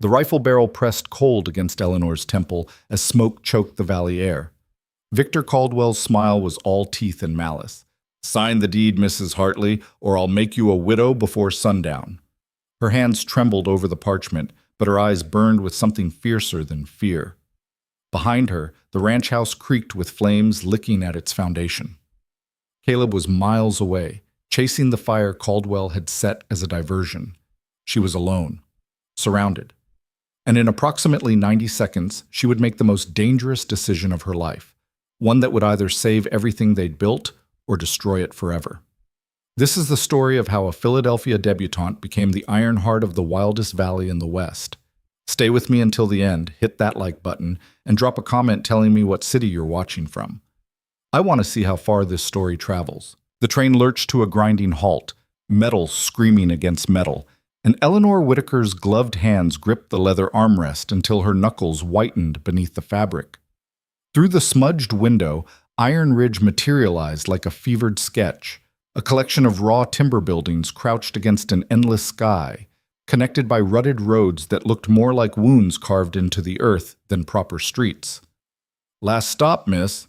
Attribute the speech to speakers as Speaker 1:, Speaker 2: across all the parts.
Speaker 1: The rifle barrel pressed cold against Eleanor's temple as smoke choked the valley air. Victor Caldwell's smile was all teeth and malice. "Sign the deed, Mrs. Hartley, or I'll make you a widow before sundown." Her hands trembled over the parchment, but her eyes burned with something fiercer than fear. Behind her, the ranch house creaked with flames licking at its foundation. Caleb was miles away, chasing the fire Caldwell had set as a diversion. She was alone, surrounded. And in approximately 90 seconds, she would make the most dangerous decision of her life, one that would either save everything they'd built or destroy it forever. This is the story of how a Philadelphia debutante became the Ironheart of the wildest valley in the West. Stay with me until the end, hit that like button, and drop a comment telling me what city you're watching from. I want to see how far this story travels. The train lurched to a grinding halt, metal screaming against metal, and Eleanor Whitaker's gloved hands gripped the leather armrest until her knuckles whitened beneath the fabric. Through the smudged window, Iron Ridge materialized like a fevered sketch, a collection of raw timber buildings crouched against an endless sky, connected by rutted roads that looked more like wounds carved into the earth than proper streets. "Last stop, miss,"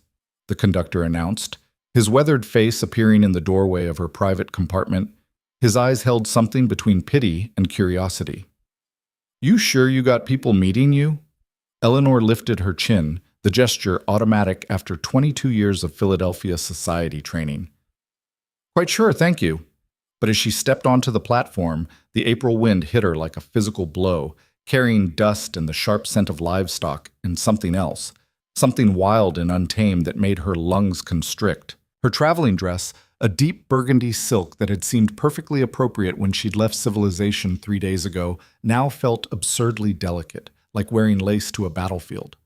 Speaker 1: the conductor announced, his weathered face appearing in the doorway of her private compartment. His eyes held something between pity and curiosity. "You sure you got people meeting you?" Eleanor lifted her chin, the gesture automatic after 22 years of Philadelphia society training. "Quite sure, thank you." But as she stepped onto the platform, the April wind hit her like a physical blow, carrying dust and the sharp scent of livestock and something else, something wild and untamed that made her lungs constrict. Her traveling dress, a deep burgundy silk that had seemed perfectly appropriate when she'd left civilization 3 days ago, now felt absurdly delicate, like wearing lace to a battlefield.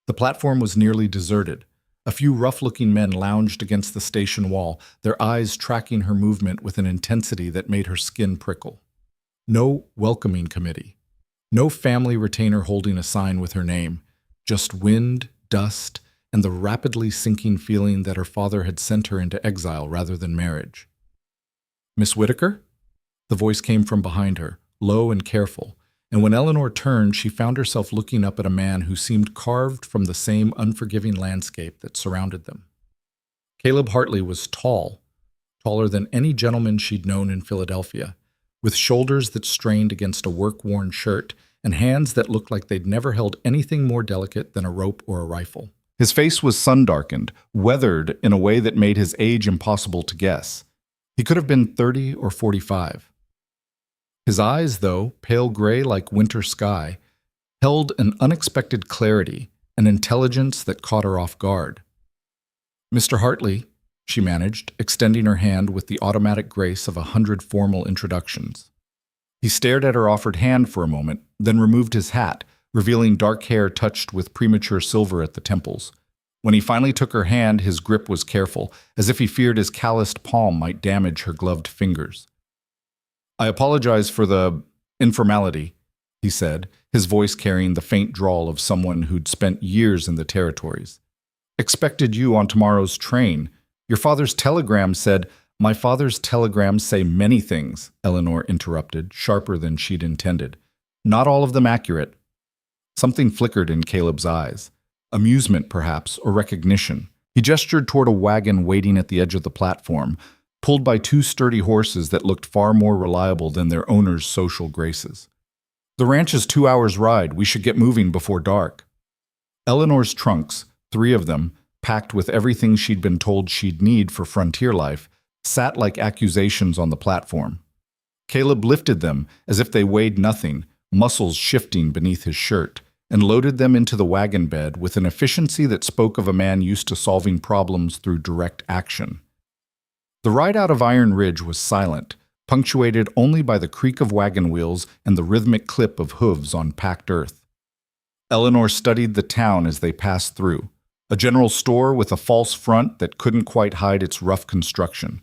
Speaker 1: The platform was nearly deserted. A few rough-looking men lounged against the station wall, their eyes tracking her movement with an intensity that made her skin prickle. No welcoming committee. No family retainer holding a sign with her name. Just wind, dust, and the rapidly sinking feeling that her father had sent her into exile rather than marriage. "Miss Whitaker?" The voice came from behind her, low and careful, and when Eleanor turned, she found herself looking up at a man who seemed carved from the same unforgiving landscape that surrounded them. Caleb Hartley was tall, taller than any gentleman she'd known in Philadelphia, with shoulders that strained against a work-worn shirt and hands that looked like they'd never held anything more delicate than a rope or a rifle. His face was sun-darkened, weathered in a way that made his age impossible to guess. He could have been 30 or 45. His eyes, though, pale gray like winter sky, held an unexpected clarity, an intelligence that caught her off guard. "Mr. Hartley," she managed, extending her hand with the automatic grace of 100 formal introductions. He stared at her offered hand for a moment, then removed his hat, revealing dark hair touched with premature silver at the temples. When he finally took her hand, his grip was careful, as if he feared his calloused palm might damage her gloved fingers. "I apologize for the informality," he said, his voice carrying the faint drawl of someone who'd spent years in the territories. "Expected you on tomorrow's train. Your father's telegram said—" "My father's telegrams say many things," Eleanor interrupted, sharper than she'd intended. "Not all of them accurate." Something flickered in Caleb's eyes. Amusement, perhaps, or recognition. He gestured toward a wagon waiting at the edge of the platform, pulled by 2 sturdy horses that looked far more reliable than their owner's social graces. "The ranch is 2 hours' ride. We should get moving before dark." Eleanor's trunks, 3 of them, packed with everything she'd been told she'd need for frontier life, sat like accusations on the platform. Caleb lifted them as if they weighed nothing, muscles shifting beneath his shirt, and loaded them into the wagon bed with an efficiency that spoke of a man used to solving problems through direct action. The ride out of Iron Ridge was silent, punctuated only by the creak of wagon wheels and the rhythmic clip of hooves on packed earth. Eleanor studied the town as they passed through, a general store with a false front that couldn't quite hide its rough construction,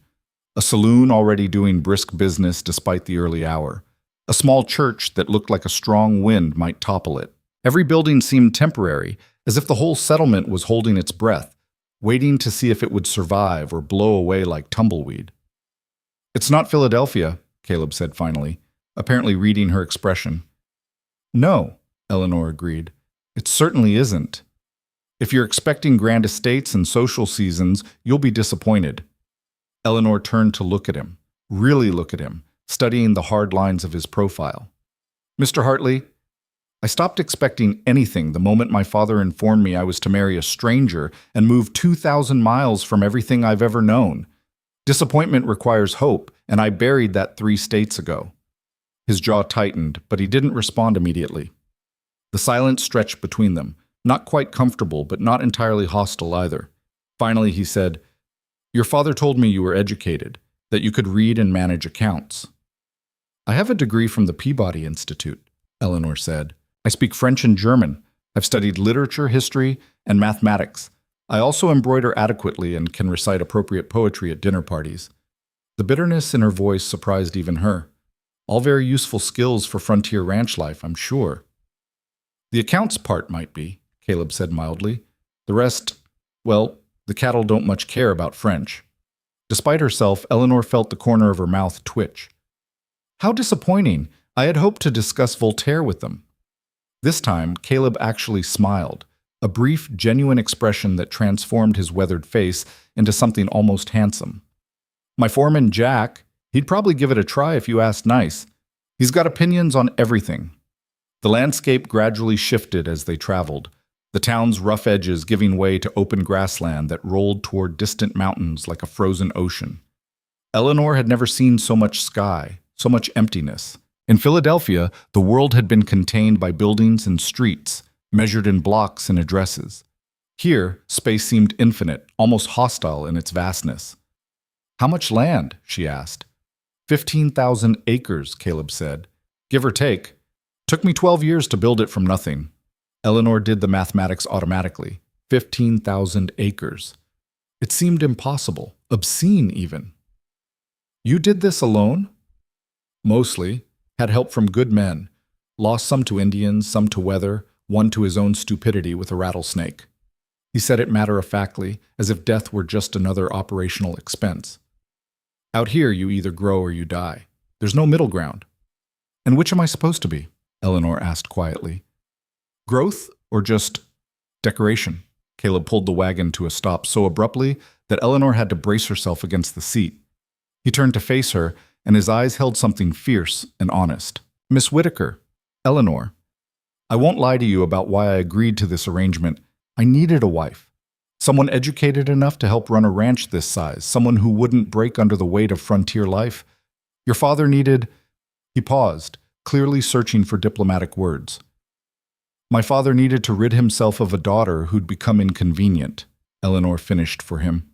Speaker 1: a saloon already doing brisk business despite the early hour, a small church that looked like a strong wind might topple it. Every building seemed temporary, as if the whole settlement was holding its breath, waiting to see if it would survive or blow away like tumbleweed. "It's not Philadelphia," Caleb said finally, apparently reading her expression. No, Eleanor agreed. It certainly isn't. If you're expecting grand estates and social seasons, you'll be disappointed. Eleanor turned to look at him, really look at him, studying the hard lines of his profile. Mr. Hartley, I stopped expecting anything the moment my father informed me I was to marry a stranger and move 2,000 miles from everything I've ever known. Disappointment requires hope, and I buried that 3 states ago. His jaw tightened, but he didn't respond immediately. The silence stretched between them, not quite comfortable, but not entirely hostile either. Finally, he said, Your father told me you were educated, that you could read and manage accounts. I have a degree from the Peabody Institute, Eleanor said. I speak French and German. I've studied literature, history, and mathematics. I also embroider adequately and can recite appropriate poetry at dinner parties. The bitterness in her voice surprised even her. All very useful skills for frontier ranch life, I'm sure. The accounts part might be, Caleb said mildly. The rest, well, the cattle don't much care about French. Despite herself, Eleanor felt the corner of her mouth twitch. How disappointing! I had hoped to discuss Voltaire with them. This time, Caleb actually smiled, a brief, genuine expression that transformed his weathered face into something almost handsome. My foreman, Jack, he'd probably give it a try if you asked nice. He's got opinions on everything. The landscape gradually shifted as they traveled, the town's rough edges giving way to open grassland that rolled toward distant mountains like a frozen ocean. Eleanor had never seen so much sky, so much emptiness. In Philadelphia, the world had been contained by buildings and streets, measured in blocks and addresses. Here, space seemed infinite, almost hostile in its vastness. How much land? She asked. 15,000 acres, Caleb said. Give or take. Took me 12 years to build it from nothing. Eleanor did the mathematics automatically. 15,000 acres. It seemed impossible, obscene even. You did this alone? Mostly. Had help from good men. Lost some to Indians, some to weather, one to his own stupidity with a rattlesnake. He said it matter-of-factly, as if death were just another operational expense. Out here, you either grow or you die. There's no middle ground. And which am I supposed to be? Eleanor asked quietly. Growth or just decoration? Caleb pulled the wagon to a stop so abruptly that Eleanor had to brace herself against the seat. He turned to face her, and his eyes held something fierce and honest. Miss Whitaker, Eleanor, I won't lie to you about why I agreed to this arrangement. I needed a wife. Someone educated enough to help run a ranch this size, someone who wouldn't break under the weight of frontier life. Your father needed... He paused, clearly searching for diplomatic words. My father needed to rid himself of a daughter who'd become inconvenient, Eleanor finished for him.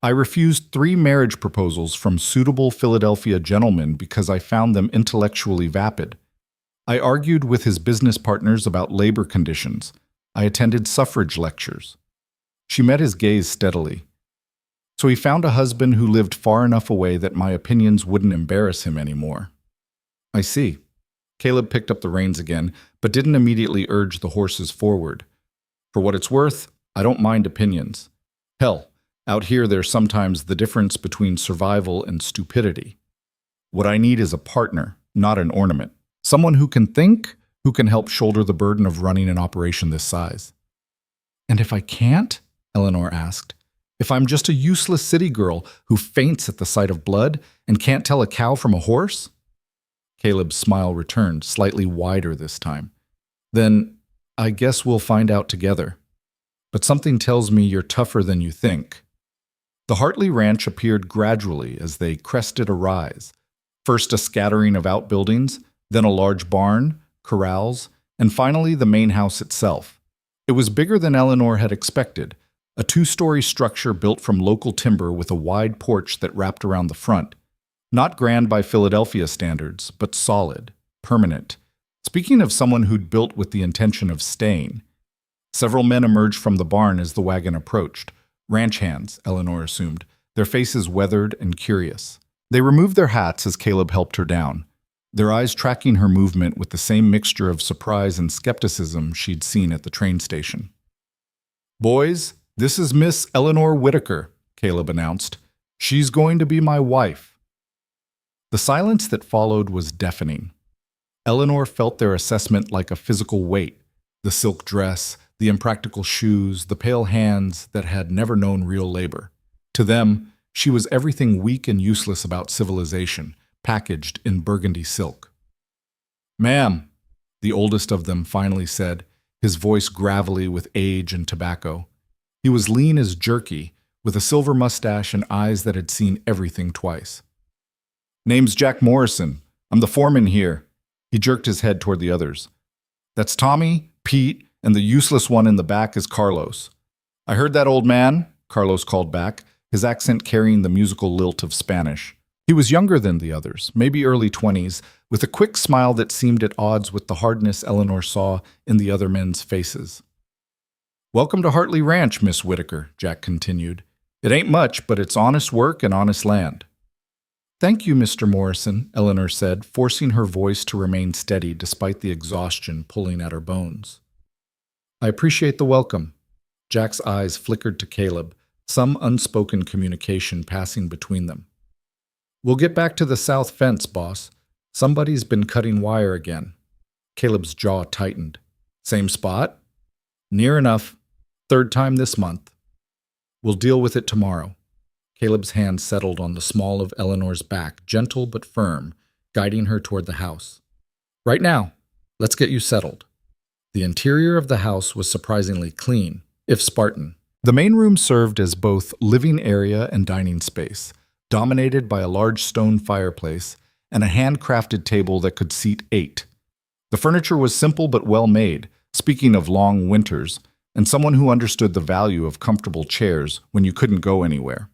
Speaker 1: I refused 3 marriage proposals from suitable Philadelphia gentlemen because I found them intellectually vapid. I argued with his business partners about labor conditions. I attended suffrage lectures. She met his gaze steadily. So he found a husband who lived far enough away that my opinions wouldn't embarrass him anymore. I see. Caleb picked up the reins again, but didn't immediately urge the horses forward. For what it's worth, I don't mind opinions. Hell, out here there's sometimes the difference between survival and stupidity. What I need is a partner, not an ornament. Someone who can think, who can help shoulder the burden of running an operation this size. And if I can't? Eleanor asked. If I'm just a useless city girl who faints at the sight of blood and can't tell a cow from a horse? Caleb's smile returned, slightly wider this time. Then, I guess we'll find out together. But something tells me you're tougher than you think. The Hartley Ranch appeared gradually as they crested a rise. First a scattering of outbuildings, then a large barn, corrals, and finally the main house itself. It was bigger than Eleanor had expected, a 2-story structure built from local timber with a wide porch that wrapped around the front. Not grand by Philadelphia standards, but solid, permanent. Speaking of someone who'd built with the intention of staying. Several men emerged from the barn as the wagon approached. Ranch hands, Eleanor assumed, their faces weathered and curious. They removed their hats as Caleb helped her down, their eyes tracking her movement with the same mixture of surprise and skepticism she'd seen at the train station. Boys, this is Miss Eleanor Whitaker, Caleb announced. She's going to be my wife. The silence that followed was deafening. Eleanor felt their assessment like a physical weight: the silk dress, the impractical shoes, the pale hands that had never known real labor. To them, she was everything weak and useless about civilization, packaged in burgundy silk. "Ma'am," the oldest of them finally said, his voice gravelly with age and tobacco. He was lean as jerky, with a silver mustache and eyes that had seen everything twice. "Name's Jack Morrison. I'm the foreman here." He jerked his head toward the others. "That's Tommy, Pete, and the useless one in the back is Carlos." "I heard that, old man," Carlos called back, his accent carrying the musical lilt of Spanish. He was younger than the others, maybe early 20s, with a quick smile that seemed at odds with the hardness Eleanor saw in the other men's faces. "Welcome to Hartley Ranch, Miss Whitaker," Jack continued. "It ain't much, but it's honest work and honest land." "Thank you, Mr. Morrison," Eleanor said, forcing her voice to remain steady despite the exhaustion pulling at her bones. "I appreciate the welcome." Jack's eyes flickered to Caleb, some unspoken communication passing between them. "We'll get back to the south fence, boss. Somebody's been cutting wire again." Caleb's jaw tightened. "Same spot?" "Near enough. Third time this month." "We'll deal with it tomorrow." Caleb's hand settled on the small of Eleanor's back, gentle but firm, guiding her toward the house. "Right now, let's get you settled." The interior of the house was surprisingly clean, if Spartan. The main room served as both living area and dining space, dominated by a large stone fireplace and a handcrafted table that could seat 8. The furniture was simple but well made, speaking of long winters, and someone who understood the value of comfortable chairs when you couldn't go anywhere.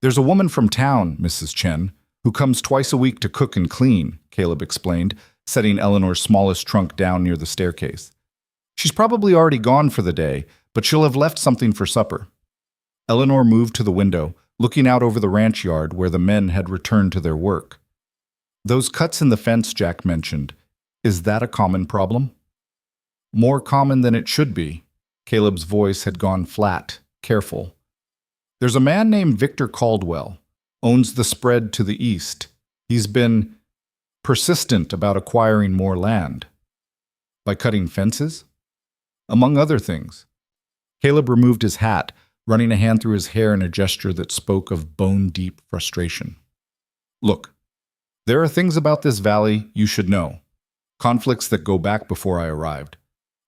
Speaker 1: "There's a woman from town, Mrs. Chen, who comes twice a week to cook and clean," Caleb explained, setting Eleanor's smallest trunk down near the staircase. "She's probably already gone for the day, but she'll have left something for supper." Eleanor moved to the window, looking out over the ranch yard where the men had returned to their work. "Those cuts in the fence Jack mentioned, is that a common problem?" "More common than it should be." Caleb's voice had gone flat, careful. "There's a man named Victor Caldwell, owns the spread to the east. He's been persistent about acquiring more land." "By cutting fences?" "Among other things." Caleb removed his hat, running a hand through his hair in a gesture that spoke of bone-deep frustration. "Look, there are things about this valley you should know. Conflicts that go back before I arrived.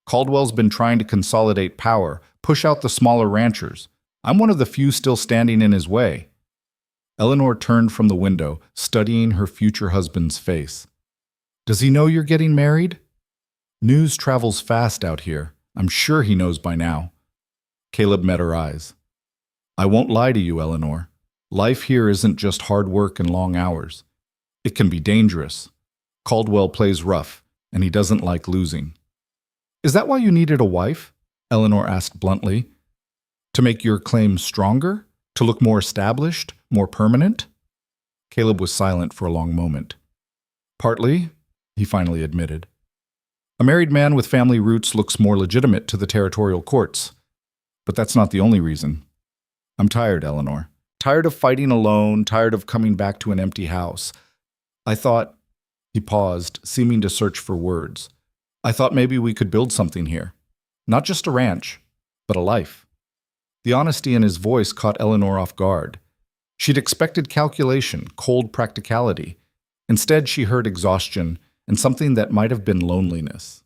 Speaker 1: Caldwell's been trying to consolidate power, push out the smaller ranchers. I'm one of the few still standing in his way." Eleanor turned from the window, studying her future husband's face. "Does he know you're getting married?" "News travels fast out here. I'm sure he knows by now." Caleb met her eyes. "I won't lie to you, Eleanor. Life here isn't just hard work and long hours. It can be dangerous. Caldwell plays rough, and he doesn't like losing." "Is that why you needed a wife?" Eleanor asked bluntly. "To make your claims stronger? To look more established? More permanent?" Caleb was silent for a long moment. "Partly," he finally admitted. "A married man with family roots looks more legitimate to the territorial courts. But that's not the only reason. I'm tired, Eleanor. Tired of fighting alone, tired of coming back to an empty house. I thought—" He paused, seeming to search for words. "I thought maybe we could build something here. Not just a ranch, but a life." The honesty in his voice caught Eleanor off guard. She'd expected calculation, cold practicality. Instead, she heard exhaustion and something that might have been loneliness.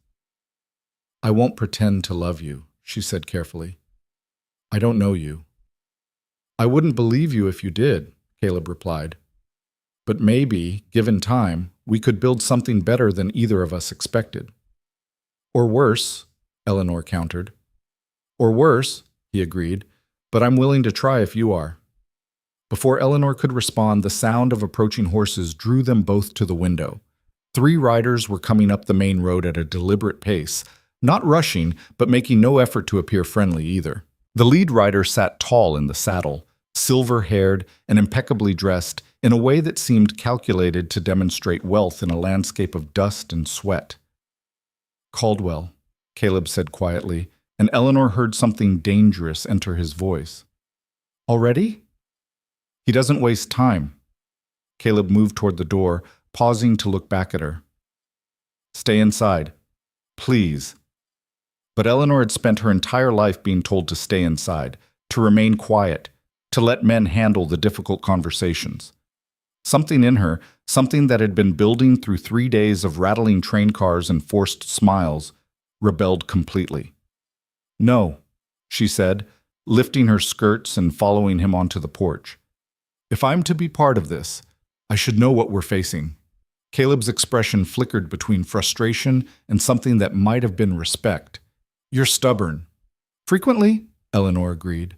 Speaker 1: "I won't pretend to love you," she said carefully. "I don't know you." "I wouldn't believe you if you did," Caleb replied. "But maybe, given time, we could build something better than either of us expected." "Or worse," Eleanor countered. "Or worse," he agreed, "but I'm willing to try if you are." Before Eleanor could respond, the sound of approaching horses drew them both to the window. 3 riders were coming up the main road at a deliberate pace, not rushing, but making no effort to appear friendly either. The lead rider sat tall in the saddle, silver-haired and impeccably dressed in a way that seemed calculated to demonstrate wealth in a landscape of dust and sweat. "Caldwell," Caleb said quietly, and Eleanor heard something dangerous enter his voice. "Already?" "He doesn't waste time." Caleb moved toward the door, pausing to look back at her. Stay inside. Please. But Eleanor had spent her entire life being told to stay inside, to remain quiet, to let men handle the difficult conversations. Something in her, something that had been building through 3 days of rattling train cars and forced smiles, rebelled completely. No, she said, lifting her skirts and following him onto the porch. If I'm to be part of this, I should know what we're facing. Caleb's expression flickered between frustration and something that might have been respect. You're stubborn. Frequently, Eleanor agreed.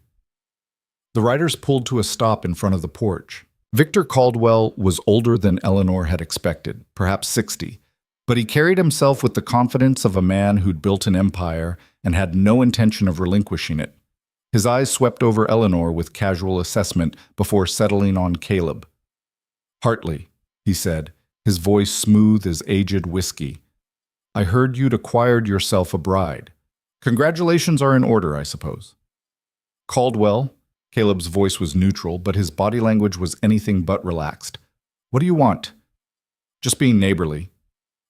Speaker 1: The riders pulled to a stop in front of the porch. Victor Caldwell was older than Eleanor had expected, perhaps 60, but he carried himself with the confidence of a man who'd built an empire and had no intention of relinquishing it. His eyes swept over Eleanor with casual assessment before settling on Caleb. Hartley, he said, his voice smooth as aged whiskey. I heard you'd acquired yourself a bride. Congratulations are in order, I suppose. Caldwell, Caleb's voice was neutral, but his body language was anything but relaxed. What do you want? Just being neighborly.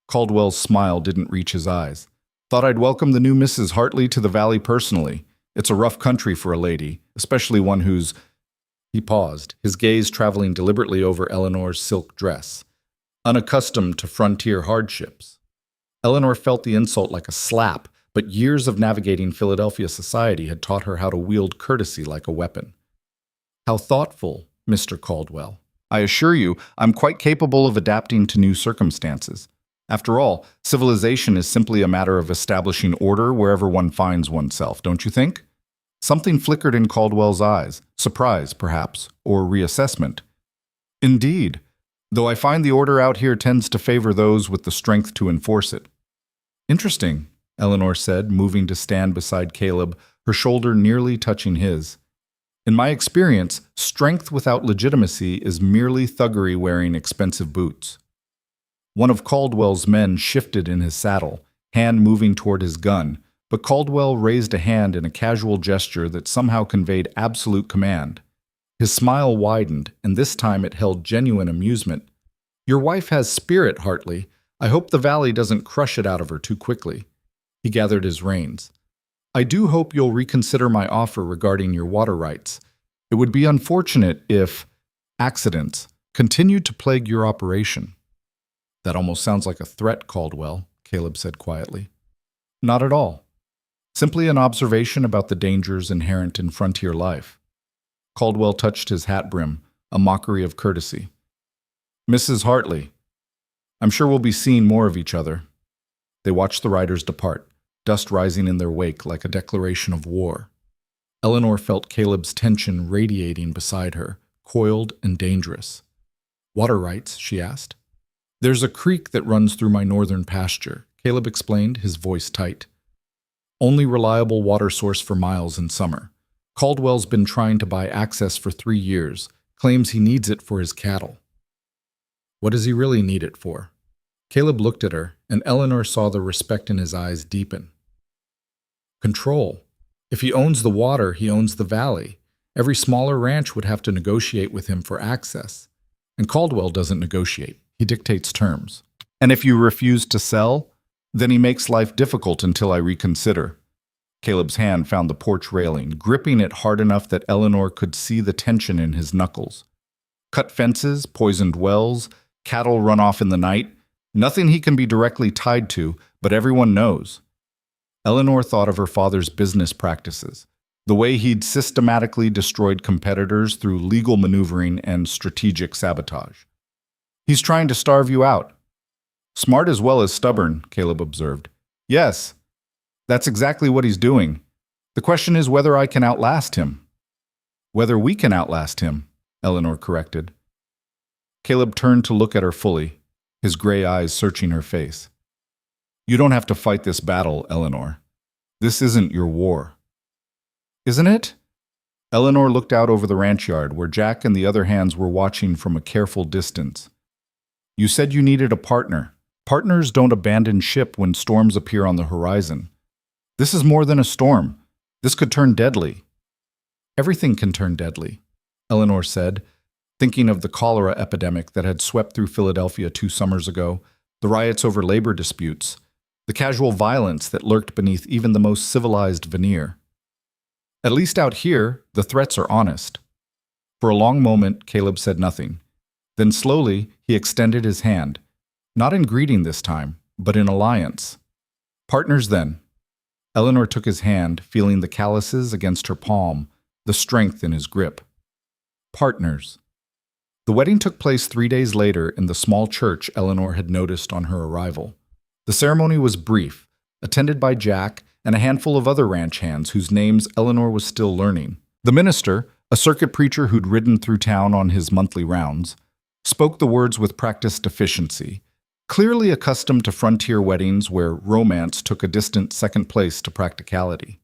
Speaker 1: Caldwell's smile didn't reach his eyes. Thought I'd welcome the new Mrs. Hartley to the valley personally. It's a rough country for a lady, especially one who's... He paused, his gaze traveling deliberately over Eleanor's silk dress. Unaccustomed to frontier hardships. Eleanor felt the insult like a slap, but years of navigating Philadelphia society had taught her how to wield courtesy like a weapon. How thoughtful, Mr. Caldwell. I assure you, I'm quite capable of adapting to new circumstances. After all, civilization is simply a matter of establishing order wherever one finds oneself, don't you think? Something flickered in Caldwell's eyes, surprise, perhaps, or reassessment. Indeed, though I find the order out here tends to favor those with the strength to enforce it. Interesting, Eleanor said, moving to stand beside Caleb, her shoulder nearly touching his. In my experience, strength without legitimacy is merely thuggery wearing expensive boots. One of Caldwell's men shifted in his saddle, hand moving toward his gun, but Caldwell raised a hand in a casual gesture that somehow conveyed absolute command. His smile widened, and this time it held genuine amusement. Your wife has spirit, Hartley. I hope the valley doesn't crush it out of her too quickly. He gathered his reins. I do hope you'll reconsider my offer regarding your water rights. It would be unfortunate if accidents continued to plague your operation. That almost sounds like a threat, Caldwell, Caleb said quietly. Not at all. Simply an observation about the dangers inherent in frontier life. Caldwell touched his hat brim, a mockery of courtesy. Mrs. Hartley, I'm sure we'll be seeing more of each other. They watched the riders depart, dust rising in their wake like a declaration of war. Eleanor felt Caleb's tension radiating beside her, coiled and dangerous. Water rights, she asked. There's a creek that runs through my northern pasture, Caleb explained, his voice tight. Only reliable water source for miles in summer. Caldwell's been trying to buy access for 3 years, claims he needs it for his cattle. What does he really need it for? Caleb looked at her, and Eleanor saw the respect in his eyes deepen. Control. If he owns the water, he owns the valley. Every smaller ranch would have to negotiate with him for access. And Caldwell doesn't negotiate. He dictates terms. And if you refuse to sell, then he makes life difficult until I reconsider. Caleb's hand found the porch railing, gripping it hard enough that Eleanor could see the tension in his knuckles. Cut fences, poisoned wells, cattle run off in the night. Nothing he can be directly tied to, but everyone knows. Eleanor thought of her father's business practices, the way he'd systematically destroyed competitors through legal maneuvering and strategic sabotage. He's trying to starve you out. Smart as well as stubborn, Caleb observed. Yes, that's exactly what he's doing. The question is whether I can outlast him. Whether we can outlast him, Eleanor corrected. Caleb turned to look at her fully, his gray eyes searching her face. You don't have to fight this battle, Eleanor. This isn't your war. Isn't it? Eleanor looked out over the ranch yard, where Jack and the other hands were watching from a careful distance. You said you needed a partner. Partners don't abandon ship when storms appear on the horizon. This is more than a storm. This could turn deadly. Everything can turn deadly, Eleanor said, thinking of the cholera epidemic that had swept through Philadelphia 2 summers ago, the riots over labor disputes, the casual violence that lurked beneath even the most civilized veneer. At least out here, the threats are honest. For a long moment, Caleb said nothing. Then slowly, he extended his hand, not in greeting this time, but in alliance. Partners, then. Eleanor took his hand, feeling the calluses against her palm, the strength in his grip. Partners. The wedding took place 3 days later in the small church Eleanor had noticed on her arrival. The ceremony was brief, attended by Jack and a handful of other ranch hands whose names Eleanor was still learning. The minister, a circuit preacher who'd ridden through town on his monthly rounds, spoke the words with practiced efficiency, clearly accustomed to frontier weddings where romance took a distant second place to practicality.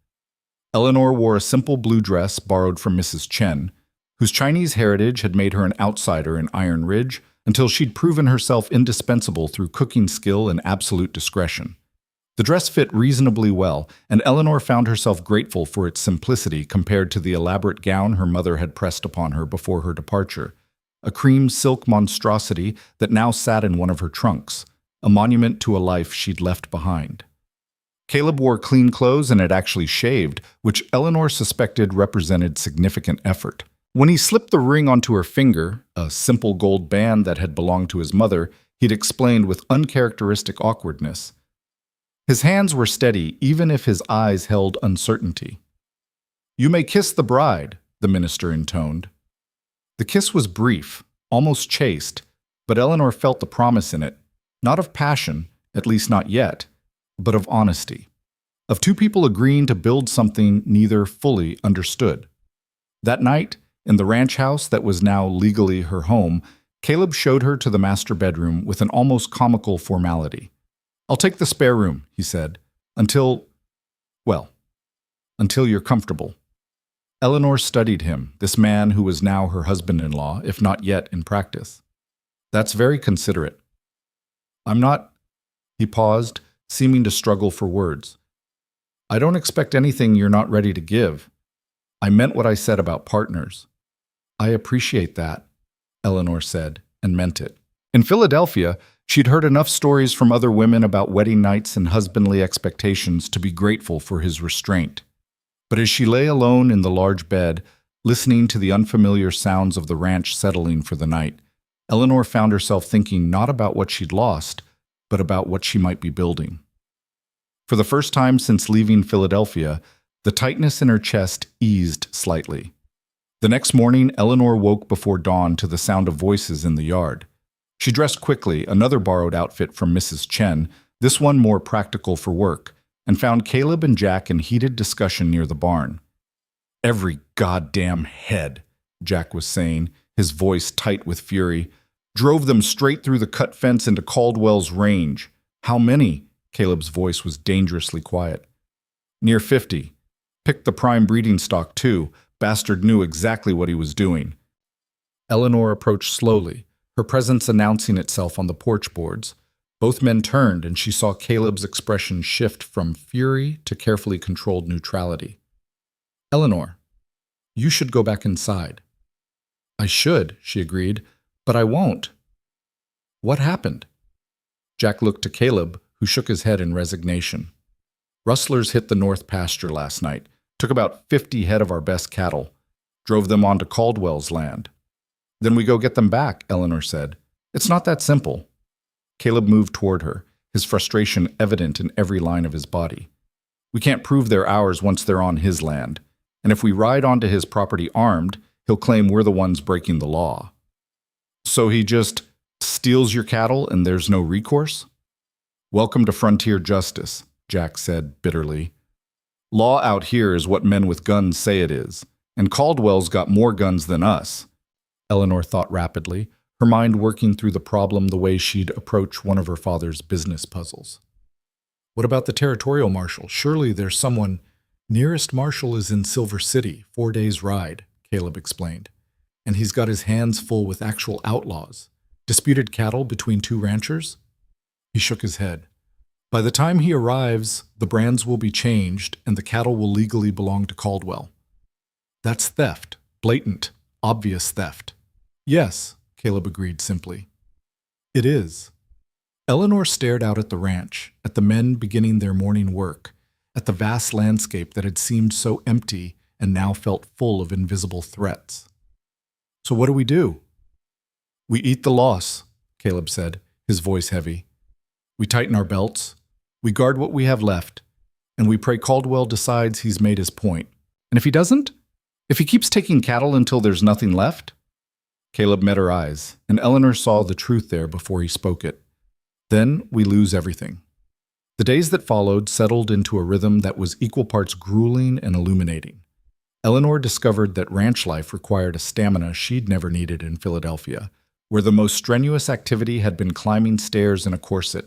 Speaker 1: Eleanor wore a simple blue dress borrowed from Mrs. Chen, whose Chinese heritage had made her an outsider in Iron Ridge until she'd proven herself indispensable through cooking skill and absolute discretion. The dress fit reasonably well, and Eleanor found herself grateful for its simplicity compared to the elaborate gown her mother had pressed upon her before her departure, a cream silk monstrosity that now sat in one of her trunks, a monument to a life she'd left behind. Caleb wore clean clothes and had actually shaved, which Eleanor suspected represented significant effort. When he slipped the ring onto her finger, a simple gold band that had belonged to his mother, he'd explained with uncharacteristic awkwardness. His hands were steady, even if his eyes held uncertainty. "You may kiss the bride," the minister intoned. The kiss was brief, almost chaste, but Eleanor felt the promise in it, not of passion, at least not yet, but of honesty, of two people agreeing to build something neither fully understood. That night, in the ranch house that was now legally her home, Caleb showed her to the master bedroom with an almost comical formality. "I'll take the spare room," he said, until you're comfortable." Eleanor studied him, this man who was now her husband-in-law, if not yet in practice. "That's very considerate." "I'm not—" He paused, seeming to struggle for words. "I don't expect anything you're not ready to give. I meant what I said about partners." "I appreciate that," Eleanor said, and meant it. In Philadelphia, she'd heard enough stories from other women about wedding nights and husbandly expectations to be grateful for his restraint. But as she lay alone in the large bed, listening to the unfamiliar sounds of the ranch settling for the night, Eleanor found herself thinking not about what she'd lost, but about what she might be building. For the first time since leaving Philadelphia, the tightness in her chest eased slightly. The next morning, Eleanor woke before dawn to the sound of voices in the yard. She dressed quickly, another borrowed outfit from Mrs. Chen, this one more practical for work, and found Caleb and Jack in heated discussion near the barn. "Every goddamn head," Jack was saying, his voice tight with fury, "drove them straight through the cut fence into Caldwell's range. How many?" Caleb's voice was dangerously quiet. "Near 50. Picked the prime breeding stock, too. Bastard knew exactly what he was doing." Eleanor approached slowly, her presence announcing itself on the porch boards. Both men turned, and she saw Caleb's expression shift from fury to carefully controlled neutrality. "Eleanor, you should go back inside." "I should," she agreed, "but I won't." "What happened?" Jack looked to Caleb, who shook his head in resignation. "Rustlers hit the north pasture last night, took about 50 head of our best cattle, drove them onto Caldwell's land." "Then we go get them back," Eleanor said. "It's not that simple." Caleb moved toward her, his frustration evident in every line of his body. "We can't prove they're ours once they're on his land, and if we ride onto his property armed, he'll claim we're the ones breaking the law." "So he just steals your cattle and there's no recourse?" "Welcome to frontier justice," Jack said bitterly. "Law out here is what men with guns say it is, and Caldwell's got more guns than us." Eleanor thought rapidly, her mind working through the problem the way she'd approach one of her father's business puzzles. "What about the territorial marshal? Surely there's someone—" "Nearest marshal is in Silver City, 4 days' ride," Caleb explained. "And he's got his hands full with actual outlaws. Disputed cattle between two ranchers?" He shook his head. "By the time he arrives, the brands will be changed and the cattle will legally belong to Caldwell." "That's theft. Blatant, obvious theft." "Yes," Caleb agreed simply. "It is." Eleanor stared out at the ranch, at the men beginning their morning work, at the vast landscape that had seemed so empty and now felt full of invisible threats. So what do we do? We eat the loss, Caleb said, his voice heavy. We tighten our belts, we guard what we have left, and we pray Caldwell decides he's made his point. And if he doesn't? If he keeps taking cattle until there's nothing left? Caleb met her eyes, and Eleanor saw the truth there before he spoke it. Then we lose everything. The days that followed settled into a rhythm that was equal parts grueling and illuminating. Eleanor discovered that ranch life required a stamina she'd never needed in Philadelphia, where the most strenuous activity had been climbing stairs in a corset.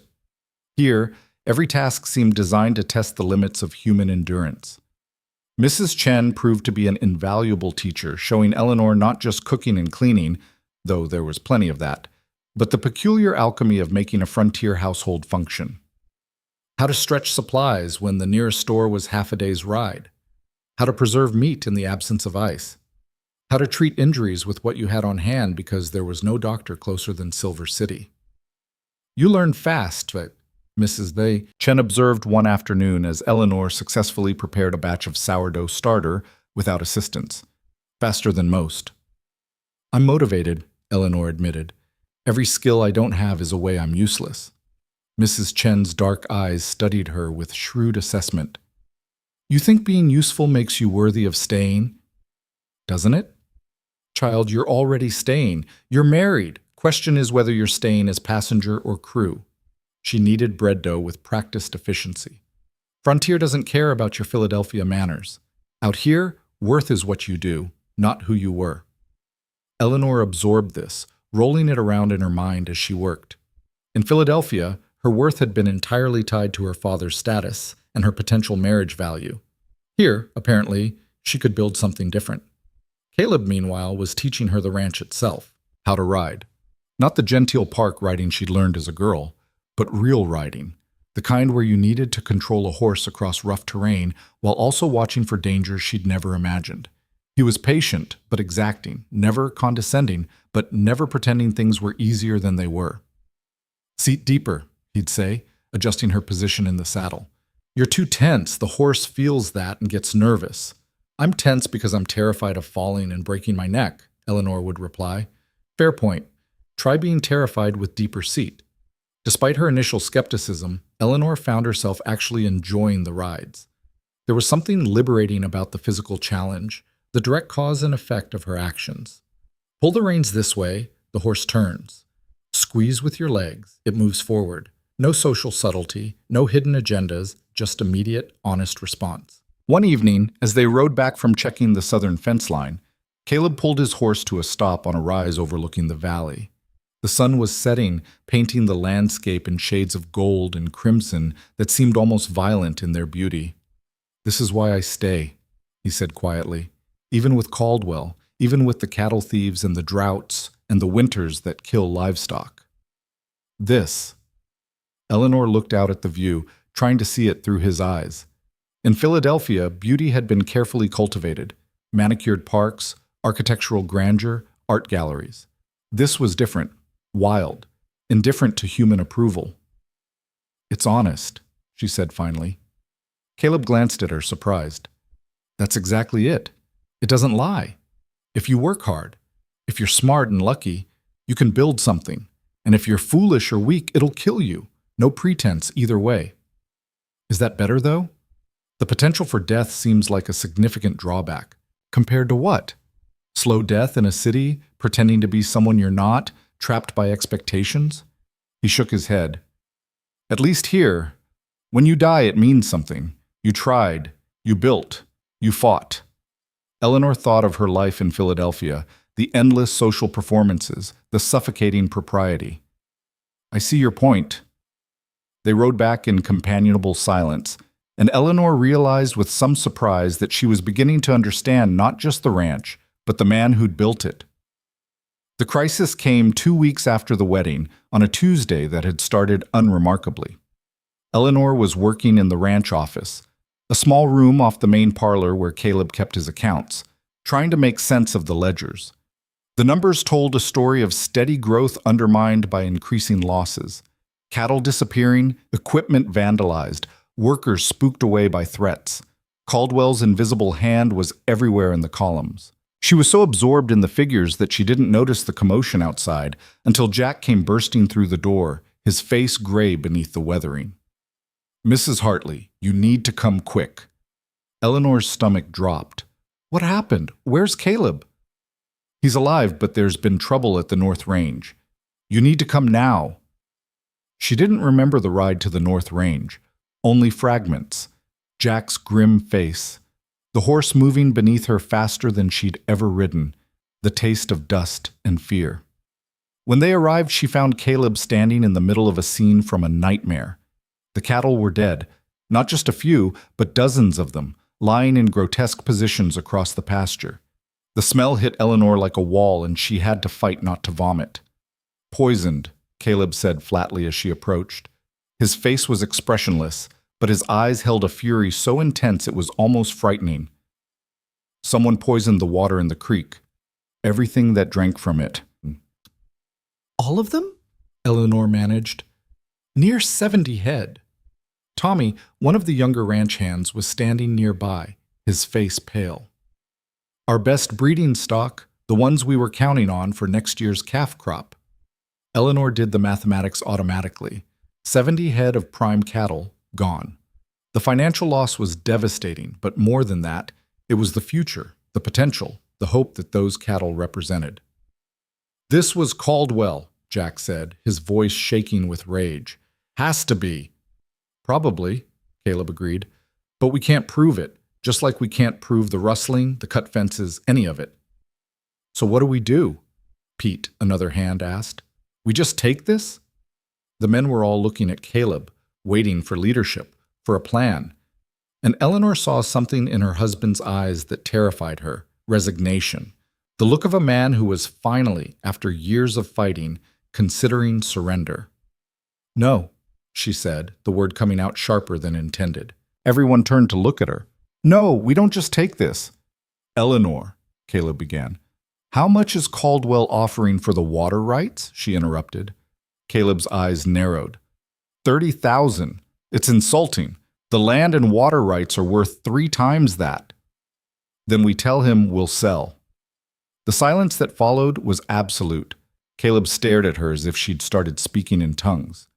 Speaker 1: Here, every task seemed designed to test the limits of human endurance. Mrs. Chen proved to be an invaluable teacher, showing Eleanor not just cooking and cleaning, though there was plenty of that, but the peculiar alchemy of making a frontier household function. How to stretch supplies when the nearest store was half a day's ride. How to preserve meat in the absence of ice. How to treat injuries with what you had on hand because there was no doctor closer than Silver City. You learn fast, but Mrs. Chen observed one afternoon as Eleanor successfully prepared a batch of sourdough starter without assistance. Faster than most. I'm motivated, Eleanor admitted. Every skill I don't have is a way I'm useless. Mrs. Chen's dark eyes studied her with shrewd assessment. You think being useful makes you worthy of staying? Doesn't it? Child, you're already staying. You're married. Question is whether you're staying as passenger or crew. She kneaded bread dough with practiced efficiency. Frontier doesn't care about your Philadelphia manners. Out here, worth is what you do, not who you were. Eleanor absorbed this, rolling it around in her mind as she worked. In Philadelphia, her worth had been entirely tied to her father's status and her potential marriage value. Here, apparently, she could build something different. Caleb, meanwhile, was teaching her the ranch itself, how to ride. Not the genteel park riding she'd learned as a girl, but real riding, the kind where you needed to control a horse across rough terrain while also watching for dangers she'd never imagined. He was patient, but exacting, never condescending, but never pretending things were easier than they were. Seat deeper, he'd say, adjusting her position in the saddle. You're too tense. The horse feels that and gets nervous. I'm tense because I'm terrified of falling and breaking my neck, Eleanor would reply. Fair point. Try being terrified with deeper seat. Despite her initial skepticism, Eleanor found herself actually enjoying the rides. There was something liberating about the physical challenge, the direct cause and effect of her actions. Pull the reins this way, the horse turns. Squeeze with your legs, it moves forward. No social subtlety, no hidden agendas, just immediate, honest response. One evening, as they rode back from checking the southern fence line, Caleb pulled his horse to a stop on a rise overlooking the valley. The sun was setting, painting the landscape in shades of gold and crimson that seemed almost violent in their beauty. This is why I stay, he said quietly. Even with Caldwell, even with the cattle thieves and the droughts and the winters that kill livestock. This. Eleanor looked out at the view, trying to see it through his eyes. In Philadelphia, beauty had been carefully cultivated. Manicured parks, architectural grandeur, art galleries. This was different. Wild, indifferent to human approval. It's honest, she said finally. Caleb glanced at her, surprised. That's exactly it. It doesn't lie. If you work hard, if you're smart and lucky, you can build something. And if you're foolish or weak, it'll kill you. No pretense either way. Is that better, though? The potential for death seems like a significant drawback. Compared to what? Slow death in a city, pretending to be someone you're not, trapped by expectations? He shook his head. At least here, when you die, it means something. You tried, you built, you fought. Eleanor thought of her life in Philadelphia, the endless social performances, the suffocating propriety. I see your point. They rode back in companionable silence, and Eleanor realized with some surprise that she was beginning to understand not just the ranch, but the man who'd built it. The crisis came 2 weeks after the wedding, on a Tuesday that had started unremarkably. Eleanor was working in the ranch office, a small room off the main parlor where Caleb kept his accounts, trying to make sense of the ledgers. The numbers told a story of steady growth undermined by increasing losses. Cattle disappearing, equipment vandalized, workers spooked away by threats. Caldwell's invisible hand was everywhere in the columns. She was so absorbed in the figures that she didn't notice the commotion outside until Jack came bursting through the door, his face gray beneath the weathering. "Mrs. Hartley, you need to come quick." Eleanor's stomach dropped. "What happened? Where's Caleb?" "He's alive, but there's been trouble at the North Range. You need to come now." She didn't remember the ride to the North Range, only fragments. Jack's grim face, the horse moving beneath her faster than she'd ever ridden, the taste of dust and fear. When they arrived, she found Caleb standing in the middle of a scene from a nightmare. The cattle were dead, not just a few, but dozens of them, lying in grotesque positions across the pasture. The smell hit Eleanor like a wall, and she had to fight not to vomit. "Poisoned," Caleb said flatly as she approached. His face was expressionless, but his eyes held a fury so intense it was almost frightening. "Someone poisoned the water in the creek. Everything that drank from it."
Speaker 2: "All of them?" Eleanor managed. "Near 70 head. Tommy, one of the younger ranch hands, was standing nearby, his face pale. "Our best breeding stock, the ones we were counting on for next year's calf crop." Eleanor did the mathematics automatically. 70 head of prime cattle, gone. The financial loss was devastating, but more than that, it was the future, the potential, the hope that those cattle represented. "This was Caldwell," Jack said, his voice shaking with rage. "Has to be." "Probably," Caleb agreed, "but we can't prove it, just like we can't prove the rustling, the cut fences, any of it." "So what do we do?" Pete, another hand, asked. "We just take this?" The men were all looking at Caleb, waiting for leadership, for a plan. And Eleanor saw something in her husband's eyes that terrified her, resignation. The look of a man who was finally, after years of fighting, considering surrender. "No," she said, the word coming out sharper than intended. Everyone turned to look at her. "No, we don't just take this." "Eleanor," Caleb began. "How much is Caldwell offering for the water rights?" she interrupted. Caleb's eyes narrowed. 30,000. It's insulting. The land and water rights are worth 3 times that." "Then we tell him we'll sell." The silence that followed was absolute. Caleb stared at her as if she'd started speaking in tongues.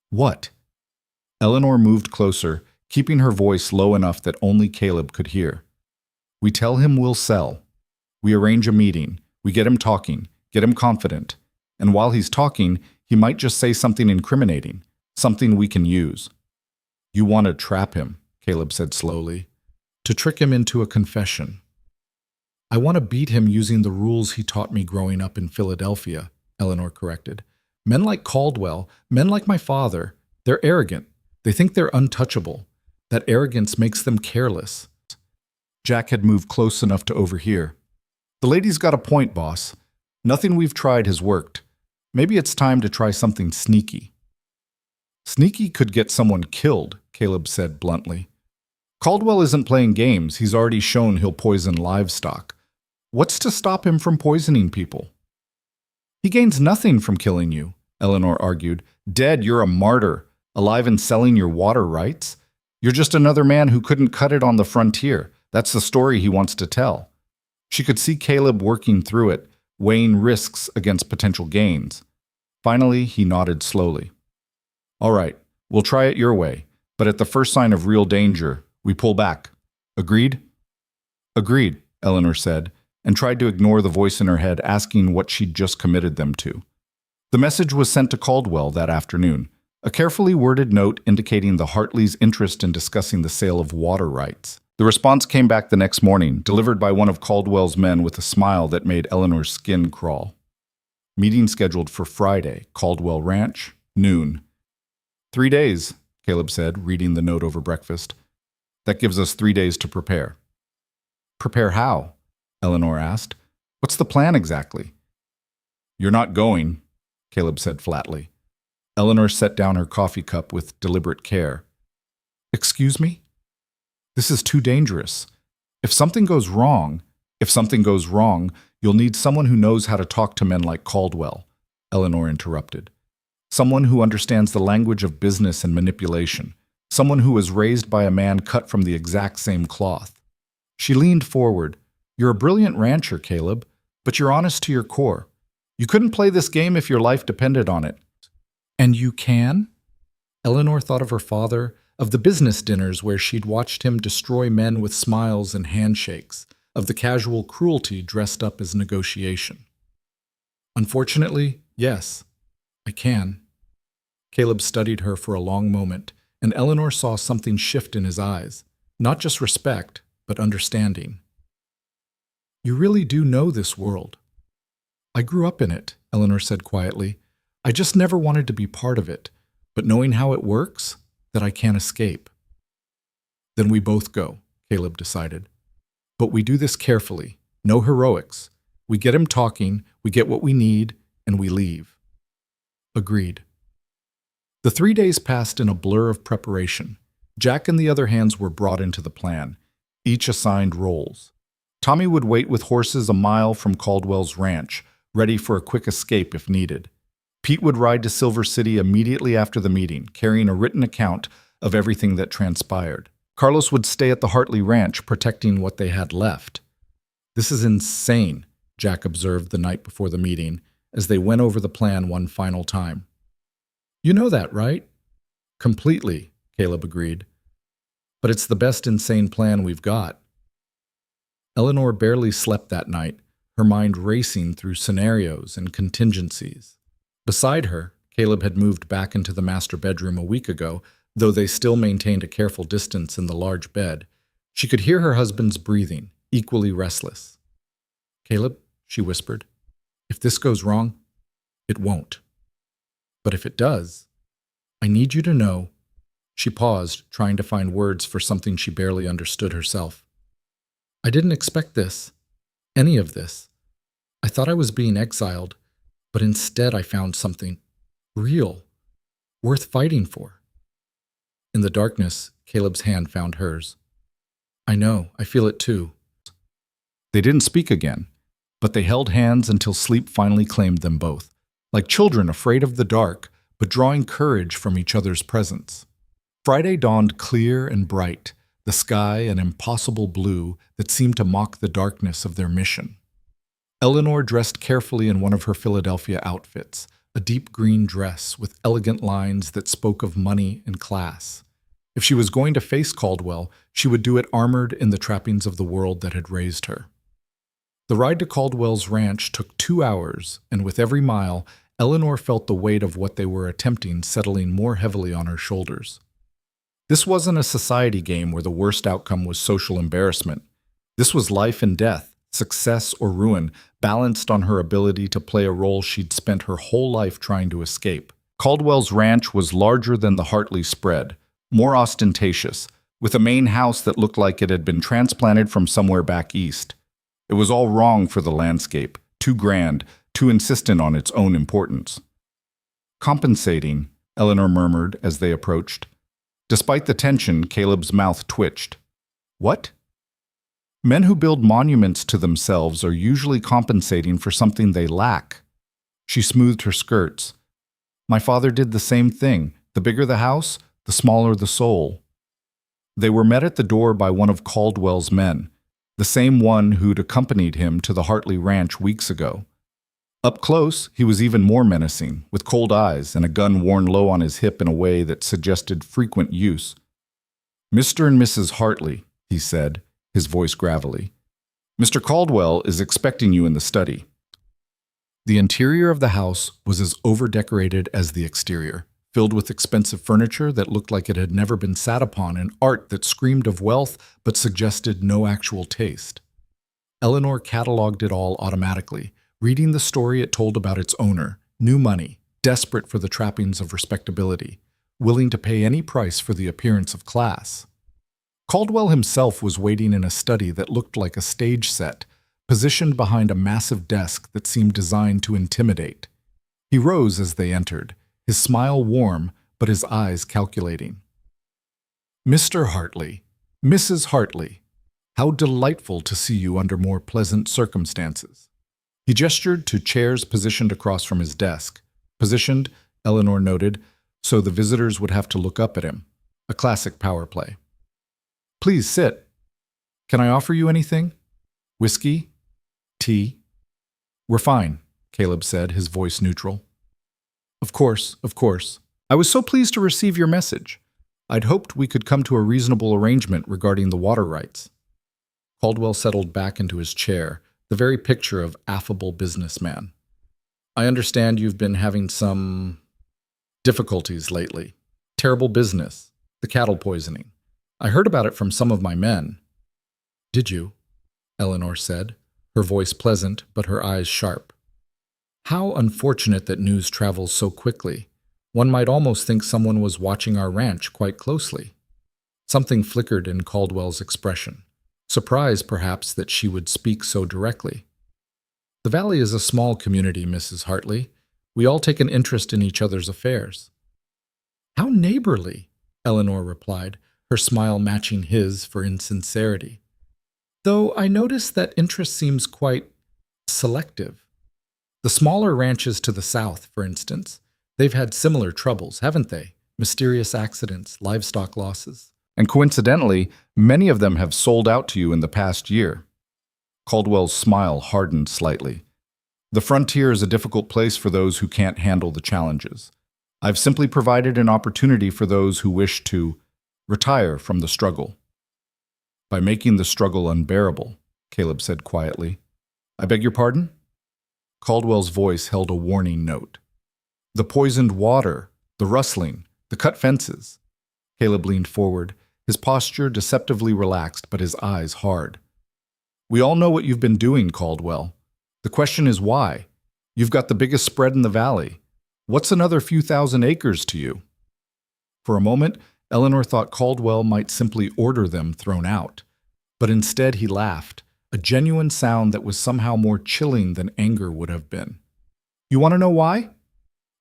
Speaker 2: "What?" Eleanor moved closer, keeping her voice low enough that only Caleb could hear. "We tell him we'll sell. We arrange a meeting. We get him talking, get him confident. And while he's talking, he might just say something incriminating, something we can use." "You want to trap him," Caleb said slowly. "To trick him into a confession." "I want to beat him using the rules he taught me growing up in Philadelphia," Eleanor corrected. "Men like Caldwell, men like my father, they're arrogant. They think they're untouchable. That arrogance makes them careless." Jack had moved close enough to overhear. "The lady's got a point, boss. Nothing we've tried has worked. Maybe it's time to try something sneaky." "Sneaky could get someone killed," Caleb said bluntly. "Caldwell isn't playing games. He's already shown he'll poison livestock. What's to stop him from poisoning people?" "He gains nothing from killing you," Eleanor argued. "Dead, you're a martyr. Alive and selling your water rights? You're just another man who couldn't cut it on the frontier. That's the story he wants to tell." She could see Caleb working through it, weighing risks against potential gains. Finally, he nodded slowly. "All right, we'll try it your way, but at the first sign of real danger, we pull back. Agreed?" "Agreed," Eleanor said, and tried to ignore the voice in her head asking what she'd just committed them to. The message was sent to Caldwell that afternoon, a carefully worded note indicating the Hartleys' interest in discussing the sale of water rights. The response came back the next morning, delivered by one of Caldwell's men with a smile that made Eleanor's skin crawl. "Meeting scheduled for Friday, Caldwell Ranch, noon." 3 days, Caleb said, reading the note over breakfast. "That gives us 3 days to prepare." "Prepare how?" Eleanor asked. "What's the plan exactly?" "You're not going," Caleb said flatly. Eleanor set down her coffee cup with deliberate care. "Excuse me? This is too dangerous. If something goes wrong, you'll need someone who knows how to talk to men like Caldwell," Eleanor interrupted.
Speaker 1: Someone who understands the language of business and manipulation. Someone who was raised by a man cut from the exact same cloth. She leaned forward. You're a brilliant rancher, Caleb, but you're honest to your core. You couldn't play this game if your life depended on it.
Speaker 2: And you can? Eleanor thought of her father, of the business dinners where she'd watched him destroy men with smiles and handshakes, of the casual cruelty dressed up as negotiation. Unfortunately, yes, I can. Caleb studied her for a long moment, and Eleanor saw something shift in his eyes, not just respect, but understanding. You really do know this world. I grew up in it, Eleanor said quietly. I just never wanted to be part of it, but knowing how it works, that I can't escape. Then we both go, Caleb decided. But we do this carefully, no heroics. We get him talking, we get what we need, and we leave. Agreed. The 3 days passed in a blur of preparation. Jack and the other hands were brought into the plan, each assigned roles. Tommy would wait with horses a mile from Caldwell's ranch, ready for a quick escape if needed. Pete would ride to Silver City immediately after the meeting, carrying a written account of everything that transpired. Carlos would stay at the Hartley Ranch, protecting what they had left. This is insane, Jack observed the night before the meeting, as they went over the plan one final time. You know that, right? Completely, Caleb agreed. But it's the best insane plan we've got. Eleanor barely slept that night, her mind racing through scenarios and contingencies. Beside her, Caleb had moved back into the master bedroom a week ago, though they still maintained a careful distance in the large bed. She could hear her husband's breathing, equally restless. Caleb, she whispered, if this goes wrong, it won't. But if it does, I need you to know. She paused, trying to find words for something she barely understood herself. I didn't expect this, any of this. I thought I was being exiled, but instead I found something real, worth fighting for. In the darkness, Caleb's hand found hers. I know, I feel it too.
Speaker 1: They didn't speak again, but they held hands until sleep finally claimed them both, like children afraid of the dark, but drawing courage from each other's presence. Friday dawned clear and bright, the sky an impossible blue that seemed to mock the darkness of their mission. Eleanor dressed carefully in one of her Philadelphia outfits, a deep green dress with elegant lines that spoke of money and class. If she was going to face Caldwell, she would do it armored in the trappings of the world that had raised her. The ride to Caldwell's ranch took 2 hours, and with every mile, Eleanor felt the weight of what they were attempting settling more heavily on her shoulders. This wasn't a society game where the worst outcome was social embarrassment. This was life and death, success or ruin, balanced on her ability to play a role she'd spent her whole life trying to escape. Caldwell's ranch was larger than the Hartley spread, more ostentatious, with a main house that looked like it had been transplanted from somewhere back east. It was all wrong for the landscape, too grand, too insistent on its own importance. Compensating, Eleanor murmured as they approached. Despite the tension, Caleb's mouth twitched. What? Men who build monuments to themselves are usually compensating for something they lack. She smoothed her skirts. My father did the same thing. The bigger the house, the smaller the soul. They were met at the door by one of Caldwell's men, the same one who'd accompanied him to the Hartley Ranch weeks ago. Up close, he was even more menacing, with cold eyes and a gun worn low on his hip in a way that suggested frequent use. Mr. and Mrs. Hartley, he said, his voice gravelly. Mr. Caldwell is expecting you in the study. The interior of the house was as over-decorated as the exterior, filled with expensive furniture that looked like it had never been sat upon and art that screamed of wealth but suggested no actual taste. Eleanor cataloged it all automatically, reading the story it told about its owner, new money, desperate for the trappings of respectability, willing to pay any price for the appearance of class. Caldwell himself was waiting in a study that looked like a stage set, positioned behind a massive desk that seemed designed to intimidate. He rose as they entered, his smile warm, but his eyes calculating. Mr. Hartley, Mrs. Hartley, how delightful to see you under more pleasant circumstances. He gestured to chairs positioned across from his desk, positioned,
Speaker 2: Eleanor noted, so the visitors would have to look up at him. A classic power play. Please sit. Can I offer you anything? Whiskey? Tea? We're fine, Caleb said, his voice neutral. Of course, of course. I was so pleased to receive your message. I'd hoped we could come to a reasonable arrangement regarding the water rights. Caldwell settled back into his chair, the very picture of affable businessman. I understand you've been having some difficulties lately. Terrible business. The cattle poisoning. I heard about it from some of my men. Did you? Eleanor said, her voice pleasant but her eyes sharp. How unfortunate that news travels so quickly. One might almost think someone was watching our ranch quite closely. Something flickered in Caldwell's expression. Surprise, perhaps, that she would speak so directly. The valley is a small community, Mrs. Hartley. We all take an interest in each other's affairs. How neighborly, Eleanor replied, her smile matching his for insincerity. Though I notice that interest seems quite selective. The smaller ranches to the south, for instance, they've had similar troubles, haven't they? Mysterious accidents, livestock losses.
Speaker 1: And coincidentally, many of them have sold out to you in the past year. Caldwell's smile hardened slightly. The frontier is a difficult place for those who can't handle the challenges. I've simply provided an opportunity for those who wish to retire from the struggle. By making the struggle unbearable, Caleb said quietly. I beg your pardon? Caldwell's voice held a warning note. The poisoned water, the rustling, the cut fences. Caleb leaned forward, his posture deceptively relaxed but his eyes hard. We all know what you've been doing, Caldwell. The question is why? You've got the biggest spread in the valley. What's another few thousand acres to you? For a moment, Eleanor thought Caldwell might simply order them thrown out. But instead he laughed, a genuine sound that was somehow more chilling than anger would have been. You want to know why?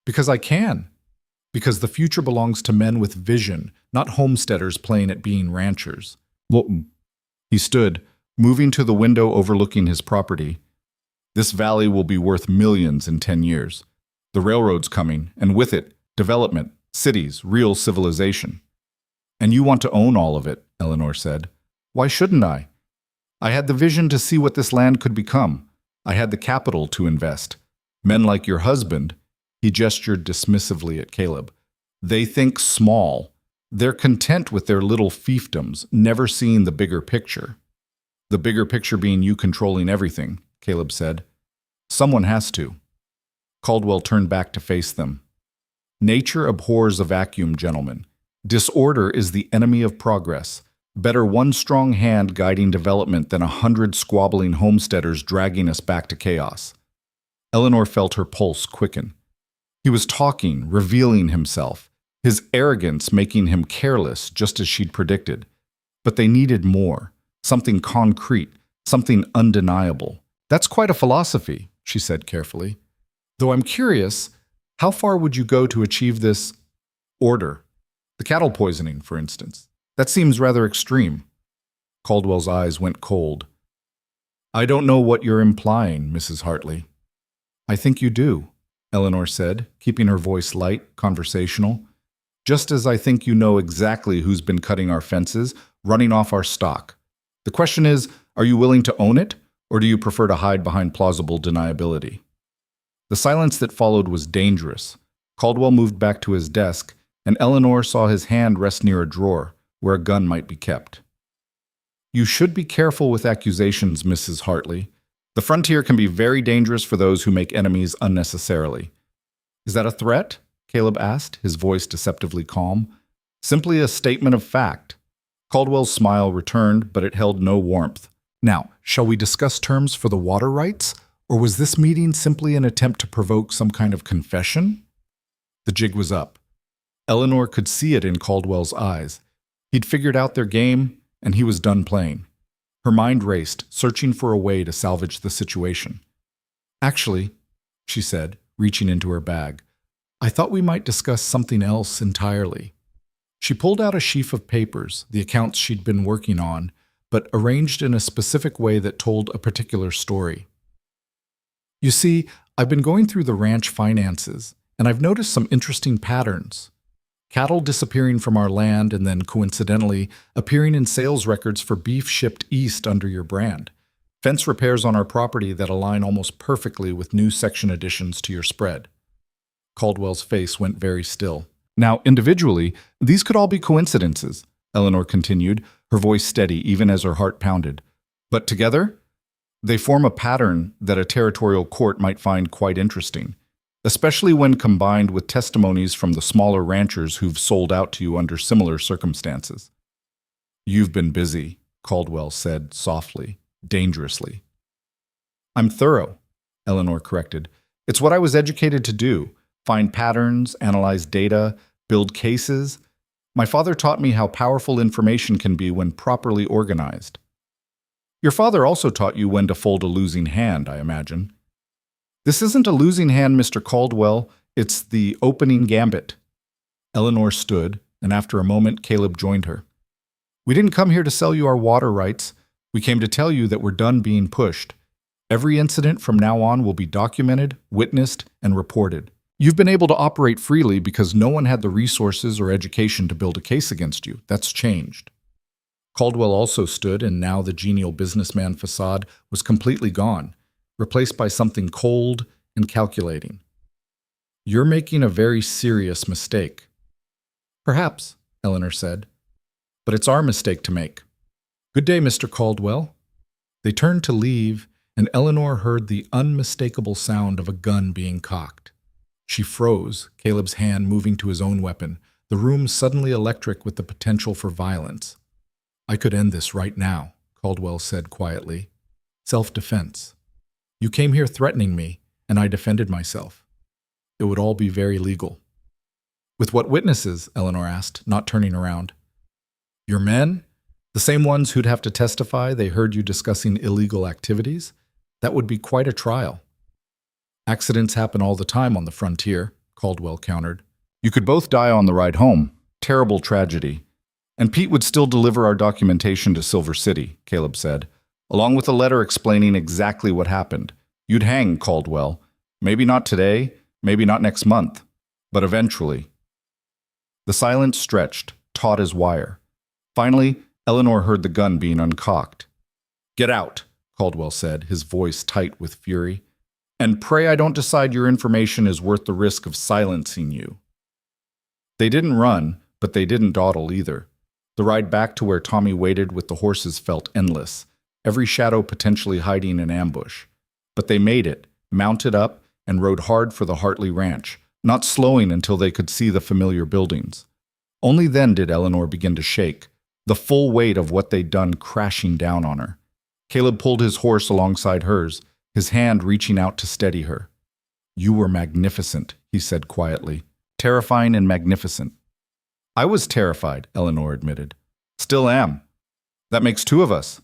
Speaker 1: Because I can. Because the future belongs to men with vision, not homesteaders playing at being ranchers. He stood, moving to the window overlooking his property. This valley will be worth millions in 10 years. The railroad's coming, and with it, development, cities, real civilization. And you want to own all of it, Eleanor said. Why shouldn't I? I had the vision to see what this land could become. I had the capital to invest. Men like your husband, he gestured dismissively at Caleb. They think small. They're content with their little fiefdoms, never seeing the bigger picture. The bigger picture being you controlling everything, Caleb said. Someone has to. Caldwell turned back to face them. Nature abhors a vacuum, gentlemen. Disorder is the enemy of progress. Better one strong hand guiding development than 100 squabbling homesteaders dragging us back to chaos. Eleanor felt her pulse quicken. He was talking, revealing himself, his arrogance making him careless, just as she'd predicted. But they needed more, something concrete, something undeniable. That's quite a philosophy, she said carefully. Though I'm curious, how far would you go to achieve this order? The cattle poisoning, for instance. That seems rather extreme. Caldwell's eyes went cold. I don't know what you're implying, Mrs. Hartley. I think you do, Eleanor said, keeping her voice light, conversational. Just as I think you know exactly who's been cutting our fences, running off our stock. The question is, are you willing to own it, or do you prefer to hide behind plausible deniability? The silence that followed was dangerous. Caldwell moved back to his desk, and Eleanor saw his hand rest near a drawer, where a gun might be kept. You should be careful with accusations, Mrs. Hartley. The frontier can be very dangerous for those who make enemies unnecessarily. Is that a threat? Caleb asked, his voice deceptively calm. Simply a statement of fact. Caldwell's smile returned, but it held no warmth. Now, shall we discuss terms for the water rights? Or was this meeting simply an attempt to provoke some kind of confession? The jig was up. Eleanor could see it in Caldwell's eyes. He'd figured out their game, and he was done playing. Her mind raced, searching for a way to salvage the situation. Actually, she said, reaching into her bag, I thought we might discuss something else entirely. She pulled out a sheaf of papers, the accounts she'd been working on, but arranged in a specific way that told a particular story. You see, I've been going through the ranch finances,
Speaker 2: and I've noticed some interesting patterns. Cattle disappearing from our land and then, coincidentally, appearing in sales records for beef shipped east under your brand. Fence repairs on our property that align almost perfectly with new section additions to your spread. Caldwell's face went very still. Now, individually, these could all be coincidences, Eleanor continued, her voice steady even as her heart pounded. But together, they form a pattern that a territorial court might find quite interesting, especially when combined with testimonies from the smaller ranchers who've sold out to you under similar circumstances. You've been busy, Caldwell said softly, dangerously. I'm thorough, Eleanor corrected. It's what I was educated to do. Find patterns, analyze data, build cases. My father taught me how powerful information can be when properly organized. Your father also taught you when to fold a losing hand, I imagine. This isn't a losing hand, Mr. Caldwell. It's the opening gambit. Eleanor stood, and after a moment, Caleb joined her. We didn't come here to sell you our water rights. We came to tell you that we're done being pushed. Every incident from now on will be documented, witnessed, and reported. You've been able to operate freely because no one had the resources or education to build a case against you. That's changed. Caldwell also stood, and now the genial businessman facade was completely gone, replaced by something cold and calculating. You're making a very serious mistake. Perhaps, Eleanor said, but it's our mistake to make. Good day, Mr. Caldwell. They turned to leave, and Eleanor heard the unmistakable sound of a gun being cocked. She froze, Caleb's hand moving to his own weapon, the room suddenly electric with the potential for violence. I could end this right now, Caldwell said quietly. Self-defense. You came here threatening me, and I defended myself. It would all be very legal. With what witnesses? Eleanor asked, not turning around. Your men? The same ones who'd have to testify they heard you discussing illegal activities? That would be quite a trial. Accidents happen all the time on the frontier, Caldwell countered. You could both die on the ride home. Terrible tragedy. And Pete would still deliver our documentation to Silver City, Caleb said, along with a letter explaining exactly what happened. You'd hang, Caldwell. Maybe not today, maybe not next month, but eventually. The silence stretched, taut as wire. Finally, Eleanor heard the gun being uncocked. Get out, Caldwell said, his voice tight with fury. And pray I don't decide your information is worth the risk of silencing you. They didn't run, but they didn't dawdle either. The ride back to where Tommy waited with the horses felt endless, every shadow potentially hiding an ambush. But they made it, mounted up, and rode hard for the Hartley Ranch, not slowing until they could see the familiar buildings. Only then did Eleanor begin to shake, the full weight of what they'd done crashing down on her. Caleb pulled his horse alongside hers, his hand reaching out to steady her. You were magnificent, he said quietly. Terrifying and magnificent. I was terrified, Eleanor admitted. Still am. That makes two of us.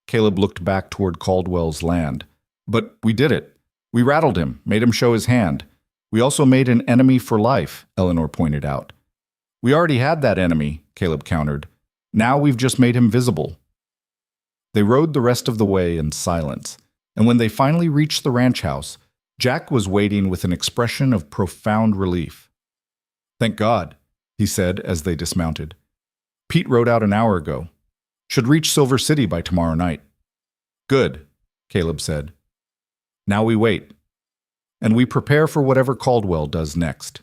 Speaker 2: Caleb looked back toward Caldwell's land. But we did it. We rattled him, made him show his hand. We also made an enemy for life, Eleanor pointed out. We already had that enemy, Caleb countered. Now we've just made him visible. They rode the rest of the way in silence, and when they finally reached the ranch house, Jack was waiting with an expression of profound relief. Thank God, he said as they dismounted. Pete rode out an hour ago. Should reach Silver City by tomorrow night. Good, Caleb said. Now we wait, and we prepare for whatever Caldwell does next.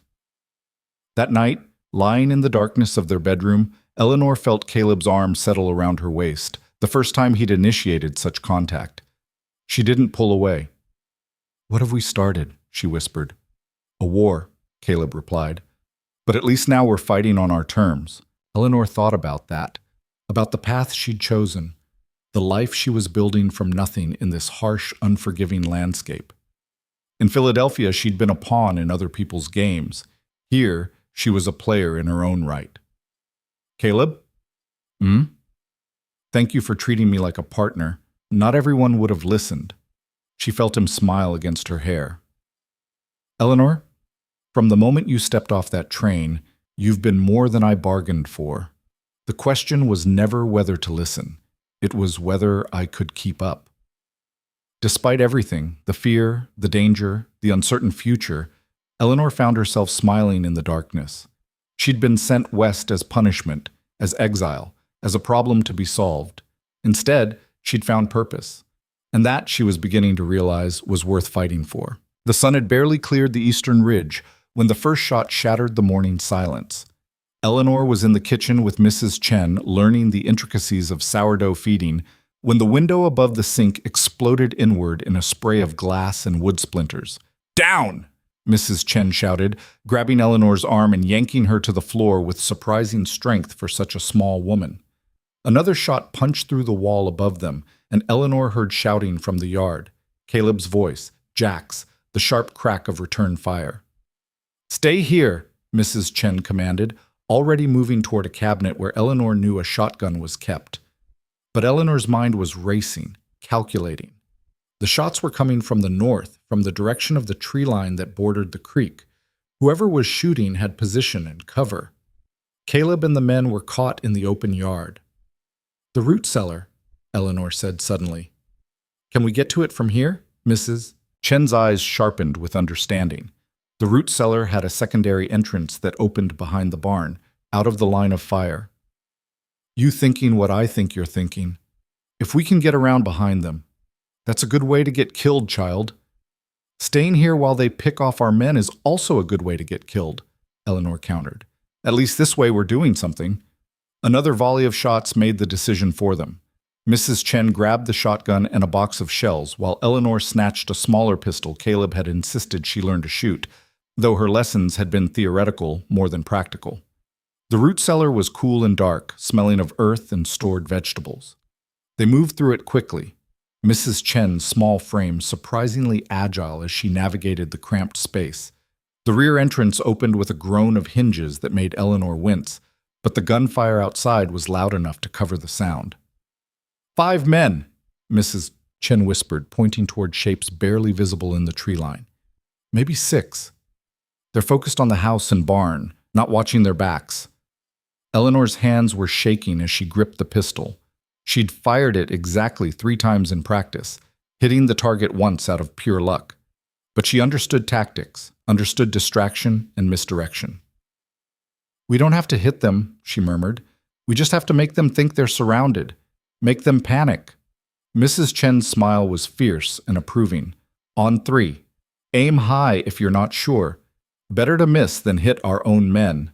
Speaker 2: That night, lying in the darkness of their bedroom, Eleanor felt Caleb's arm settle around her waist, the first time he'd initiated such contact. She didn't pull away. What have we started? She whispered. A war, Caleb replied. But at least now we're fighting on our terms. Eleanor thought about that, about the path she'd chosen, the life she was building from nothing in this harsh, unforgiving landscape. In Philadelphia, she'd been a pawn in other people's games. Here, she was a player in her own right. Caleb? Thank you for treating me like a partner. Not everyone would have listened. She felt him smile against her hair. Eleanor, from the moment you stepped off that train, you've been more than I bargained for. The question was never whether to listen. It was whether I could keep up. Despite everything, the fear, the danger, the uncertain future,
Speaker 1: Eleanor found herself smiling in the darkness. She'd been sent west as punishment, as exile, as a problem to be solved. Instead, she'd found purpose. And that, she was beginning to realize, was worth fighting for. The sun had barely cleared the eastern ridge when the first shot shattered the morning silence. Eleanor was in the kitchen with Mrs. Chen, learning the intricacies of sourdough feeding, when the window above the sink exploded inward in a spray of glass and wood splinters. "Down!" Mrs. Chen shouted, grabbing Eleanor's arm and yanking her to the floor with surprising strength for such a small woman. Another shot punched through the wall above them, and Eleanor heard shouting from the yard. Caleb's voice, Jack's, the sharp crack of return fire. "Stay here," Mrs. Chen commanded, already moving toward a cabinet where Eleanor knew a shotgun was kept. But Eleanor's mind was racing, calculating. The shots were coming from the north, from the direction of the tree line that bordered the creek. Whoever was shooting had position and cover. Caleb and the men were caught in the open yard. "The root cellar," Eleanor said suddenly. "Can we get to it from here, Mrs.?" Chen's eyes sharpened with understanding. The root cellar had a secondary entrance that opened behind the barn, out of the line of fire. "You thinking what I think you're thinking. If we can get around behind them. That's a good way to get killed, child." "Staying here while they pick off our men is also a good way to get killed," Eleanor countered. "At least this way we're doing something." Another volley of shots made the decision for them. Mrs. Chen grabbed the shotgun and a box of shells, while Eleanor snatched a smaller pistol Caleb had insisted she learn to shoot, though her lessons had been theoretical more than practical. The root cellar was cool and dark, smelling of earth and stored vegetables. They moved through it quickly, Mrs. Chen's small frame surprisingly agile as she navigated the cramped space. The rear entrance opened with a groan of hinges that made Eleanor wince, but the gunfire outside was loud enough to cover the sound. "5 men," Mrs. Chen whispered, pointing toward shapes barely visible in the tree line. "Maybe 6. They're focused on the house and barn, not watching their backs." Eleanor's hands were shaking as she gripped the pistol. She'd fired it exactly 3 times in practice, hitting the target once out of pure luck. But she understood tactics, understood distraction and misdirection. "We don't have to hit them," she murmured. "We just have to make them think they're surrounded. Make them panic." Mrs. Chen's smile was fierce and approving. "On 3. Aim high if you're not sure. Better to miss than hit our own men."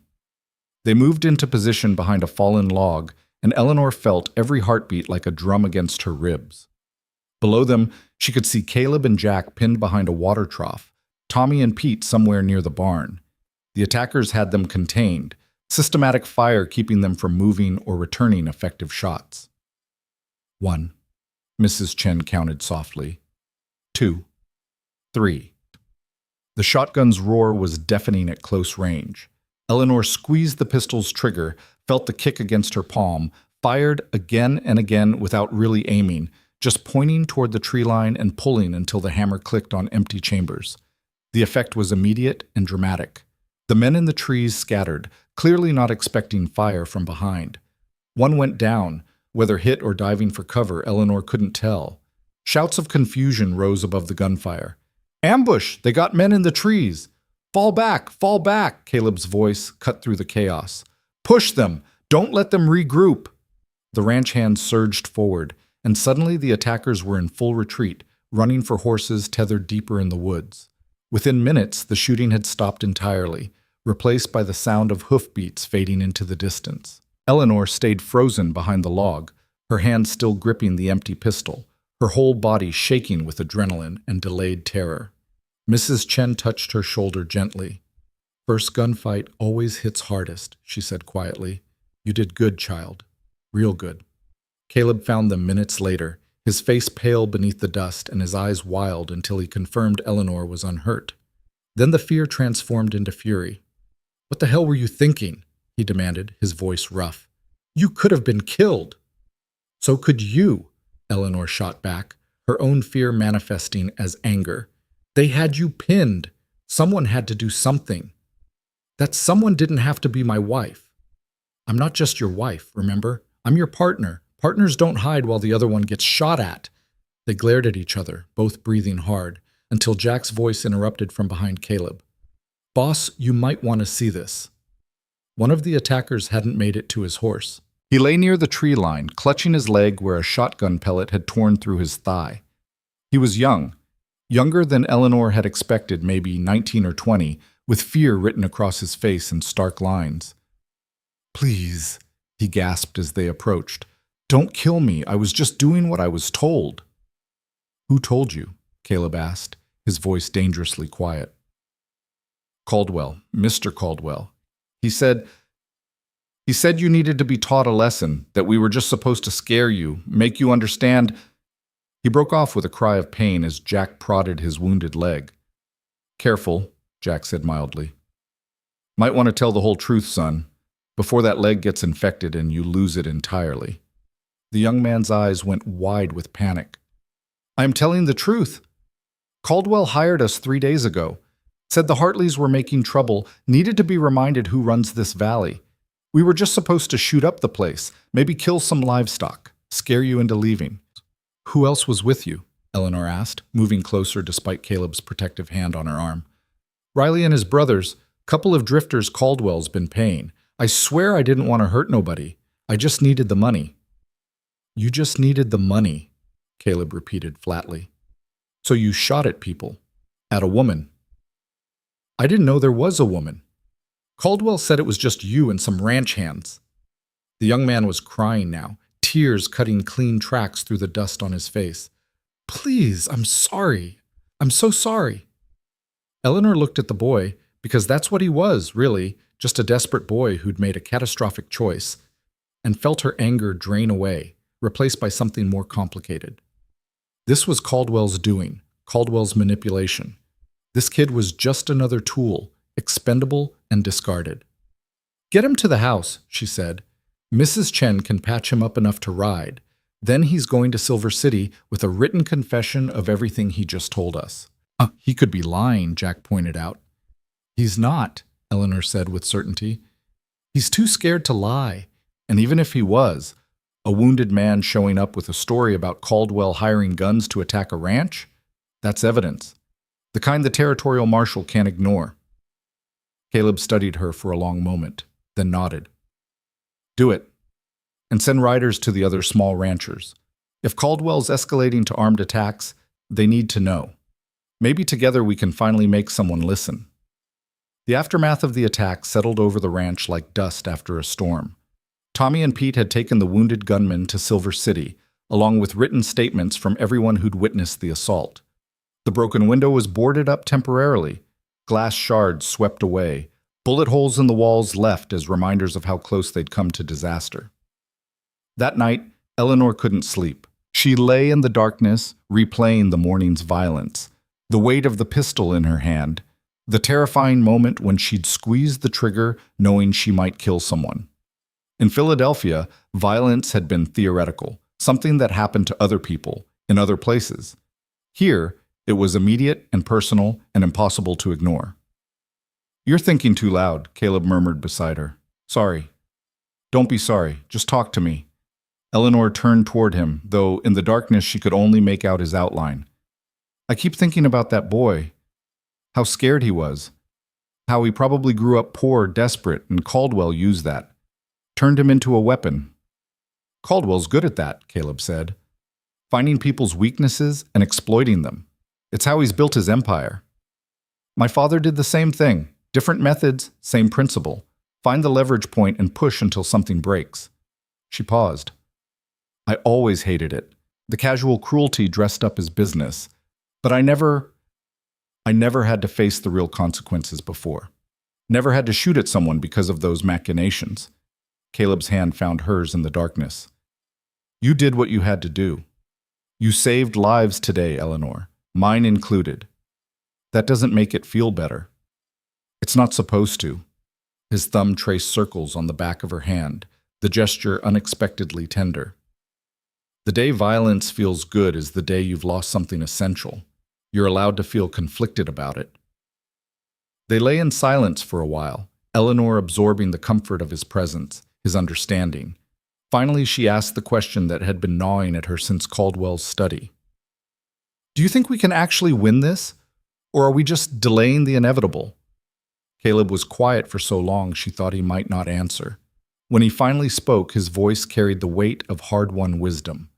Speaker 1: They moved into position behind a fallen log, and Eleanor felt every heartbeat like a drum against her ribs. Below them, she could see Caleb and Jack pinned behind a water trough, Tommy and Pete somewhere near the barn. The attackers had them contained, systematic fire keeping them from moving or returning effective shots. 1. Mrs. Chen counted softly. 2. 3. The shotgun's roar was deafening at close range. Eleanor squeezed the pistol's trigger, felt the kick against her palm, fired again and again without really aiming, just pointing toward the tree line and pulling until the hammer clicked on empty chambers. The effect was immediate and dramatic. The men in the trees scattered, clearly not expecting fire from behind. One went down, whether hit or diving for cover, Eleanor couldn't tell. Shouts of confusion rose above the gunfire. "Ambush! They got men in the trees!" Fall back, Caleb's voice cut through the chaos. "Push them! Don't let them regroup!" The ranch hands surged forward, and suddenly the attackers were in full retreat, running for horses tethered deeper in the woods. Within minutes, the shooting had stopped entirely, replaced by the sound of hoofbeats fading into the distance. Eleanor stayed frozen behind the log, her hand still gripping the empty pistol, her whole body shaking with adrenaline and delayed terror. Mrs. Chen touched her shoulder gently. "First gunfight always hits hardest," she said quietly. "You did good, child. Real good." Caleb found them minutes later, his face pale beneath the dust and his eyes wild until he confirmed Eleanor was unhurt. Then the fear transformed into fury. "What the hell were you thinking?" he demanded, his voice rough. "You could have been killed." "So could you," Eleanor shot back, her own fear manifesting as anger. "They had you pinned. Someone had to do something. That someone didn't have to be my wife. I'm not just your wife, remember? I'm your partner. Partners don't hide while the other one gets shot at." They glared at each other, both breathing hard, until Jack's voice interrupted from behind Caleb.
Speaker 2: Boss, you might want to see this. One of the attackers hadn't made it to his horse.
Speaker 1: He lay near the tree line, clutching his leg where a shotgun pellet had torn through his thigh. He was young, younger than Eleanor had expected, maybe 19 or 20, with fear written across his face in stark lines. "Please," he gasped as they approached. "Don't kill me. I was just doing what I was told." "Who told you?" Caleb asked, his voice dangerously quiet. "Caldwell, Mr. Caldwell. He said you needed to be taught a lesson, that we were just supposed to scare you, make you understand." He broke off with a cry of pain as Jack prodded his wounded leg. "Careful," Jack said mildly. "Might want to tell the whole truth, son, before that leg gets infected and you lose it entirely." The young man's eyes went wide with panic. "I am telling the truth. Caldwell hired us 3 days ago. Said the Hartleys were making trouble, needed to be reminded who runs this valley. We were just supposed to shoot up the place, maybe kill some livestock, scare you into leaving." "Who else was with you?" Eleanor asked, moving closer despite Caleb's protective hand on her arm. "Riley and his brothers, couple of drifters Caldwell's been paying. I swear I didn't want to hurt nobody. I just needed the money." "You just needed the money," Caleb repeated flatly. "So you shot at people? At a woman?" "I didn't know there was a woman. Caldwell said it was just you and some ranch hands." The young man was crying now, tears cutting clean tracks through the dust on his face. "Please, I'm sorry. I'm so sorry." Eleanor looked at the boy, because that's what he was, really, just a desperate boy who'd made a catastrophic choice, and felt her anger drain away, replaced by something more complicated. This was Caldwell's doing, Caldwell's manipulation. This kid was just another tool, expendable and discarded. "Get him to the house," she said. "Mrs. Chen can patch him up enough to ride. Then he's going to Silver City with a written confession of everything he just told us." He could be lying," Jack pointed out. "He's not," Eleanor said with certainty. "He's too scared to lie. And even if he was, a wounded man showing up with a story about Caldwell hiring guns to attack a ranch? That's evidence. The kind the territorial marshal can't ignore." Caleb studied her for a long moment, then nodded. "Do it. And send riders to the other small ranchers. If Caldwell's escalating to armed attacks, they need to know. Maybe together we can finally make someone listen." The aftermath of the attack settled over the ranch like dust after a storm. Tommy and Pete had taken the wounded gunman to Silver City, along with written statements from everyone who'd witnessed the assault. The broken window was boarded up temporarily, glass shards swept away, bullet holes in the walls left as reminders of how close they'd come to disaster. That night, Eleanor couldn't sleep. She lay in the darkness, replaying the morning's violence, the weight of the pistol in her hand, the terrifying moment when she'd squeezed the trigger knowing she might kill someone. In Philadelphia, violence had been theoretical, something that happened to other people, in other places. Here, it was immediate and personal and impossible to ignore. "You're thinking too loud," Caleb murmured beside her. "Sorry." "Don't be sorry. Just talk to me." Eleanor turned toward him, though in the darkness she could only make out his outline. "I keep thinking about that boy. How scared he was. How he probably grew up poor, desperate, and Caldwell used that. Turned him into a weapon." "Caldwell's good at that," Caleb said. "Finding people's weaknesses and exploiting them. It's how he's built his empire. My father did the same thing. Different methods, same principle. Find the leverage point and push until something breaks." She paused. "I always hated it. The casual cruelty dressed up as business. But I never had to face the real consequences before. Never had to shoot at someone because of those machinations." Caleb's hand found hers in the darkness. "You did what you had to do. You saved lives today, Eleanor, mine included. That doesn't make it feel better. It's not supposed to." His thumb traced circles on the back of her hand, the gesture unexpectedly tender. "The day violence feels good is the day you've lost something essential. You're allowed to feel conflicted about it." They lay in silence for a while, Eleanor absorbing the comfort of his presence, his understanding. Finally, she asked the question that had been gnawing at her since Caldwell's study. "Do you think we can actually win this? Or are we just delaying the inevitable?" Caleb was quiet for so long she thought he might not answer. When he finally spoke, his voice carried the weight of hard-won wisdom.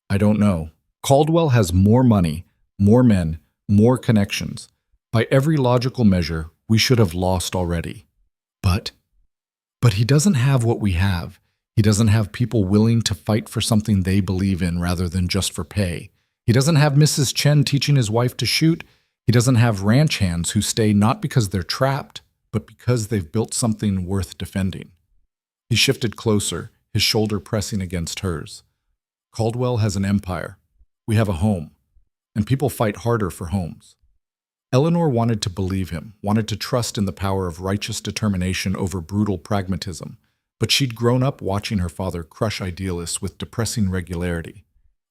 Speaker 1: I don't know. Caldwell has more money, more men, more connections. By every logical measure, we should have lost already. But he doesn't have what we have. He doesn't have people willing to fight for something they believe in rather than just for pay. He doesn't have Mrs. Chen teaching his wife to shoot. He doesn't have ranch hands who stay not because they're trapped, but because they've built something worth defending. He shifted closer, his shoulder pressing against hers. Caldwell has an empire. We have a home. And people fight harder for homes. Eleanor wanted to believe him, wanted to trust in the power of righteous determination over brutal pragmatism, but she'd grown up watching her father crush idealists with depressing regularity.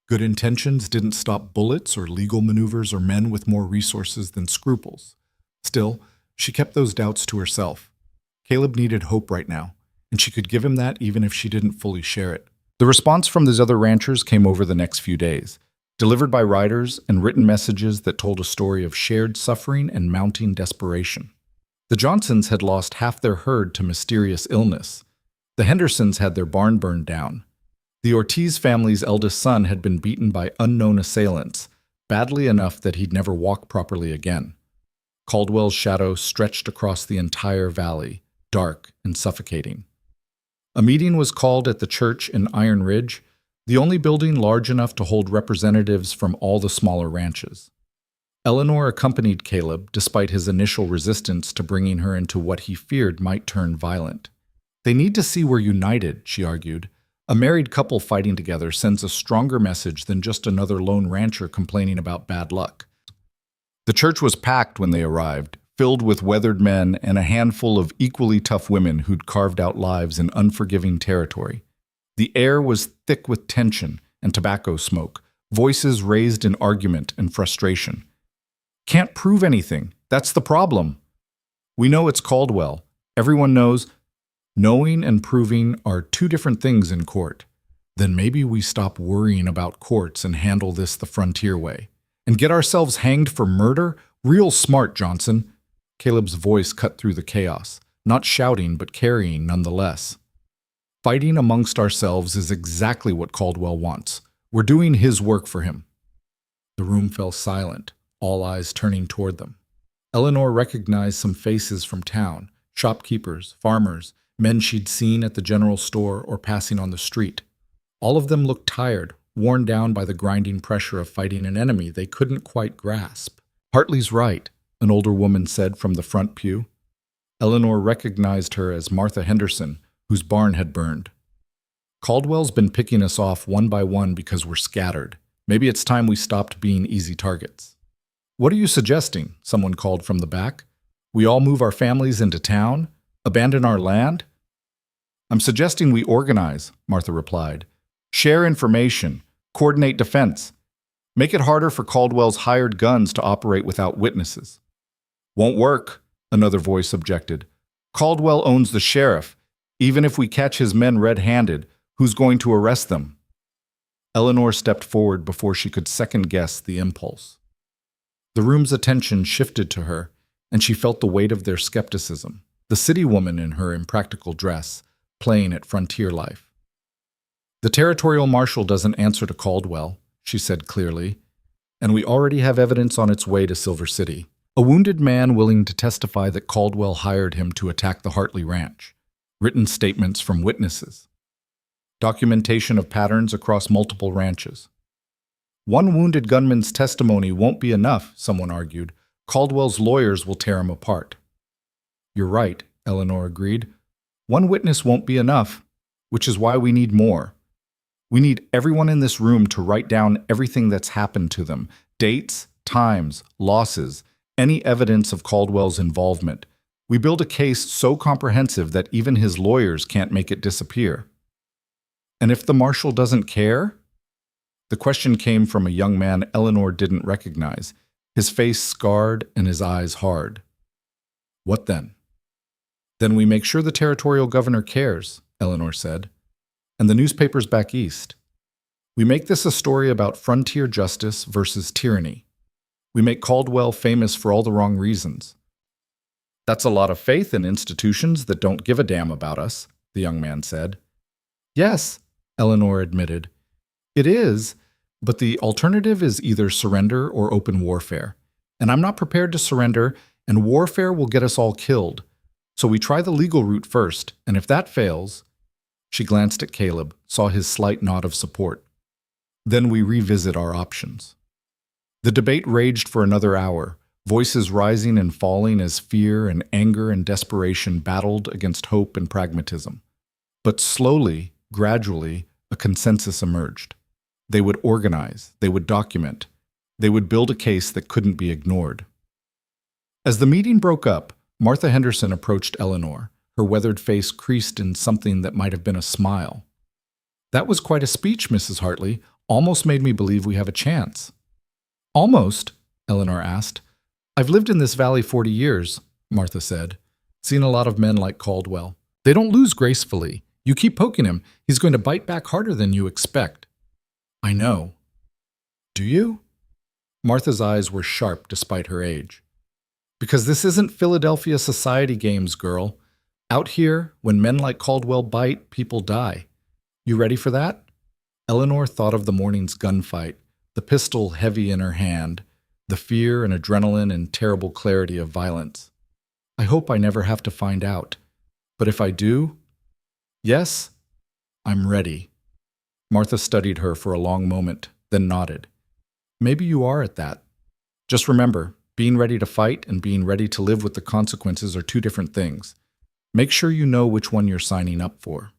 Speaker 1: Good intentions didn't stop bullets or legal maneuvers or men with more resources than scruples. Still, she kept those doubts to herself. Caleb needed hope right now, and she could give him that even if she didn't fully share it. The response from these other ranchers came over the next few days, delivered by riders and written messages that told a story of shared suffering and mounting desperation. The Johnsons had lost half their herd to mysterious illness. The Hendersons had their barn burned down. The Ortiz family's eldest son had been beaten by unknown assailants, badly enough that he'd never walk properly again. Caldwell's shadow stretched across the entire valley, dark and suffocating. A meeting was called at the church in Iron Ridge, the only building large enough to hold representatives from all the smaller ranches. Eleanor accompanied Caleb despite his initial resistance to bringing her into what he feared might turn violent. They need to see we're united, she argued. A married couple fighting together sends a stronger message than just another lone rancher complaining about bad luck. The church was packed when they arrived, filled with weathered men and a handful of equally tough women who'd carved out lives in unforgiving territory. The air was thick with tension and tobacco smoke, voices raised in argument and frustration. Can't prove anything. That's the problem. We know it's Caldwell. Everyone knows. Knowing and proving are two different things in court. Then maybe we stop worrying about courts and handle this the frontier way. And get ourselves hanged for murder? Real smart, Johnson. Caleb's voice cut through the chaos, not shouting but carrying nonetheless. Fighting amongst ourselves is exactly what Caldwell wants. We're doing his work for him. The room fell silent, all eyes turning toward them. Eleanor recognized some faces from town, shopkeepers, farmers, men she'd seen at the general store or passing on the street. All of them looked tired, worn down by the grinding pressure of fighting an enemy they couldn't quite grasp. Hartley's right, an older woman said from the front pew. Eleanor recognized her as Martha Henderson, whose barn had burned. Caldwell's been picking us off one by one because we're scattered. Maybe it's time we stopped being easy targets. What are you suggesting? Someone called from the back. We all move our families into town? Abandon our land? I'm suggesting we organize, Martha replied. Share information, coordinate defense. Make it harder for Caldwell's hired guns to operate without witnesses. Won't work, another voice objected. Caldwell owns the sheriff. Even if we catch his men red-handed, who's going to arrest them? Eleanor stepped forward before she could second-guess the impulse. The room's attention shifted to her, and she felt the weight of their skepticism, the city woman in her impractical dress, playing at frontier life. The territorial marshal doesn't answer to Caldwell, she said clearly, and we already have evidence on its way to Silver City. A wounded man willing to testify that Caldwell hired him to attack the Hartley Ranch. Written statements from witnesses. Documentation of patterns across multiple ranches. One wounded gunman's testimony won't be enough, someone argued. Caldwell's lawyers will tear him apart. You're right, Eleanor agreed. One witness won't be enough, which is why we need more. We need everyone in this room to write down everything that's happened to them. Dates, times, losses, any evidence of Caldwell's involvement. We build a case so comprehensive that even his lawyers can't make it disappear. And if the marshal doesn't care? The question came from a young man Eleanor didn't recognize, his face scarred and his eyes hard. What then? Then we make sure the territorial governor cares, Eleanor said, and the newspapers back east. We make this a story about frontier justice versus tyranny. We make Caldwell famous for all the wrong reasons. That's a lot of faith in institutions that don't give a damn about us, the young man said.
Speaker 2: Yes, Eleanor admitted. It is, but the alternative is either surrender or open warfare. And I'm not prepared to surrender, and warfare will get us all killed. So we try the legal route first, and if that fails... She glanced at Caleb, saw his slight nod of support. Then we revisit our options. The debate raged for another hour, voices rising and falling as fear and anger and desperation battled against hope and pragmatism. But slowly, gradually, a consensus emerged. They would organize, they would document, they would build a case that couldn't be ignored. As the meeting broke up, Martha Henderson approached Eleanor, her weathered face creased in something that might have been a smile. That was quite a speech, Mrs. Hartley. Almost made me believe we have a chance. Almost? Eleanor asked. I've lived in this valley 40 years, Martha said. Seen a lot of men like Caldwell. They don't lose gracefully. You keep poking him, he's going to bite back harder than you expect. I know. Do you? Martha's eyes were sharp despite her age. Because this isn't Philadelphia society games, girl. Out here, when men like Caldwell bite, people die. You ready for that? Eleanor thought of the morning's gunfight, the pistol heavy in her hand, the fear and adrenaline and terrible clarity of violence. I hope I never have to find out. But if I do, yes, I'm ready. Martha studied her for a long moment, then nodded. Maybe you are at that. Just remember, being ready to fight and being ready to live with the consequences are two different things. Make sure you know which one you're signing up for.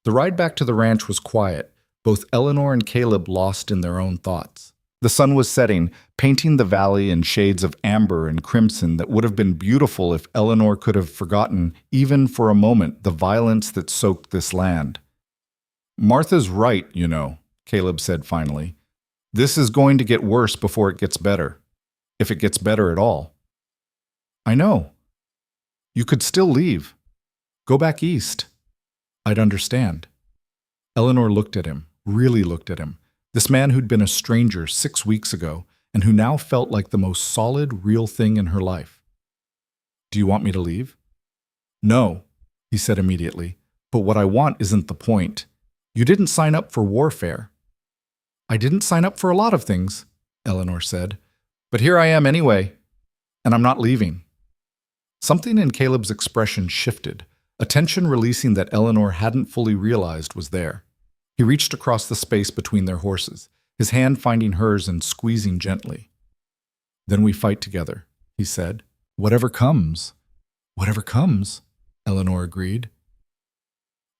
Speaker 2: The ride back to the ranch was quiet, both Eleanor and Caleb lost in their own thoughts. The sun was setting, painting the valley in shades of amber and crimson that would have been beautiful if Eleanor could have forgotten, even for a moment, the violence that soaked this land. Martha's right, you know, Caleb said finally. This is going to get worse before it gets better. If it gets better at all. I know. You could still leave. Go back east. I'd understand. Eleanor looked at him, really looked at him. This man who'd been a stranger 6 weeks ago and who now felt like the most solid, real thing in her life. Do you want me to leave? No, he said immediately. But what I want isn't the point. You didn't sign up for warfare. I didn't sign up for a lot of things, Eleanor said. But here I am anyway, and I'm not leaving. Something in Caleb's expression shifted, a tension releasing that Eleanor hadn't fully realized was there. He reached across the space between their horses, his hand finding hers and squeezing gently. Then we fight together, he said. Whatever comes. Whatever comes, Eleanor agreed.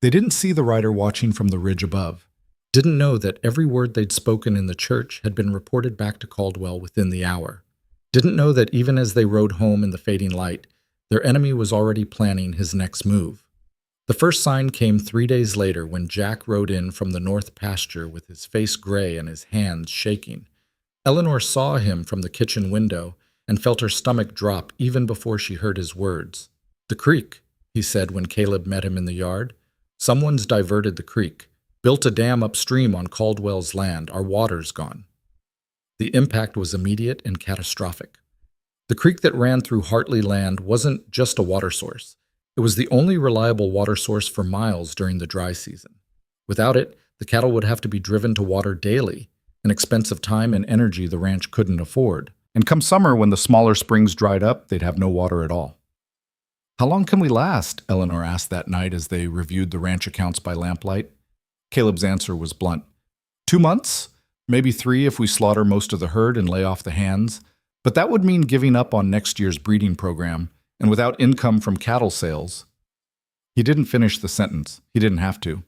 Speaker 2: They didn't see the rider watching from the ridge above, didn't know that every word they'd spoken in the church had been reported back to Caldwell within the hour, didn't know that even as they rode home in the fading light, their enemy was already planning his next move. The first sign came 3 days later when Jack rode in from the north pasture with his face gray and his hands shaking. Eleanor saw him from the kitchen window and felt her stomach drop even before she heard his words. The creek, he said when Caleb met him in the yard. Someone's diverted the creek, built a dam upstream on Caldwell's land. Our water's gone. The impact was immediate and catastrophic. The creek that ran through Hartley land wasn't just a water source. It was the only reliable water source for miles during the dry season. Without it, the cattle would have to be driven to water daily, an expensive time and energy the ranch couldn't afford. And come summer, when the smaller springs dried up, they'd have no water at all. How long can we last? Eleanor asked that night as they reviewed the ranch accounts by lamplight. Caleb's answer was blunt. 2 months? Maybe 3 if we slaughter most of the herd and lay off the hands. But that would mean giving up on next year's breeding program, and without income from cattle sales. He didn't finish the sentence. He didn't have to.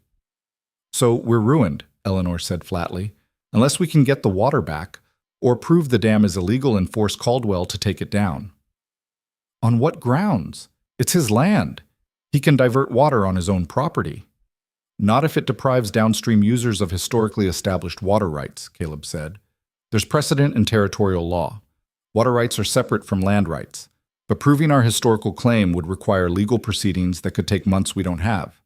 Speaker 2: So we're ruined, Eleanor said flatly, unless we can get the water back, or prove the dam is illegal and force Caldwell to take it down. On what grounds? It's his land. He can divert water on his own property. Not if it deprives downstream users of historically established water rights, Caleb said. There's precedent in territorial law. Water rights are separate from land rights, but proving our historical claim would require legal proceedings that could take months we don't have.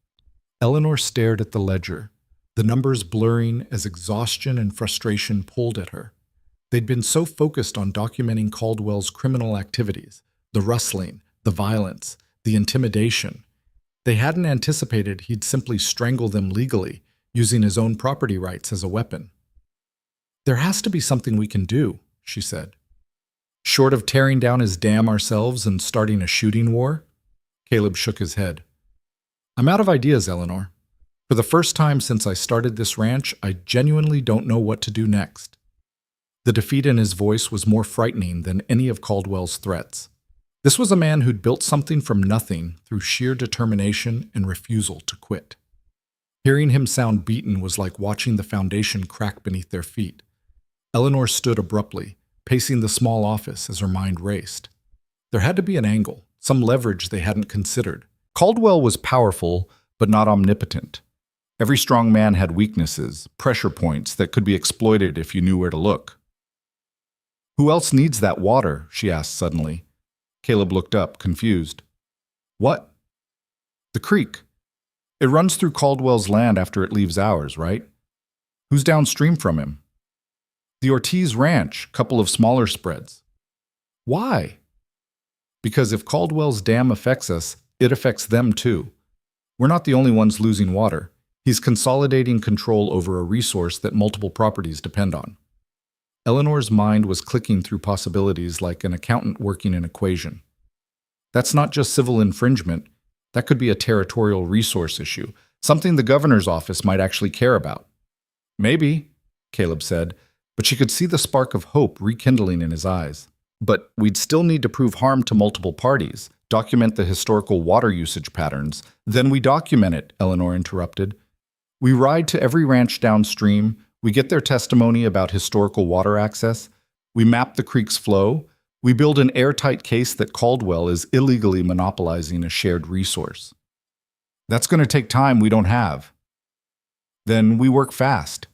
Speaker 2: Eleanor stared at the ledger, the numbers blurring as exhaustion and frustration pulled at her. They'd been so focused on documenting Caldwell's criminal activities, the rustling, the violence, the intimidation. They hadn't anticipated he'd simply strangle them legally, using his own property rights as a weapon. "There has to be something we can do," she said. "Short of tearing down his dam ourselves and starting a shooting war?" Caleb shook his head. "I'm out of ideas, Eleanor. For the first time since I started this ranch, I genuinely don't know what to do next." The defeat in his voice was more frightening than any of Caldwell's threats. This was a man who'd built something from nothing through sheer determination and refusal to quit. Hearing him sound beaten was like watching the foundation crack beneath their feet. Eleanor stood abruptly, pacing the small office as her mind raced. There had to be an angle, some leverage they hadn't considered. Caldwell was powerful, but not omnipotent. Every strong man had weaknesses, pressure points that could be exploited if you knew where to look. "Who else needs that water?" she asked suddenly. Caleb looked up, confused. "What?" "The creek. It runs through Caldwell's land after it leaves ours, right? Who's downstream from him?" "The Ortiz Ranch, couple of smaller spreads." "Why?" "Because if Caldwell's dam affects us, it affects them too. We're not the only ones losing water. He's consolidating control over a resource that multiple properties depend on." Eleanor's mind was clicking through possibilities like an accountant working an equation. That's not just civil infringement. That could be a territorial resource issue, something the governor's office might actually care about. "Maybe," Caleb said, but she could see the spark of hope rekindling in his eyes. "But we'd still need to prove harm to multiple parties, document the historical water usage patterns." "Then we document it," Eleanor interrupted. "We ride to every ranch downstream, we get their testimony about historical water access, we map the creek's flow, we build an airtight case that Caldwell is illegally monopolizing a shared resource." "That's going to take time we don't have." "Then we work fast."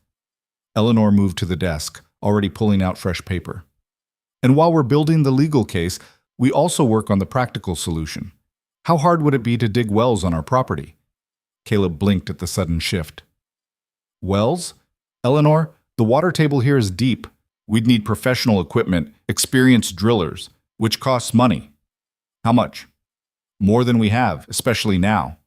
Speaker 2: Eleanor moved to the desk, already pulling out fresh paper. "And while we're building the legal case, we also work on the practical solution. How hard would it be to dig wells on our property?" Caleb blinked at the sudden shift. "Wells? Eleanor, the water table here is deep. We'd need professional equipment, experienced drillers, which costs money." "How much?" "More than we have, especially now."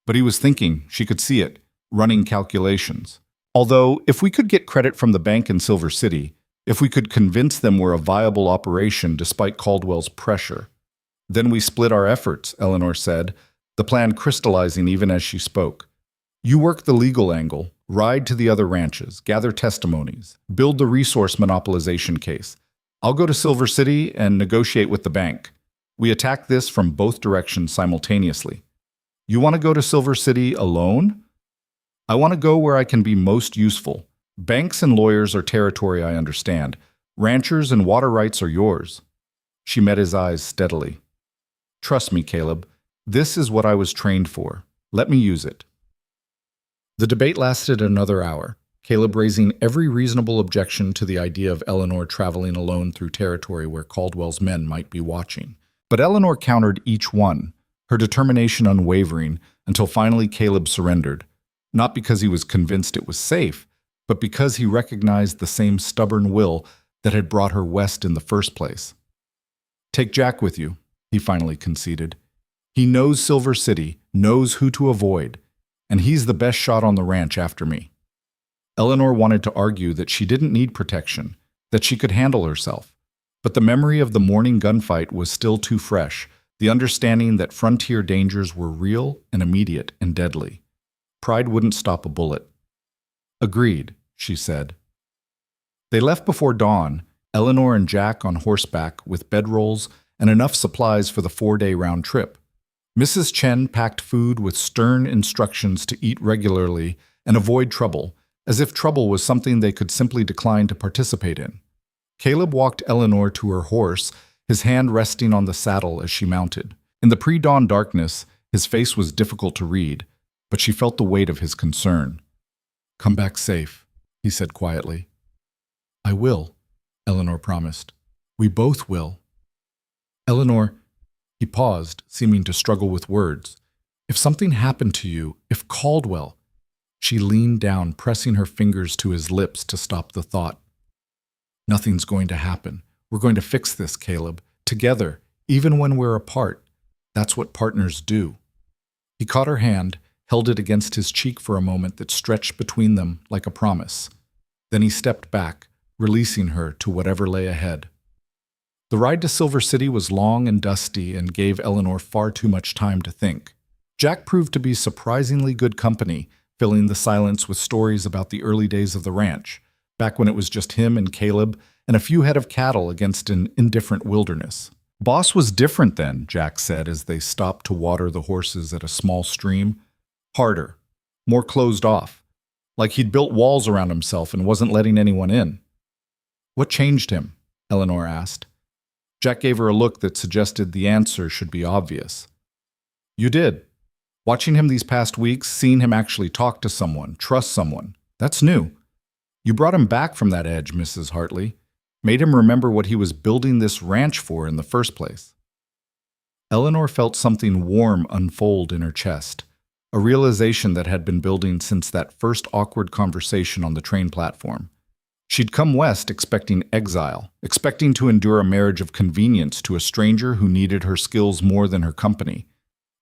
Speaker 2: But he was thinking, she could see it, running calculations. "Although, if we could get credit from the bank in Silver City, if we could convince them we're a viable operation despite Caldwell's pressure." "Then we split our efforts," Eleanor said, the plan crystallizing even as she spoke. "You work the legal angle, ride to the other ranches, gather testimonies, build the resource monopolization case. I'll go to Silver City and negotiate with the bank. We attack this from both directions simultaneously." "You want to go to Silver City alone?" "I want to go where I can be most useful. Banks and lawyers are territory I understand. Ranchers and water rights are yours." She met his eyes steadily. "Trust me, Caleb. This is what I was trained for. Let me use it." The debate lasted another hour, Caleb raising every reasonable objection to the idea of Eleanor traveling alone through territory where Caldwell's men might be watching. But Eleanor countered each one, her determination unwavering, until finally Caleb surrendered, not because he was convinced it was safe, but because he recognized the same stubborn will that had brought her west in the first place. "Take Jack with you," he finally conceded. "He knows Silver City, knows who to avoid, and he's the best shot on the ranch after me." Eleanor wanted to argue that she didn't need protection, that she could handle herself. But the memory of the morning gunfight was still too fresh, the understanding that frontier dangers were real and immediate and deadly. Pride wouldn't stop a bullet. "Agreed," she said. They left before dawn, Eleanor and Jack on horseback with bedrolls and enough supplies for the 4-day round trip. Mrs. Chen packed food with stern instructions to eat regularly and avoid trouble, as if trouble was something they could simply decline to participate in. Caleb walked Eleanor to her horse, his hand resting on the saddle as she mounted. In the pre-dawn darkness, his face was difficult to read, but she felt the weight of his concern. "Come back safe," he said quietly. "I will," Eleanor promised. "We both will." "Eleanor," he paused, seeming to struggle with words. "If something happened to you, if Caldwell—" She leaned down, pressing her fingers to his lips to stop the thought. "Nothing's going to happen. We're going to fix this, Caleb. Together, even when we're apart. That's what partners do. He caught her hand, held it against his cheek for a moment that stretched between them like a promise. Then he stepped back, releasing her to whatever lay ahead. The ride to Silver City was long and dusty and gave Eleanor far too much time to think. Jack proved to be surprisingly good company, filling the silence with stories about the early days of the ranch, back when it was just him and Caleb and a few head of cattle against an indifferent wilderness. Boss was different then, Jack said as they stopped to water the horses at a small stream. Harder, more closed off, like he'd built walls around himself and wasn't letting anyone in. What changed him? Eleanor asked. Jack gave her a look that suggested the answer should be obvious. You did. Watching him these past weeks, seeing him actually talk to someone, trust someone, that's new. You brought him back from that edge, Mrs. Hartley. Made him remember what he was building this ranch for in the first place. Eleanor felt something warm unfold in her chest, a realization that had been building since that first awkward conversation on the train platform. She'd come west expecting exile, expecting to endure a marriage of convenience to a stranger who needed her skills more than her company.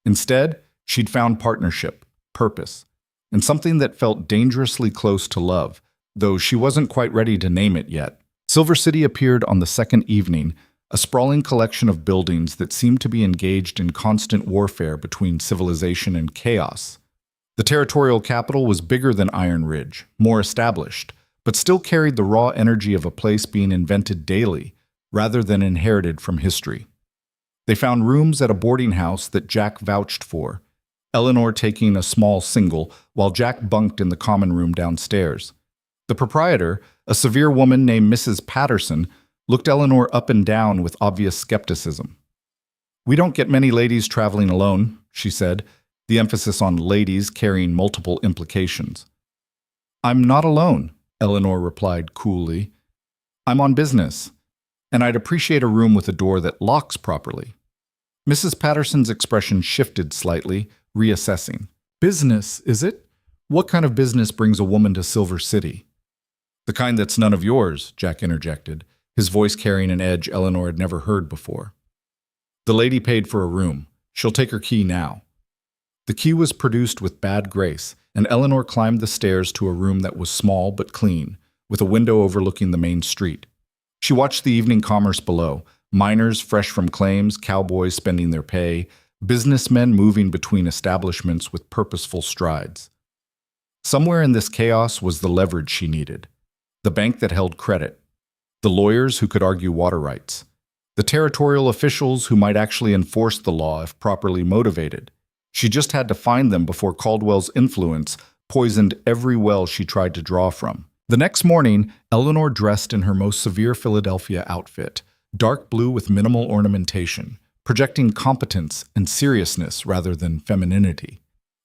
Speaker 2: Instead, she'd found partnership, purpose, and something that felt dangerously close to love, though she wasn't quite ready to name it yet. Silver City appeared on the second evening, a sprawling collection of buildings that seemed to be engaged in constant warfare between civilization and chaos. The territorial capital was bigger than Iron Ridge, more established, but still carried the raw energy of a place being invented daily, rather than inherited from history. They found rooms at a boarding house that Jack vouched for, Eleanor taking a small single, while Jack bunked in the common room downstairs. The proprietor, a severe woman named Mrs. Patterson, looked Eleanor up and down with obvious skepticism. We don't get many ladies traveling alone, she said, the emphasis on ladies carrying multiple implications. I'm not alone, Eleanor replied coolly. I'm on business, and I'd appreciate a room with a door that locks properly. Mrs. Patterson's expression shifted slightly, reassessing. Business, is it? What kind of business brings a woman to Silver City? The kind that's none of yours, Jack interjected, his voice carrying an edge Eleanor had never heard before. The lady paid for a room. She'll take her key now. The key was produced with bad grace, and Eleanor climbed the stairs to a room that was small but clean, with a window overlooking the main street. She watched the evening commerce below, miners fresh from claims, cowboys spending their pay, businessmen moving between establishments with purposeful strides. Somewhere in this chaos was the leverage she needed. The bank that held credit, the lawyers who could argue water rights, the territorial officials who might actually enforce the law if properly motivated. She just had to find them before Caldwell's influence poisoned every well she tried to draw from. The next morning, Eleanor dressed in her most severe Philadelphia outfit, dark blue with minimal ornamentation, projecting competence and seriousness rather than femininity.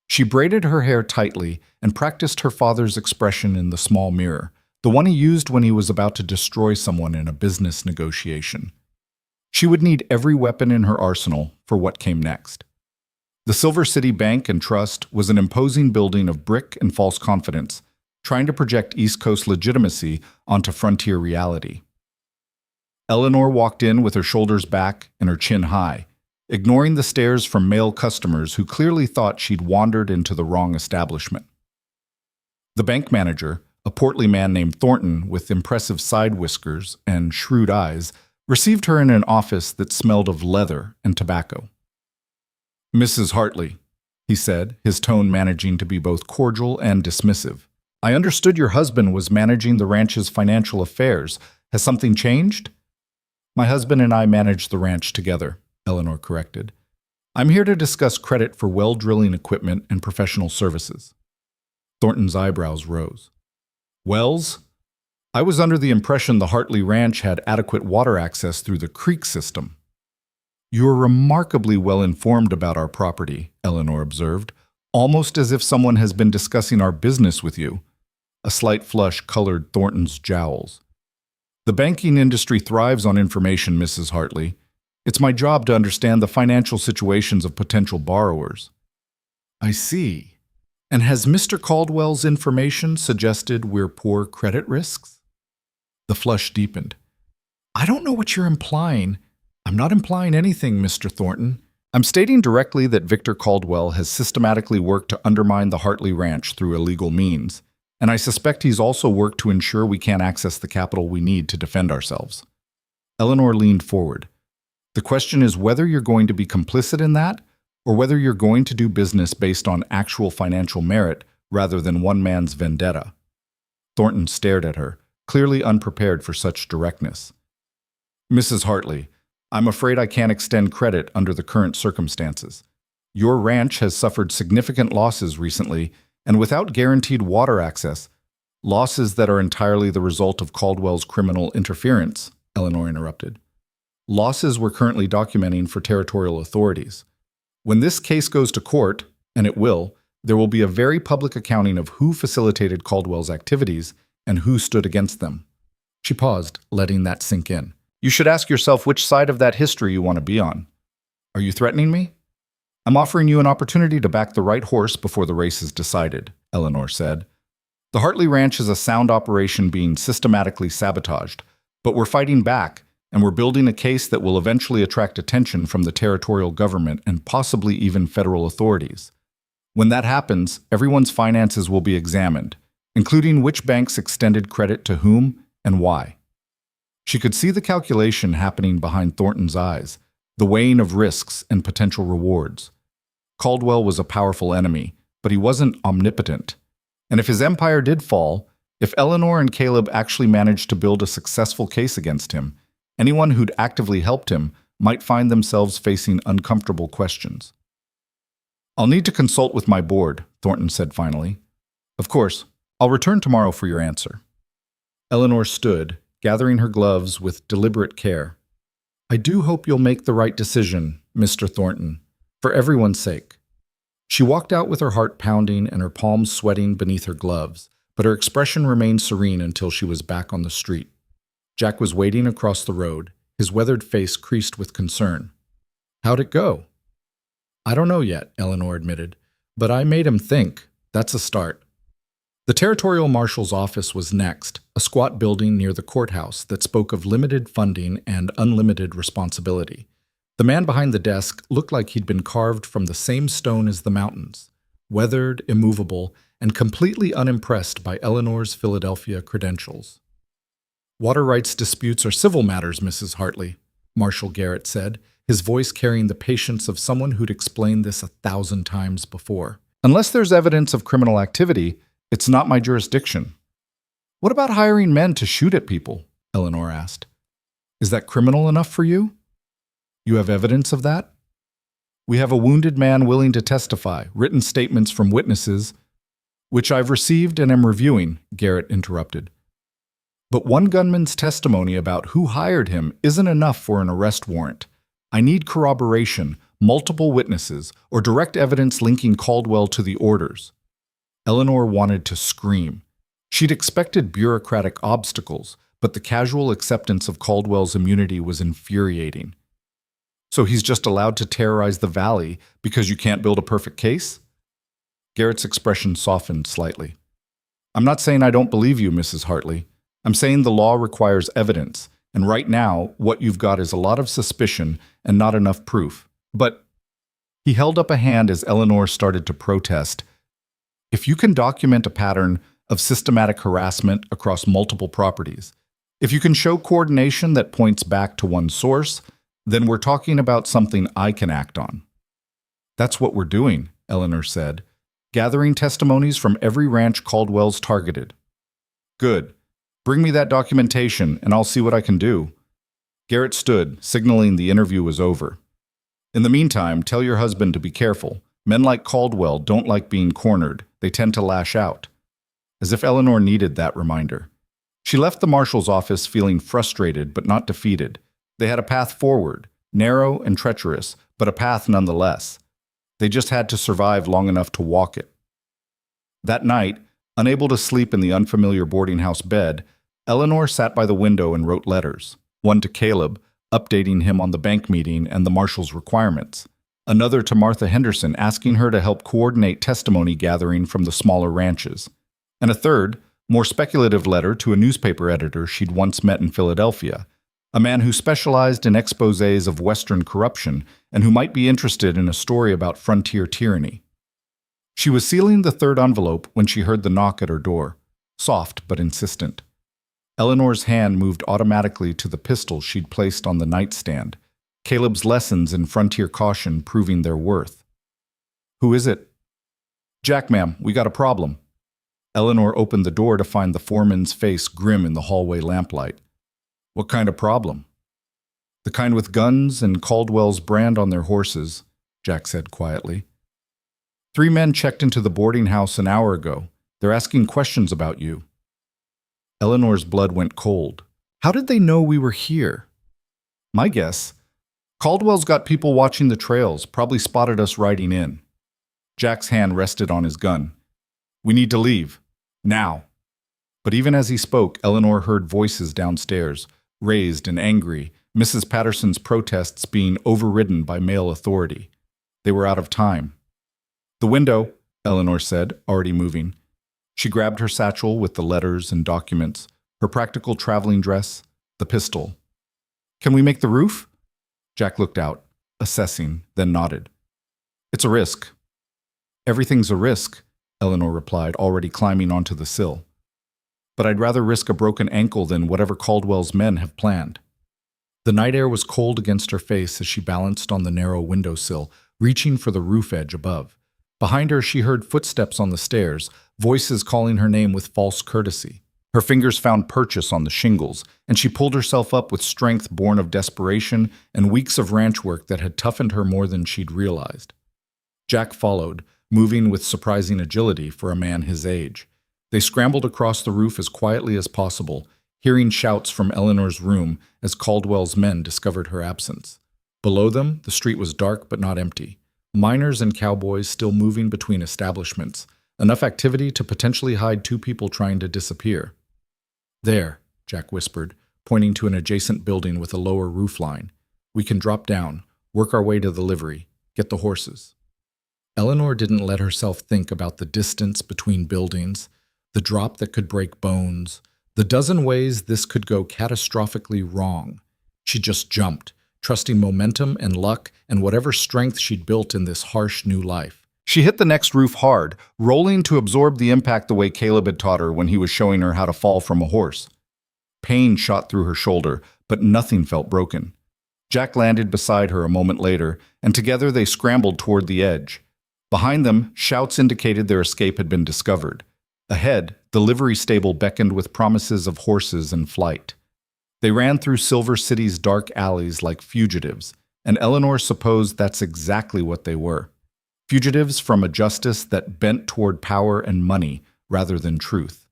Speaker 2: She braided her hair tightly and practiced her father's expression in the small mirror, the one he used when he was about to destroy someone in a business negotiation. She would need every weapon in her arsenal for what came next. The Silver City Bank and Trust was an imposing building of brick and false confidence, trying to project East Coast legitimacy onto frontier reality. Eleanor walked in with her shoulders back and her chin high, ignoring the stares from male customers who clearly thought she'd wandered into the wrong establishment. The bank manager, a portly man named Thornton with impressive side whiskers and shrewd eyes, received her in an office that smelled of leather and tobacco. Mrs. Hartley, he said, his tone managing to be both cordial and dismissive. I understood your husband was managing the ranch's financial affairs. Has something changed? My husband and I manage the ranch together, Eleanor corrected. I'm here to discuss credit for well drilling equipment and professional services. Thornton's eyebrows rose. Wells? I was under the impression the Hartley Ranch had adequate water access through the creek system. You are remarkably well informed about our property, Eleanor observed, almost as if someone has been discussing our business with you. A slight flush colored Thornton's jowls. The banking industry thrives on information, Mrs. Hartley. It's my job to understand the financial situations of potential borrowers. I see. And has Mr. Caldwell's information suggested we're poor credit risks? The flush deepened. I don't know what you're implying. I'm not implying anything, Mr. Thornton.
Speaker 1: I'm stating directly that Victor Caldwell has systematically worked to undermine the Hartley Ranch through illegal means, and I suspect he's also worked to ensure we can't access the capital we need to defend ourselves. Eleanor leaned forward. The question is whether you're going to be complicit in that, or whether you're going to do business based on actual financial merit rather than one man's vendetta. Thornton stared at her, clearly unprepared for such directness. Mrs. Hartley, I'm afraid I can't extend credit under the current circumstances. Your ranch has suffered significant losses recently, and without guaranteed water access, losses that are entirely the result of Caldwell's criminal interference, Eleanor interrupted. Losses we're currently documenting for territorial authorities. When this case goes to court, and it will, there will be a very public accounting of who facilitated Caldwell's activities and who stood against them. She paused, letting that sink in. You should ask yourself which side of that history you want to be on. Are you threatening me? I'm offering you an opportunity to back the right horse before the race is decided, Eleanor said. The Hartley Ranch is a sound operation being systematically sabotaged, but we're fighting back, and we're building a case that will eventually attract attention from the territorial government and possibly even federal authorities. When that happens, everyone's finances will be examined, including which banks extended credit to whom and why. She could see the calculation happening behind Thornton's eyes, the weighing of risks and potential rewards. Caldwell was a powerful enemy, but he wasn't omnipotent. And if his empire did fall, if Eleanor and Caleb actually managed to build a successful case against him, anyone who'd actively helped him might find themselves facing uncomfortable questions. I'll need to consult with my board, Thornton said finally. Of course, I'll return tomorrow for your answer. Eleanor stood, gathering her gloves with deliberate care. I do hope you'll make the right decision, Mr. Thornton, for everyone's sake. She walked out with her heart pounding and her palms sweating beneath her gloves, but her expression remained serene until she was back on the street. Jack was waiting across the road, his weathered face creased with concern. How'd it go? I don't know yet, Eleanor admitted, but I made him think. That's a start. The territorial marshal's office was next, a squat building near the courthouse that spoke of limited funding and unlimited responsibility. The man behind the desk looked like he'd been carved from the same stone as the mountains, weathered, immovable, and completely unimpressed by Eleanor's Philadelphia credentials. Water rights disputes are civil matters, Mrs. Hartley, Marshal Garrett said, his voice carrying the patience of someone who'd explained this 1,000 times before. Unless there's evidence of criminal activity, it's not my jurisdiction. What about hiring men to shoot at people? Eleanor asked. Is that criminal enough for you? You have evidence of that? We have a wounded man willing to testify, written statements from witnesses, which I've received and am reviewing, Garrett interrupted. But one gunman's testimony about who hired him isn't enough for an arrest warrant. I need corroboration, multiple witnesses, or direct evidence linking Caldwell to the orders. Eleanor wanted to scream. She'd expected bureaucratic obstacles, but the casual acceptance of Caldwell's immunity was infuriating. So he's just allowed to terrorize the valley because you can't build a perfect case? Garrett's expression softened slightly. I'm not saying I don't believe you, Mrs. Hartley. I'm saying the law requires evidence, and right now, what you've got is a lot of suspicion and not enough proof. But he held up a hand as Eleanor started to protest. If you can document a pattern of systematic harassment across multiple properties, if you can show coordination that points back to one source, then we're talking about something I can act on. That's what we're doing, Eleanor said, gathering testimonies from every ranch Caldwell's targeted. Good. Bring me that documentation and I'll see what I can do. Garrett stood, signaling the interview was over. In the meantime, tell your husband to be careful. Men like Caldwell don't like being cornered. They tend to lash out. As if Eleanor needed that reminder. She left the marshal's office feeling frustrated but not defeated. They had a path forward, narrow and treacherous, but a path nonetheless. They just had to survive long enough to walk it. That night, unable to sleep in the unfamiliar boarding house bed, Eleanor sat by the window and wrote letters. One to Caleb, updating him on the bank meeting and the marshal's requirements. Another to Martha Henderson, asking her to help coordinate testimony gathering from the smaller ranches. And a third, more speculative letter to a newspaper editor she'd once met in Philadelphia, a man who specialized in exposés of Western corruption and who might be interested in a story about frontier tyranny. She was sealing the third envelope when she heard the knock at her door, soft but insistent. Eleanor's hand moved automatically to the pistol she'd placed on the nightstand, Caleb's lessons in frontier caution proving their worth. "Who is it?" "Jack, ma'am, we got a problem." Eleanor opened the door to find the foreman's face grim in the hallway lamplight. "What kind of problem?" "The kind with guns and Caldwell's brand on their horses," Jack said quietly. "3 men checked into the boarding house an hour ago. They're asking questions about you." Eleanor's blood went cold. How did they know we were here? "My guess. Caldwell's got people watching the trails, probably spotted us riding in." Jack's hand rested on his gun. "We need to leave. Now." But even as he spoke, Eleanor heard voices downstairs, raised and angry, Mrs. Patterson's protests being overridden by male authority. They were out of time. "The window," Eleanor said, already moving. She grabbed her satchel with the letters and documents, her practical traveling dress, the pistol. "Can we make the roof?" Jack looked out, assessing, then nodded. "It's a risk." "Everything's a risk," Eleanor replied, already climbing onto the sill. "But I'd rather risk a broken ankle than whatever Caldwell's men have planned." The night air was cold against her face as she balanced on the narrow windowsill, reaching for the roof edge above. Behind her, she heard footsteps on the stairs, voices calling her name with false courtesy. Her fingers found purchase on the shingles, and she pulled herself up with strength born of desperation and weeks of ranch work that had toughened her more than she'd realized. Jack followed, moving with surprising agility for a man his age. They scrambled across the roof as quietly as possible, hearing shouts from Eleanor's room as Caldwell's men discovered her absence. Below them, the street was dark but not empty. Miners and cowboys still moving between establishments, enough activity to potentially hide 2 people trying to disappear. "There," Jack whispered, pointing to an adjacent building with a lower roof line. "We can drop down, work our way to the livery, get the horses." Eleanor didn't let herself think about the distance between buildings, the drop that could break bones, the dozen ways this could go catastrophically wrong. She just jumped, trusting momentum and luck and whatever strength she'd built in this harsh new life. She hit the next roof hard, rolling to absorb the impact the way Caleb had taught her when he was showing her how to fall from a horse. Pain shot through her shoulder, but nothing felt broken. Jack landed beside her a moment later, and together they scrambled toward the edge. Behind them, shouts indicated their escape had been discovered. Ahead, the livery stable beckoned with promises of horses and flight. They ran through Silver City's dark alleys like fugitives, and Eleanor supposed that's exactly what they were. Fugitives from a justice that bent toward power and money rather than truth.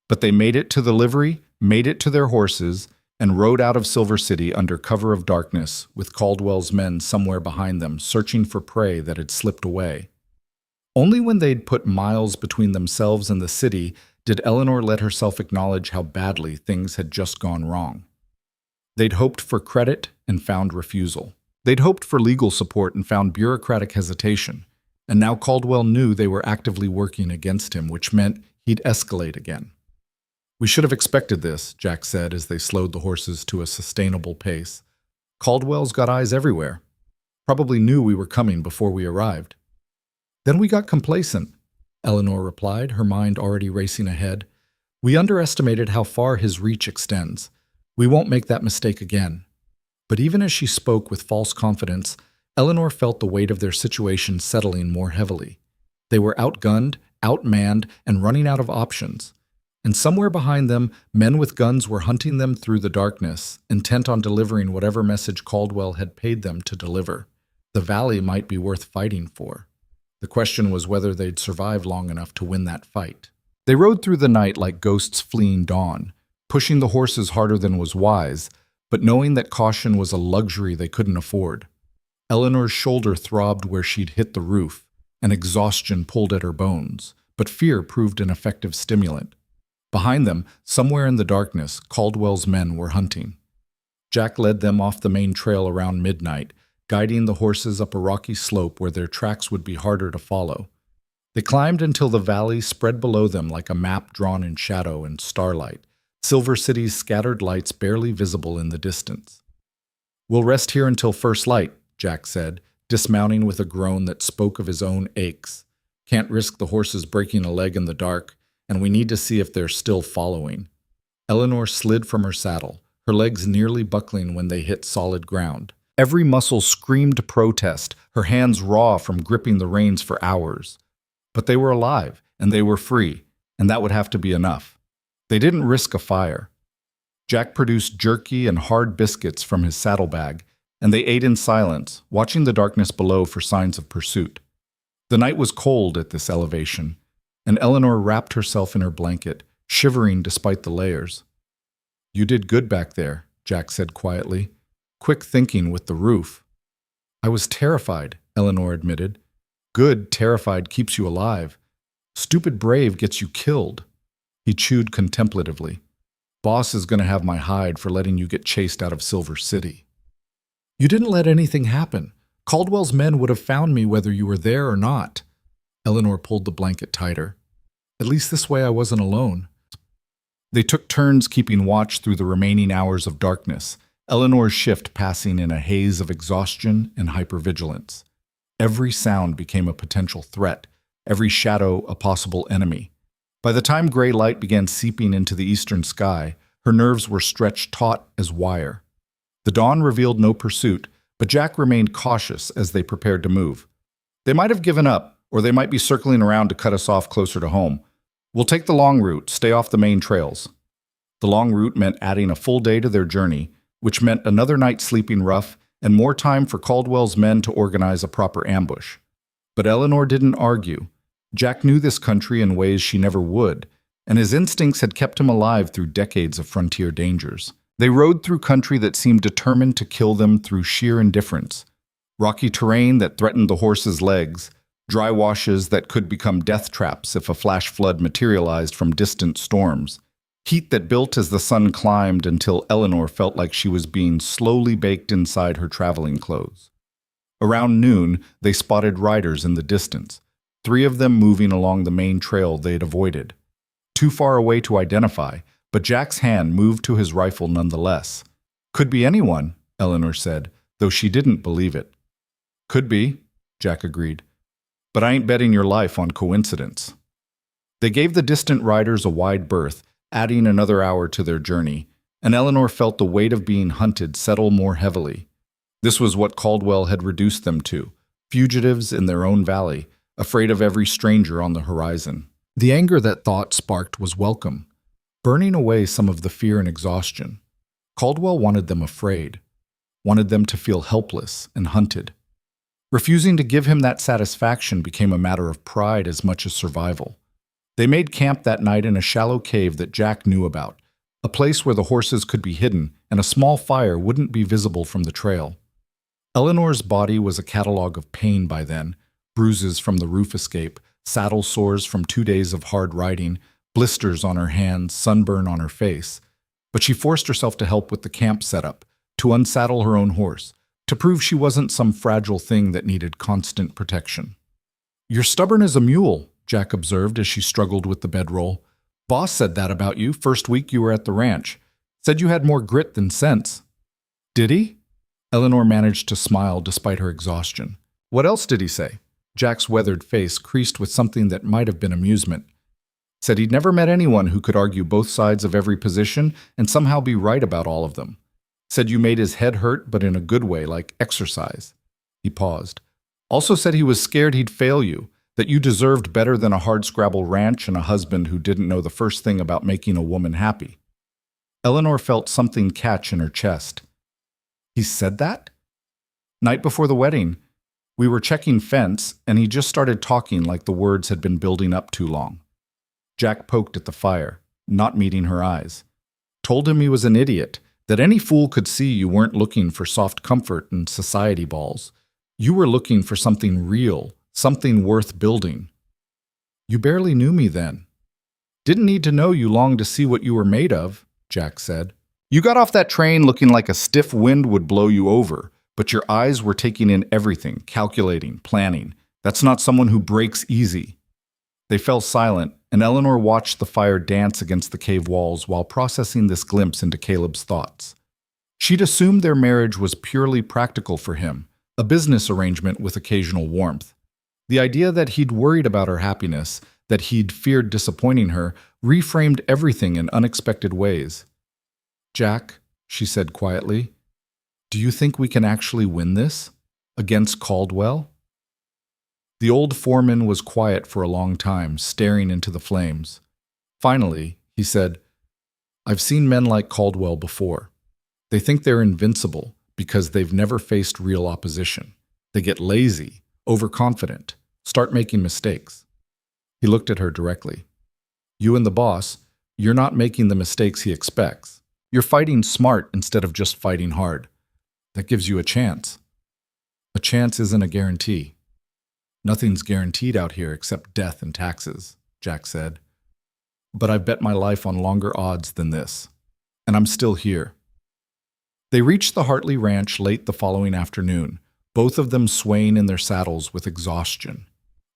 Speaker 1: But they made it to the livery, made it to their horses, and rode out of Silver City under cover of darkness, with Caldwell's men somewhere behind them searching for prey that had slipped away. Only when they'd put miles between themselves and the city did Eleanor let herself acknowledge how badly things had just gone wrong. They'd hoped for credit and found refusal. They'd hoped for legal support and found bureaucratic hesitation. And now Caldwell knew they were actively working against him, which meant he'd escalate again. "We should have expected this," Jack said as they slowed the horses to a sustainable pace. "Caldwell's got eyes everywhere. Probably knew we were coming before we arrived." "Then we got complacent," Eleanor replied, her mind already racing ahead. "We underestimated how far his reach extends. We won't make that mistake again." But even as she spoke with false confidence, Eleanor felt the weight of their situation settling more heavily. They were outgunned, outmanned, and running out of options. And somewhere behind them, men with guns were hunting them through the darkness, intent on delivering whatever message Caldwell had paid them to deliver. The valley might be worth fighting for. The question was whether they'd survive long enough to win that fight. They rode through the night like ghosts fleeing dawn, pushing the horses harder than was wise, but knowing that caution was a luxury they couldn't afford. Eleanor's shoulder throbbed where she'd hit the roof, and exhaustion pulled at her bones, but fear proved an effective stimulant. Behind them, somewhere in the darkness, Caldwell's men were hunting. Jack led them off the main trail around midnight, guiding the horses up a rocky slope where their tracks would be harder to follow. They climbed until the valley spread below them like a map drawn in shadow and starlight,
Speaker 2: Silver City's scattered lights barely visible in the distance. "We'll rest here until first light," Jack said, dismounting with a groan that spoke of his own aches. "Can't risk the horses breaking a leg in the dark, and we need to see if they're still following." Eleanor slid from her saddle, her legs nearly buckling when they hit solid ground. Every muscle screamed protest, her hands raw from gripping the reins for hours. But they were alive, and they were free, and that would have to be enough. They didn't risk a fire. Jack produced jerky and hard biscuits from his saddlebag, and they ate in silence, watching the darkness below for signs of pursuit. The night was cold at this elevation, and Eleanor wrapped herself in her blanket, shivering despite the layers. "You did good back there," Jack said quietly. "Quick thinking with the roof." "I was terrified," Eleanor admitted. "Good terrified keeps you alive. Stupid brave gets you killed." He chewed contemplatively. "Boss is going to have my hide for letting you get chased out of Silver City." "You didn't let anything happen. Caldwell's men would have found me whether you were there or not." Eleanor pulled the blanket tighter. "At least this way I wasn't alone." They took turns keeping watch through the remaining hours of darkness, Eleanor's shift passing in a haze of exhaustion and hypervigilance. Every sound became a potential threat, every shadow a possible enemy. By the time gray light began seeping into the eastern sky, her nerves were stretched taut as wire. The dawn revealed no pursuit, but Jack remained cautious as they prepared to move. "They might have given up, or they might be circling around to cut us off closer to home. We'll take the long route, stay off the main trails." The long route meant adding a full day to their journey, which meant another night sleeping rough and more time for Caldwell's men to organize a proper ambush. But Eleanor didn't argue. Jack knew this country in ways she never would, and his instincts had kept him alive through decades of frontier dangers. They rode through country that seemed determined to kill them through sheer indifference. Rocky terrain that threatened the horses' legs, dry washes that could become death traps if a flash flood materialized from distant storms, heat that built as the sun climbed until Eleanor felt like she was being slowly baked inside her traveling clothes. Around noon, they spotted riders in the distance, 3 of them moving along the main trail they'd avoided. Too far away to identify, but Jack's hand moved to his rifle nonetheless. "Could be anyone," Eleanor said, though she didn't believe it. "Could be," Jack agreed. "But I ain't betting your life on coincidence." They gave the distant riders a wide berth, adding another hour to their journey, and Eleanor felt the weight of being hunted settle more heavily. This was what Caldwell had reduced them to, fugitives in their own valley, afraid of every stranger on the horizon. The anger that thought sparked was welcome, burning away some of the fear and exhaustion. Caldwell wanted them afraid, wanted them to feel helpless and hunted. Refusing to give him that satisfaction became a matter of pride as much as survival. They made camp that night in a shallow cave that Jack knew about, a place where the horses could be hidden and a small fire wouldn't be visible from the trail. Eleanor's body was a catalog of pain by then, bruises from the roof escape, saddle sores from 2 days of hard riding, blisters on her hands, sunburn on her face. But she forced herself to help with the camp setup, to unsaddle her own horse, to prove she wasn't some fragile thing that needed constant protection. "You're stubborn as a mule," Jack observed as she struggled with the bedroll. "Boss said that about you first week you were at the ranch. Said you had more grit than sense." "Did he?" Eleanor managed to smile despite her exhaustion. "What else did he say?" Jack's weathered face creased with something that might have been amusement. "Said he'd never met anyone who could argue both sides of every position and somehow be right about all of them. Said you made his head hurt, but in a good way, like exercise." He paused. "Also said he was scared he'd fail you, that you deserved better than a hardscrabble ranch and a husband who didn't know the first thing about making a woman happy." Eleanor felt something catch in her chest. "He said that?" "Night before the wedding. We were checking fence, and he just started talking like the words had been building up too long." Jack poked at the fire, not meeting her eyes. "Told him he was an idiot, that any fool could see you weren't looking for soft comfort and society balls. You were looking for something real, something worth building." "You barely knew me then." "Didn't need to know you long to see what you were made of," Jack said. "You got off that train looking like a stiff wind would blow you over, but your eyes were taking in everything, calculating, planning. That's not someone who breaks easy." They fell silent,
Speaker 1: and Eleanor watched the fire dance against the cave walls while processing this glimpse into Caleb's thoughts. She'd assumed their marriage was purely practical for him, a business arrangement with occasional warmth. The idea that he'd worried about her happiness, that he'd feared disappointing her, reframed everything in unexpected ways. "Jack," she said quietly, "do you think we can actually win this? Against Caldwell?" The old foreman was quiet for a long time, staring into the flames. Finally, he said, "I've seen men like Caldwell before. They think they're invincible because they've never faced real opposition. They get lazy, overconfident, start making mistakes." He looked at her directly. "You and the boss, you're not making the mistakes he expects. You're fighting smart instead of just fighting hard. That gives you a chance." "A chance isn't a guarantee." "Nothing's guaranteed out here except death and taxes," Jack said. "But I've bet my life on longer odds than this. And I'm still here." They reached the Hartley Ranch late the following afternoon, both of them swaying in their saddles with exhaustion.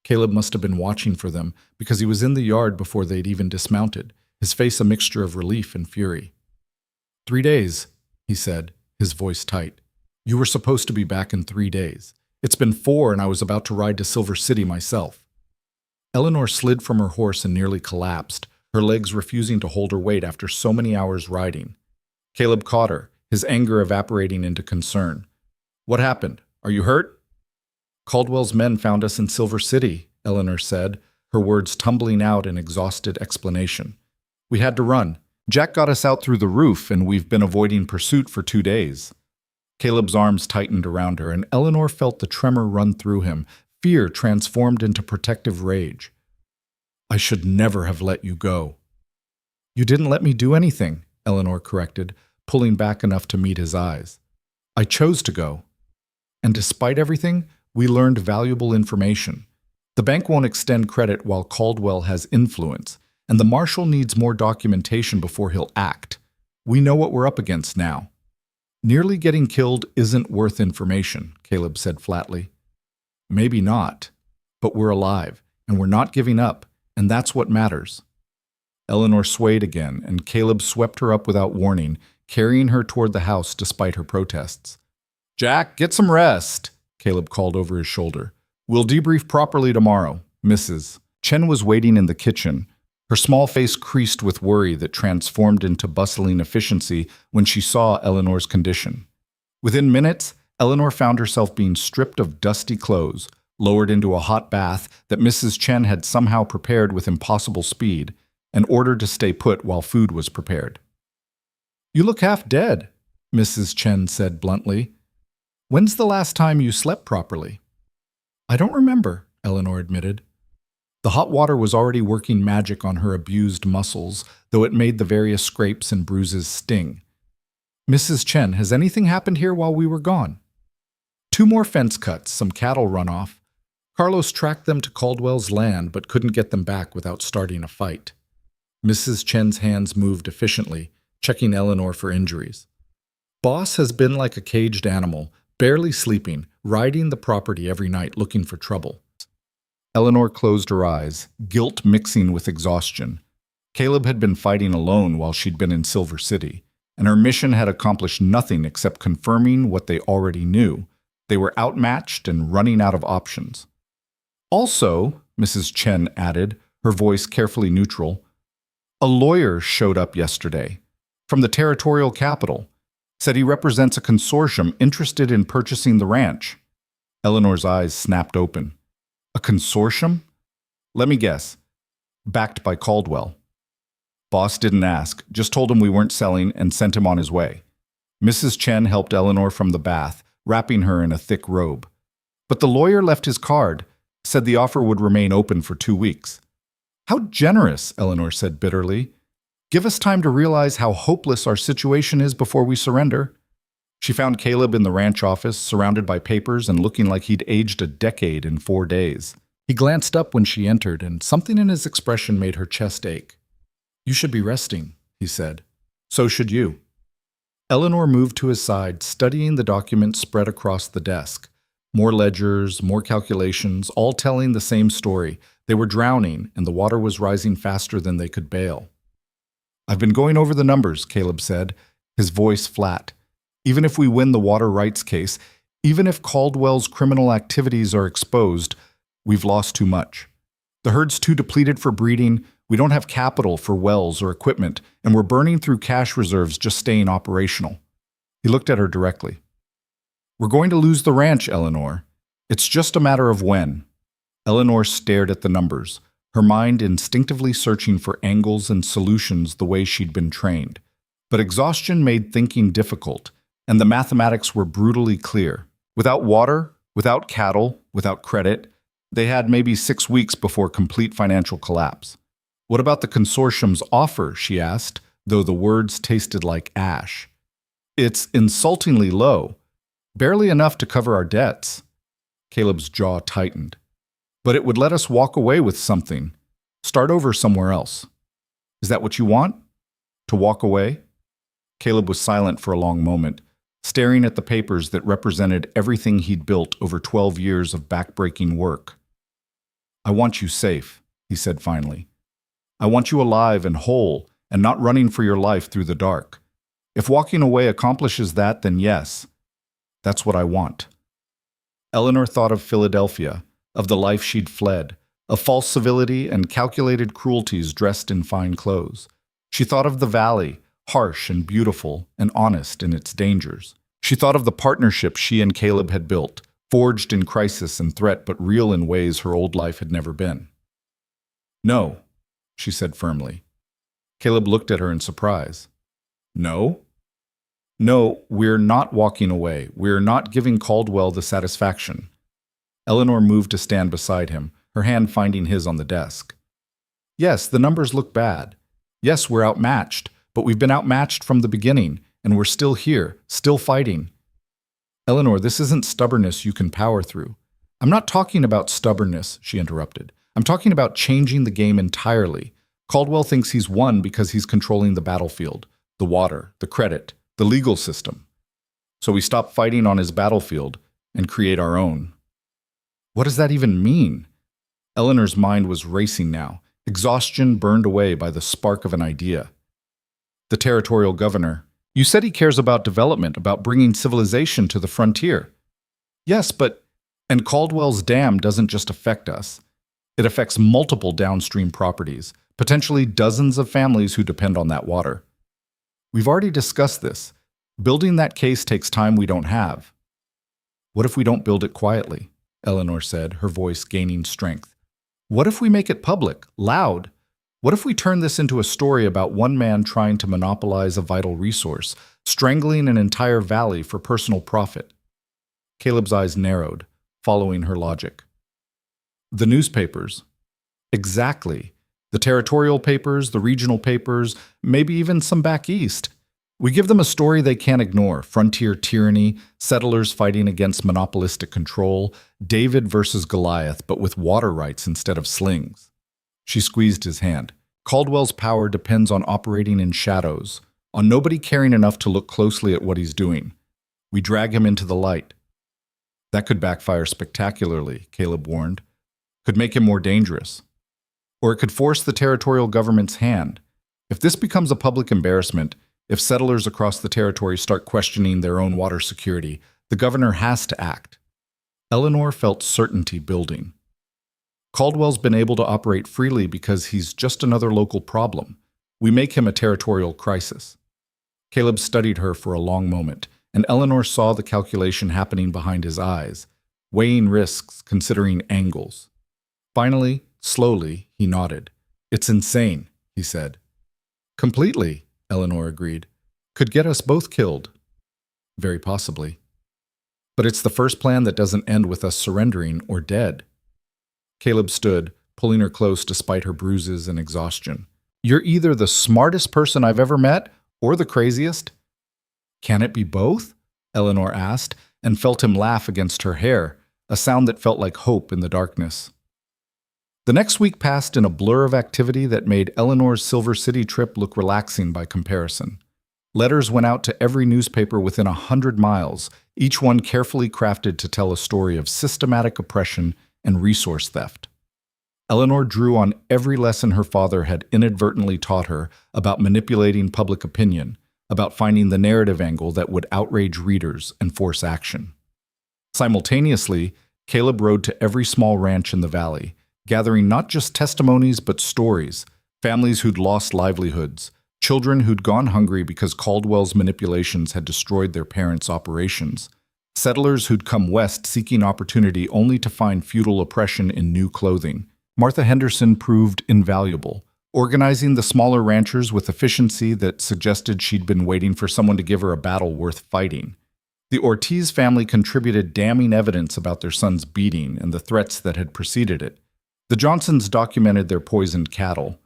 Speaker 1: Caleb must have been watching for them because he was in the yard before they'd even dismounted, his face a mixture of relief and fury. 3 days, he said, his voice tight. "You were supposed to be back in 3 days. It's been 4 and I was about to ride to Silver City myself." Eleanor slid from her horse and nearly collapsed, her legs refusing to hold her weight after so many hours riding. Caleb caught her, his anger evaporating into concern. "What happened? Are you hurt?" "Caldwell's men found us in Silver City," Eleanor said, her words tumbling out in exhausted explanation. "We had to run. Jack got us out through the roof, and we've been avoiding pursuit for 2 days." Caleb's arms tightened around her, and Eleanor felt the tremor run through him, fear transformed into protective rage. "I should never have let you go." "You didn't let me do anything," Eleanor corrected, pulling back enough to meet his eyes. "I chose to go. And despite everything, we learned valuable information. The bank won't extend credit while Caldwell has influence, and the marshal needs more documentation before he'll act. We know what we're up against now." "Nearly getting killed isn't worth information," Caleb said flatly. "Maybe not, but we're alive, and we're not giving up, and that's what matters." Eleanor swayed again, and Caleb swept her up without warning, carrying her toward the house despite her protests. "Jack, get some rest," Caleb called over his shoulder. "We'll debrief properly tomorrow, Mrs." Chen was waiting in the kitchen, her small face creased with worry that transformed into bustling efficiency when she saw Eleanor's condition. Within minutes, Eleanor found herself being stripped of dusty clothes, lowered into a hot bath that Mrs. Chen had somehow prepared with impossible speed, and ordered to stay put while food was prepared. "You look half dead," Mrs. Chen said bluntly. "When's the last time you slept properly?" "I don't remember," Eleanor admitted. The hot water was already working magic on her abused muscles, though it made the various scrapes and bruises sting. "Mrs. Chen, has anything happened here while we were gone?" "2 more fence cuts, some cattle run off. Carlos tracked them to Caldwell's land but couldn't get them back without starting a fight." Mrs. Chen's hands moved efficiently, checking Eleanor for injuries. "Boss has been like a caged animal, barely sleeping, riding the property every night looking for trouble." Eleanor closed her eyes, guilt mixing with exhaustion. Caleb had been fighting alone while she'd been in Silver City, and her mission had accomplished nothing except confirming what they already knew. They were outmatched and running out of options. "Also," Mrs. Chen added, her voice carefully neutral, "a lawyer showed up yesterday, from the territorial capital, said he represents a consortium interested in purchasing the ranch." Eleanor's eyes snapped open. "A consortium? Let me guess. Backed by Caldwell." "Boss didn't ask, just told him we weren't selling and sent him on his way." Mrs. Chen helped Eleanor from the bath, wrapping her in a thick robe. "But the lawyer left his card, said the offer would remain open for 2 weeks. "How generous," Eleanor said bitterly. "Give us time to realize how hopeless our situation is before we surrender." She found Caleb in the ranch office, surrounded by papers and looking like he'd aged a decade in 4 days. He glanced up when she entered, and something in his expression made her chest ache. "You should be resting," he said. "So should you." Eleanor moved to his side, studying the document spread across the desk.
Speaker 2: More ledgers, more calculations, all telling the same story. They were drowning, and the water was rising faster than they could bail. "I've been going over the numbers," Caleb said, his voice flat. "Even if we win the water rights case, even if Caldwell's criminal activities are exposed, we've lost too much. The herd's too depleted for breeding, we don't have capital for wells or equipment, and we're burning through cash reserves just staying operational." He looked at her directly. "We're going to lose the ranch, Eleanor. It's just a matter of when." Eleanor stared at the numbers, her mind instinctively searching for angles and solutions the way she'd been trained. But exhaustion made thinking difficult, and the mathematics were brutally clear. Without water, without cattle, without credit, they had maybe 6 weeks before complete financial collapse. "What about the consortium's offer?" she asked, though the words tasted like ash. "It's insultingly low. Barely enough to cover our debts." Caleb's jaw tightened. "But it would let us walk away with something. Start over somewhere else." "Is that what you want? To walk away?" Caleb was silent for a long moment, staring at the papers that represented everything he'd built over 12 years of backbreaking work. "I want you safe," he said finally. "I want you alive and whole and not running for your life through the dark. If walking away accomplishes that, then yes, that's what I want." Eleanor thought of Philadelphia, of the life she'd fled, of false civility and calculated cruelties dressed in fine clothes. She thought of the valley, harsh and beautiful and honest in its dangers. She thought of the partnership she and Caleb had built, forged in crisis and threat but real in ways her old life had never been. "No," she said firmly. Caleb looked at her in surprise. "No?" "No, we're not walking away. We're not giving Caldwell the satisfaction." Eleanor moved to stand beside him, her hand finding his on the desk. "Yes, the numbers look bad. Yes, we're outmatched, but we've been outmatched from the beginning, and we're still here, still fighting." "Eleanor, this isn't stubbornness you can power through." "I'm not talking about stubbornness," she interrupted. "I'm talking about changing the game entirely. Caldwell thinks he's won because he's controlling the battlefield, the water, the credit, the legal system. So we stop fighting on his battlefield and create our own." "What does that even mean?" Eleanor's mind was racing now, exhaustion burned away by the spark of an idea. "The territorial governor. You said he cares about development, about bringing civilization to the frontier." "Yes, and Caldwell's dam doesn't just affect us. It affects multiple downstream properties, potentially dozens of families who depend on that water." "We've already discussed this. Building that case takes time we don't have." "What if we don't build it quietly?" Eleanor said, her voice gaining strength. "What if we make it public, loud? What if we turn this into a story about one man trying to monopolize a vital resource, strangling an entire valley for personal profit?" Caleb's eyes narrowed, following her logic. "The newspapers." "Exactly. The territorial papers, the regional papers, maybe even some back east. We give them a story they can't ignore: frontier tyranny, settlers fighting against monopolistic control, David versus Goliath, but with water rights instead of slings." She squeezed his hand. "Caldwell's power depends on operating in shadows, on nobody caring enough to look closely at what he's doing. We drag him into the light." "That could backfire spectacularly," Caleb warned. "Could make him more dangerous. Or it could force the territorial government's hand. If this becomes a public embarrassment, if settlers across the territory start questioning their own water security, the governor has to act." Eleanor felt certainty building. "Caldwell's been able to operate freely because he's just another local problem. We make him a territorial crisis." Caleb studied her for a long moment, and Eleanor saw the calculation happening behind his eyes, weighing risks, considering angles. Finally, slowly, he nodded. "It's insane," he said. "Completely," Eleanor agreed. "Could get us both killed." "Very possibly. But it's the first plan that doesn't end with us surrendering or dead." Caleb stood, pulling her close despite her bruises and exhaustion. "You're either the smartest person I've ever met or the craziest." "Can it be both?" Eleanor asked, and felt him laugh against her hair, a sound that felt like hope in the darkness. The next week passed in a blur of activity that made Eleanor's Silver City trip look relaxing by comparison.
Speaker 1: Letters went out to every newspaper within 100 miles, each one carefully crafted to tell a story of systematic oppression and resource theft. Eleanor drew on every lesson her father had inadvertently taught her about manipulating public opinion, about finding the narrative angle that would outrage readers and force action. Simultaneously, Caleb rode to every small ranch in the valley, gathering not just testimonies but stories, families who'd lost livelihoods, children who'd gone hungry because Caldwell's manipulations had destroyed their parents' operations, settlers who'd come west seeking opportunity only to find feudal oppression in new clothing. Martha Henderson proved invaluable, organizing the smaller ranchers with efficiency that suggested she'd been waiting for someone to give her a battle worth fighting. The Ortiz family contributed damning evidence about their son's beating and the threats that had preceded it. The Johnsons documented their poisoned cattle.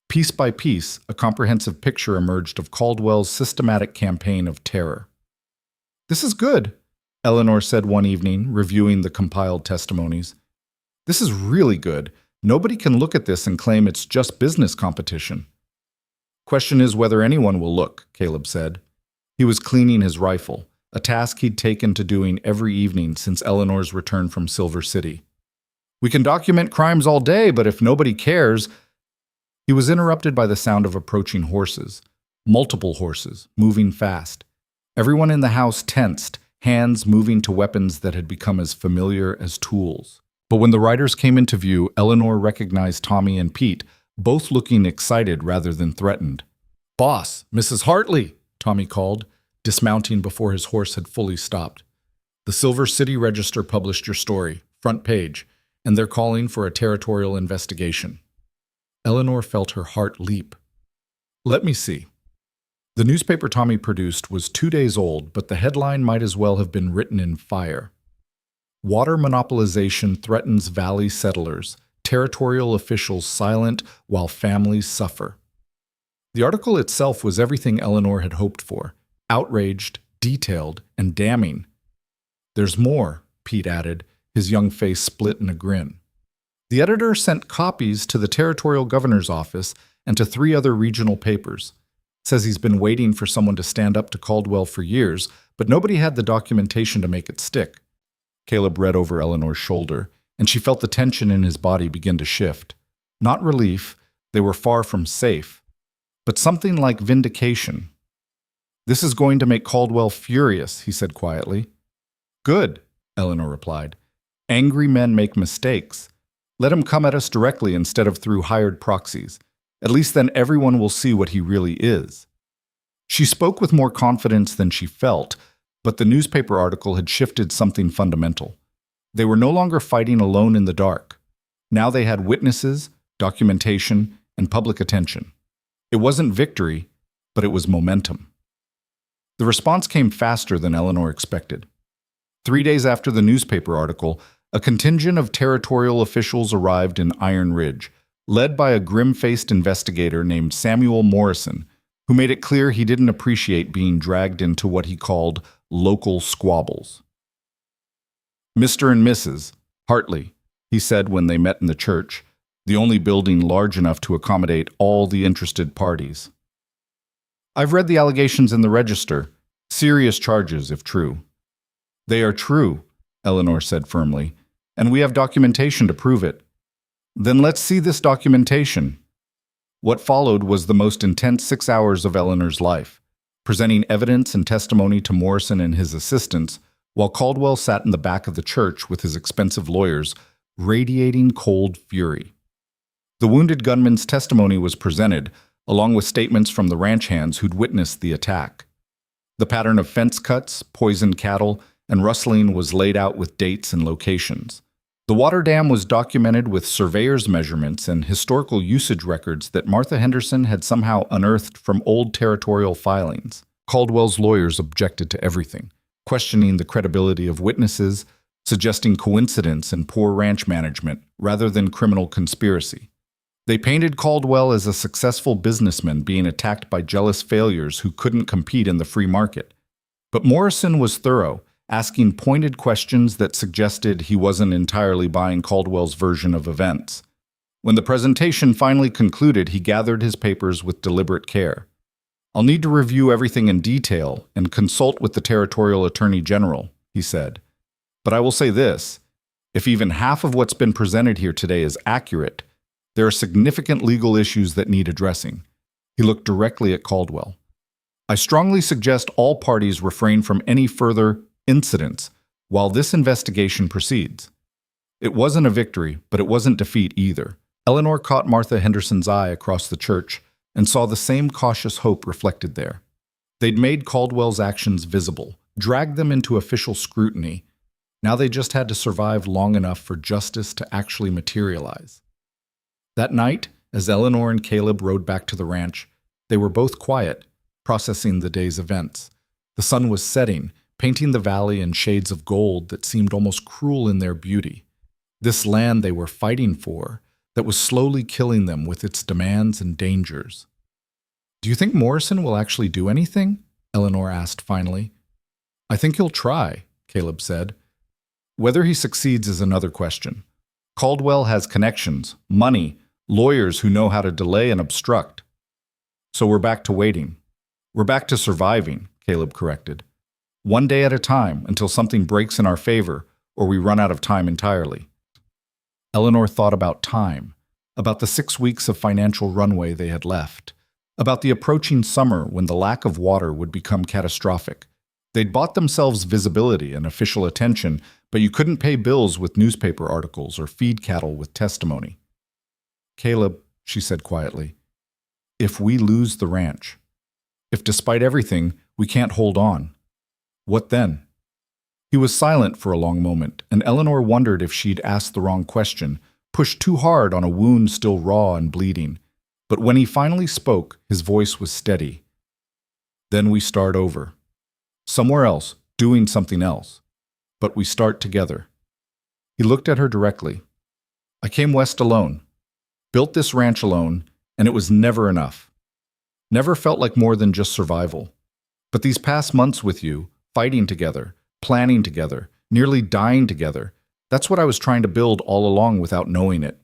Speaker 1: Piece by piece, a comprehensive picture emerged of Caldwell's systematic campaign of terror. "This is good," Eleanor said one evening, reviewing the compiled testimonies. "This is really good. Nobody can look at this and claim it's just business competition." "Question is whether anyone will look," Caleb said. He was cleaning his rifle, a task he'd taken to doing every evening since Eleanor's return from Silver City. "We can document crimes all day, but if nobody cares—" He was interrupted by the sound of approaching horses, multiple horses, moving fast. Everyone in the house tensed, hands moving to weapons that had become as familiar as tools. But when the riders came into view, Eleanor recognized Tommy and Pete, both looking excited rather than threatened. "Boss, Mrs. Hartley," Tommy called, dismounting before his horse had fully stopped. "The Silver City Register published your story, front page, and they're calling for a territorial investigation." Eleanor felt her heart leap. "Let me see." The newspaper Tommy produced was 2 days old, but the headline might as well have been written in fire. "Water monopolization threatens valley settlers. Territorial officials silent while families suffer." The article itself was everything Eleanor had hoped for: outraged, detailed, and damning. "There's more," Pete added, his young face split in a grin. The editor sent copies to the territorial governor's office and to 3 other regional papers. Says he's been waiting for someone to stand up to Caldwell for years, but nobody had the documentation to make it stick. Caleb read over Eleanor's shoulder, and she felt the tension in his body begin to shift. Not relief, they were far from safe, but something like vindication. "This is going to make Caldwell furious," he said quietly. "Good," Eleanor replied. "Angry men make mistakes. Let him come at us directly instead of through hired proxies. At least then everyone will see what he really is." She spoke with more confidence than she felt, but the newspaper article had shifted something fundamental. They were no longer fighting alone in the dark. Now they had witnesses, documentation, and public attention. It wasn't victory, but it was momentum. The response came faster than Eleanor expected. 3 days after the newspaper article, a contingent of territorial officials arrived in Iron Ridge, led by a grim-faced investigator named Samuel Morrison, who made it clear he didn't appreciate being dragged into what he called local squabbles. "Mr. and Mrs. Hartley," he said when they met in the church, the only building large enough to accommodate all the interested parties. "I've read the allegations in the register. Serious charges, if true." "They are true," Eleanor said firmly, "and we have documentation to prove it." "Then let's see this documentation." What followed was the most intense 6 hours of Eleanor's life, presenting evidence and testimony to Morrison and his assistants, while Caldwell sat in the back of the church with his expensive lawyers, radiating cold fury. The wounded gunman's testimony was presented, along with statements from the ranch hands who'd witnessed the attack. The pattern of fence cuts, poisoned cattle, and rustling was laid out with dates and locations. The water dam was documented with surveyor's measurements and historical usage records that Martha Henderson had somehow unearthed from old territorial filings. Caldwell's lawyers objected to everything, questioning the credibility of witnesses, suggesting coincidence and poor ranch management rather than criminal conspiracy. They painted Caldwell as a successful businessman being attacked by jealous failures who couldn't compete in the free market. But Morrison was thorough, asking pointed questions that suggested he wasn't entirely buying Caldwell's version of events. When the presentation finally concluded, he gathered his papers with deliberate care. I'll need to review everything in detail and consult with the territorial attorney general, he said. But I will say this, if even half of what's been presented here today is accurate, there are significant legal issues that need addressing. He looked directly at Caldwell. I strongly suggest all parties refrain from any further incidents while this investigation proceeds. It wasn't a victory, but it wasn't defeat either. Eleanor caught Martha Henderson's eye across the church and saw the same cautious hope reflected there. They'd made Caldwell's actions visible, dragged them into official scrutiny. Now they just had to survive long enough for justice to actually materialize. That night, as Eleanor and Caleb rode back to the ranch, they were both quiet, processing the day's events. The sun was setting, painting the valley in shades of gold that seemed almost cruel in their beauty. This land they were fighting for, that was slowly killing them with its demands and dangers. "Do you think Morrison will actually do anything?" Eleanor asked finally. "I think he'll try," Caleb said. "Whether he succeeds is another question. Caldwell has connections, money, lawyers who know how to delay and obstruct. So we're back to waiting. We're back to surviving," Caleb corrected. "One day at a time until something breaks in our favor or we run out of time entirely." Eleanor thought about time, about the 6 weeks of financial runway they had left, about the approaching summer when the lack of water would become catastrophic. They'd bought themselves visibility and official attention, but you couldn't pay bills with newspaper articles or feed cattle with testimony. "Caleb," she said quietly, "if we lose the ranch, if despite everything we can't hold on, what then?" He was silent for a long moment, and Eleanor wondered if she'd asked the wrong question, pushed too hard on a wound still raw and bleeding. But when he finally spoke, his voice was steady. "Then we start over. Somewhere else, doing something else. But we start together." He looked at her directly. "I came west alone, built this ranch alone, and it was never enough. Never felt like more than just survival. But these past months with you, fighting together, planning together, nearly dying together, that's what I was trying to build all along without knowing it."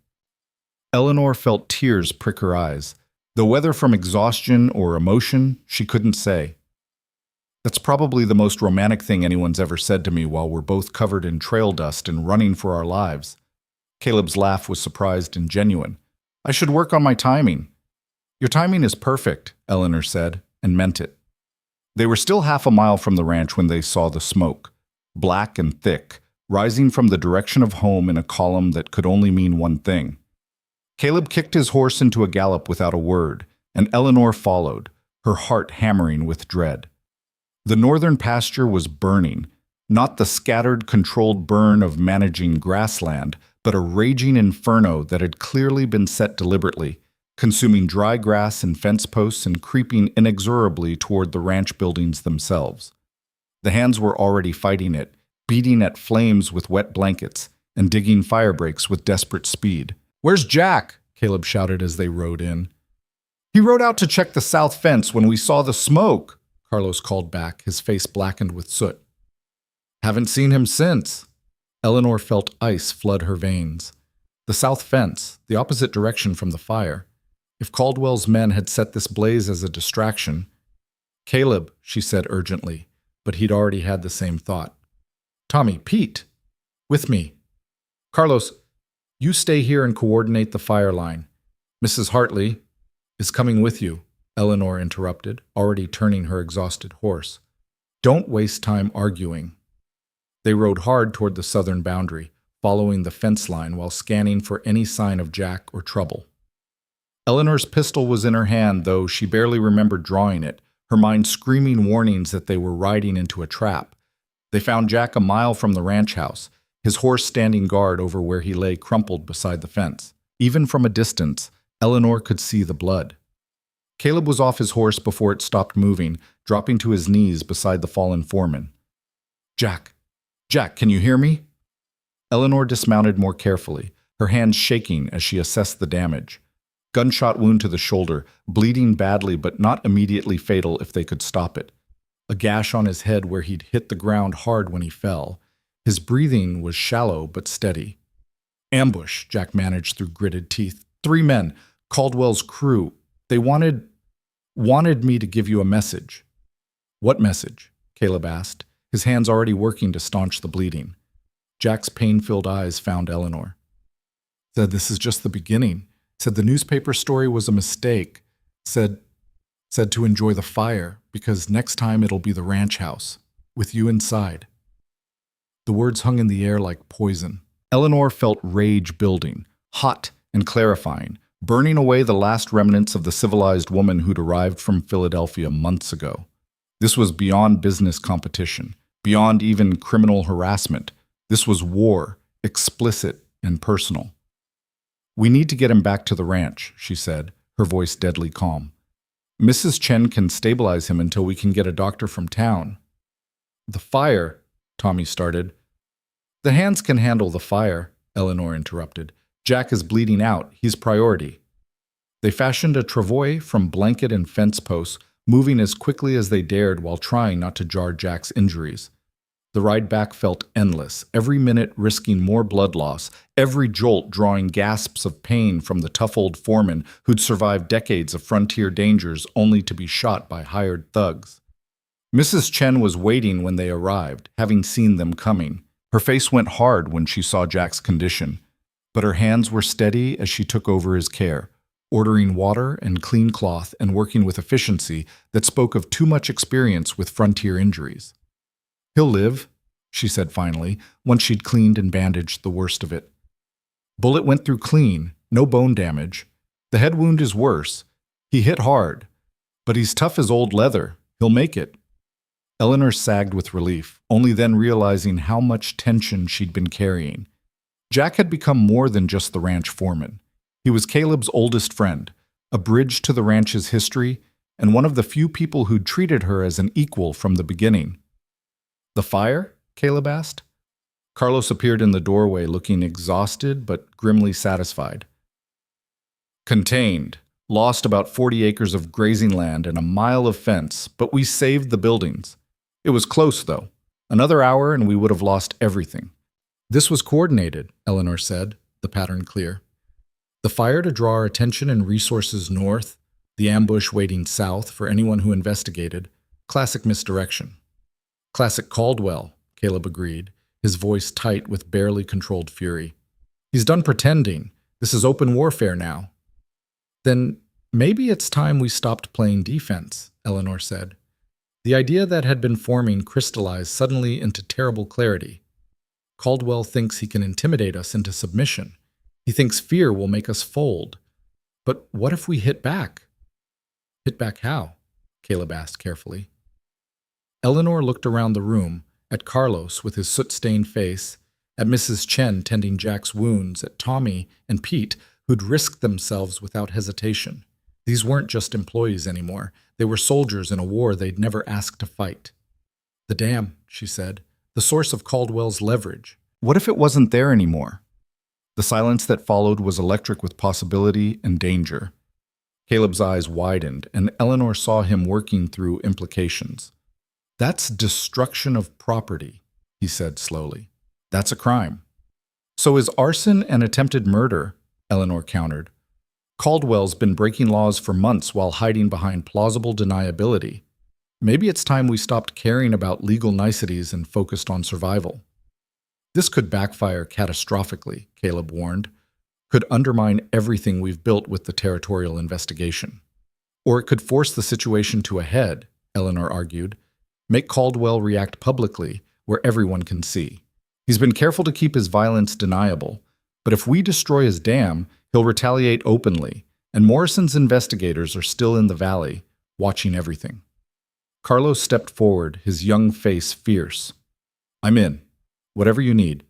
Speaker 1: Eleanor felt tears prick her eyes, though whether from exhaustion or emotion, she couldn't say. "That's probably the most romantic thing anyone's ever said to me while we're both covered in trail dust and running for our lives." Caleb's laugh was surprised and genuine. "I should work on my timing." "Your timing is perfect," Eleanor said, and meant it. They were still half a mile from the ranch when they saw the smoke, black and thick, rising from the direction of home in a column that could only mean one thing. Caleb kicked his horse into a gallop without a word, and Eleanor followed, her heart hammering with dread. The northern pasture was burning, not the scattered, controlled burn of managing grassland, but a raging inferno that had clearly been set deliberately, consuming dry grass and fence posts and creeping inexorably toward the ranch buildings themselves. The hands were already fighting it, beating at flames with wet blankets and digging fire breaks with desperate speed. "Where's Jack?" Caleb shouted as they rode in. "He rode out to check the south fence when we saw the smoke," Carlos called back, his face blackened with soot. "Haven't seen him since." Eleanor felt ice flood her veins. The south fence, the opposite direction from the fire. If Caldwell's men had set this blaze as a distraction— "Caleb," she said urgently, but he'd already had the same thought. "Tommy, Pete, with me. Carlos, you stay here and coordinate the fire line. Mrs. Hartley is coming with you," Eleanor interrupted, already turning her exhausted horse. "Don't waste time arguing." They rode hard toward the southern boundary, following the fence line while scanning for any sign of Jack or trouble. Eleanor's pistol was in her hand, though she barely remembered drawing it, her mind screaming warnings that they were riding into a trap. They found Jack a mile from the ranch house, his horse standing guard over where he lay crumpled beside the fence. Even from a distance, Eleanor could see the blood. Caleb was off his horse before it stopped moving, dropping to his knees beside the fallen foreman. Jack, can you hear me?" Eleanor dismounted more carefully, her hands shaking as she assessed the damage. Gunshot wound to the shoulder, bleeding badly but not immediately fatal if they could stop it. A gash on his head where he'd hit the ground hard when he fell. His breathing was shallow but steady. "Ambush," Jack managed through gritted teeth. 3 men, Caldwell's crew. They wanted—
Speaker 2: Wanted me to give you a message. What message? Caleb asked, his hands already working to staunch the bleeding. Jack's pain-filled eyes found Eleanor. Said this is just the beginning. Said the newspaper story was a mistake. Said to enjoy the fire, because next time it'll be the ranch house, with you inside. The words hung in the air like poison.
Speaker 1: Eleanor felt rage building, hot and clarifying, burning away the last remnants of the civilized woman who'd arrived from Philadelphia months ago. This was beyond business competition, beyond even criminal harassment. This was war, explicit and personal. We need to get him back to the ranch, she said, her voice deadly calm. Mrs. Chen can stabilize him until we can get a doctor from town. The fire, Tommy started. The hands can handle the fire, Eleanor interrupted. Jack is bleeding out. He's priority. They fashioned a travois from blanket and fence posts, moving as quickly as they dared while trying not to jar Jack's injuries. The ride back felt endless, every minute risking more blood loss, every jolt drawing gasps of pain from the tough old foreman who'd survived decades of frontier dangers only to be shot by hired thugs. Mrs. Chen was waiting when they arrived, having seen them coming. Her face went hard when she saw Jack's condition, but her hands were steady as she took over his care, ordering water and clean cloth and working with efficiency that spoke of too much experience with frontier injuries. He'll live, she said finally, once she'd cleaned and bandaged the worst of it. Bullet went through clean, no bone damage. The head wound is worse. He hit hard, but he's tough as old leather. He'll make it. Eleanor sagged with relief, only then realizing how much tension she'd been carrying. Jack had become more than just the ranch foreman. He was Caleb's oldest friend, a bridge to the ranch's history, and one of the few people who'd treated her as an equal from the beginning. The fire? Caleb asked. Carlos appeared in the doorway looking exhausted but grimly satisfied. Contained. Lost about 40 acres of grazing land and a mile of fence, but we saved the buildings. It was close, though. Another hour and we would have lost everything. This was coordinated, Eleanor said, the pattern clear. The fire to draw our attention and resources north, the ambush waiting south for anyone who investigated. Classic misdirection. Classic Caldwell, Caleb agreed, his voice tight with barely controlled fury. He's done pretending. This is open warfare now. Then maybe it's time we stopped playing defense, Eleanor said. The idea that had been forming crystallized suddenly into terrible clarity. Caldwell thinks he can intimidate us into submission. He thinks fear will make us fold. But what if we hit back? Hit back how? Caleb asked carefully. Eleanor looked around the room, at Carlos with his soot-stained face, at Mrs. Chen tending Jack's wounds, at Tommy and Pete, who'd risked themselves without hesitation. These weren't just employees anymore. They were soldiers in a war they'd never asked to fight. The dam, she said, the source of Caldwell's leverage. What if it wasn't there anymore? The silence that followed was electric with possibility and danger. Caleb's eyes widened, and Eleanor saw him working through implications. That's destruction of property, he said slowly. That's a crime. So is arson and attempted murder, Eleanor countered. Caldwell's been breaking laws for months while hiding behind plausible deniability. Maybe it's time we stopped caring about legal niceties and focused on survival. This could backfire catastrophically, Caleb warned. Could undermine everything we've built with the territorial investigation. Or it could force the situation to a head, Eleanor argued. Make Caldwell react publicly, where everyone can see. He's been careful to keep his violence deniable, but if we destroy his dam, he'll retaliate openly, and Morrison's investigators are still in the valley, watching everything. Carlos stepped forward, his young face fierce. I'm in. Whatever you need.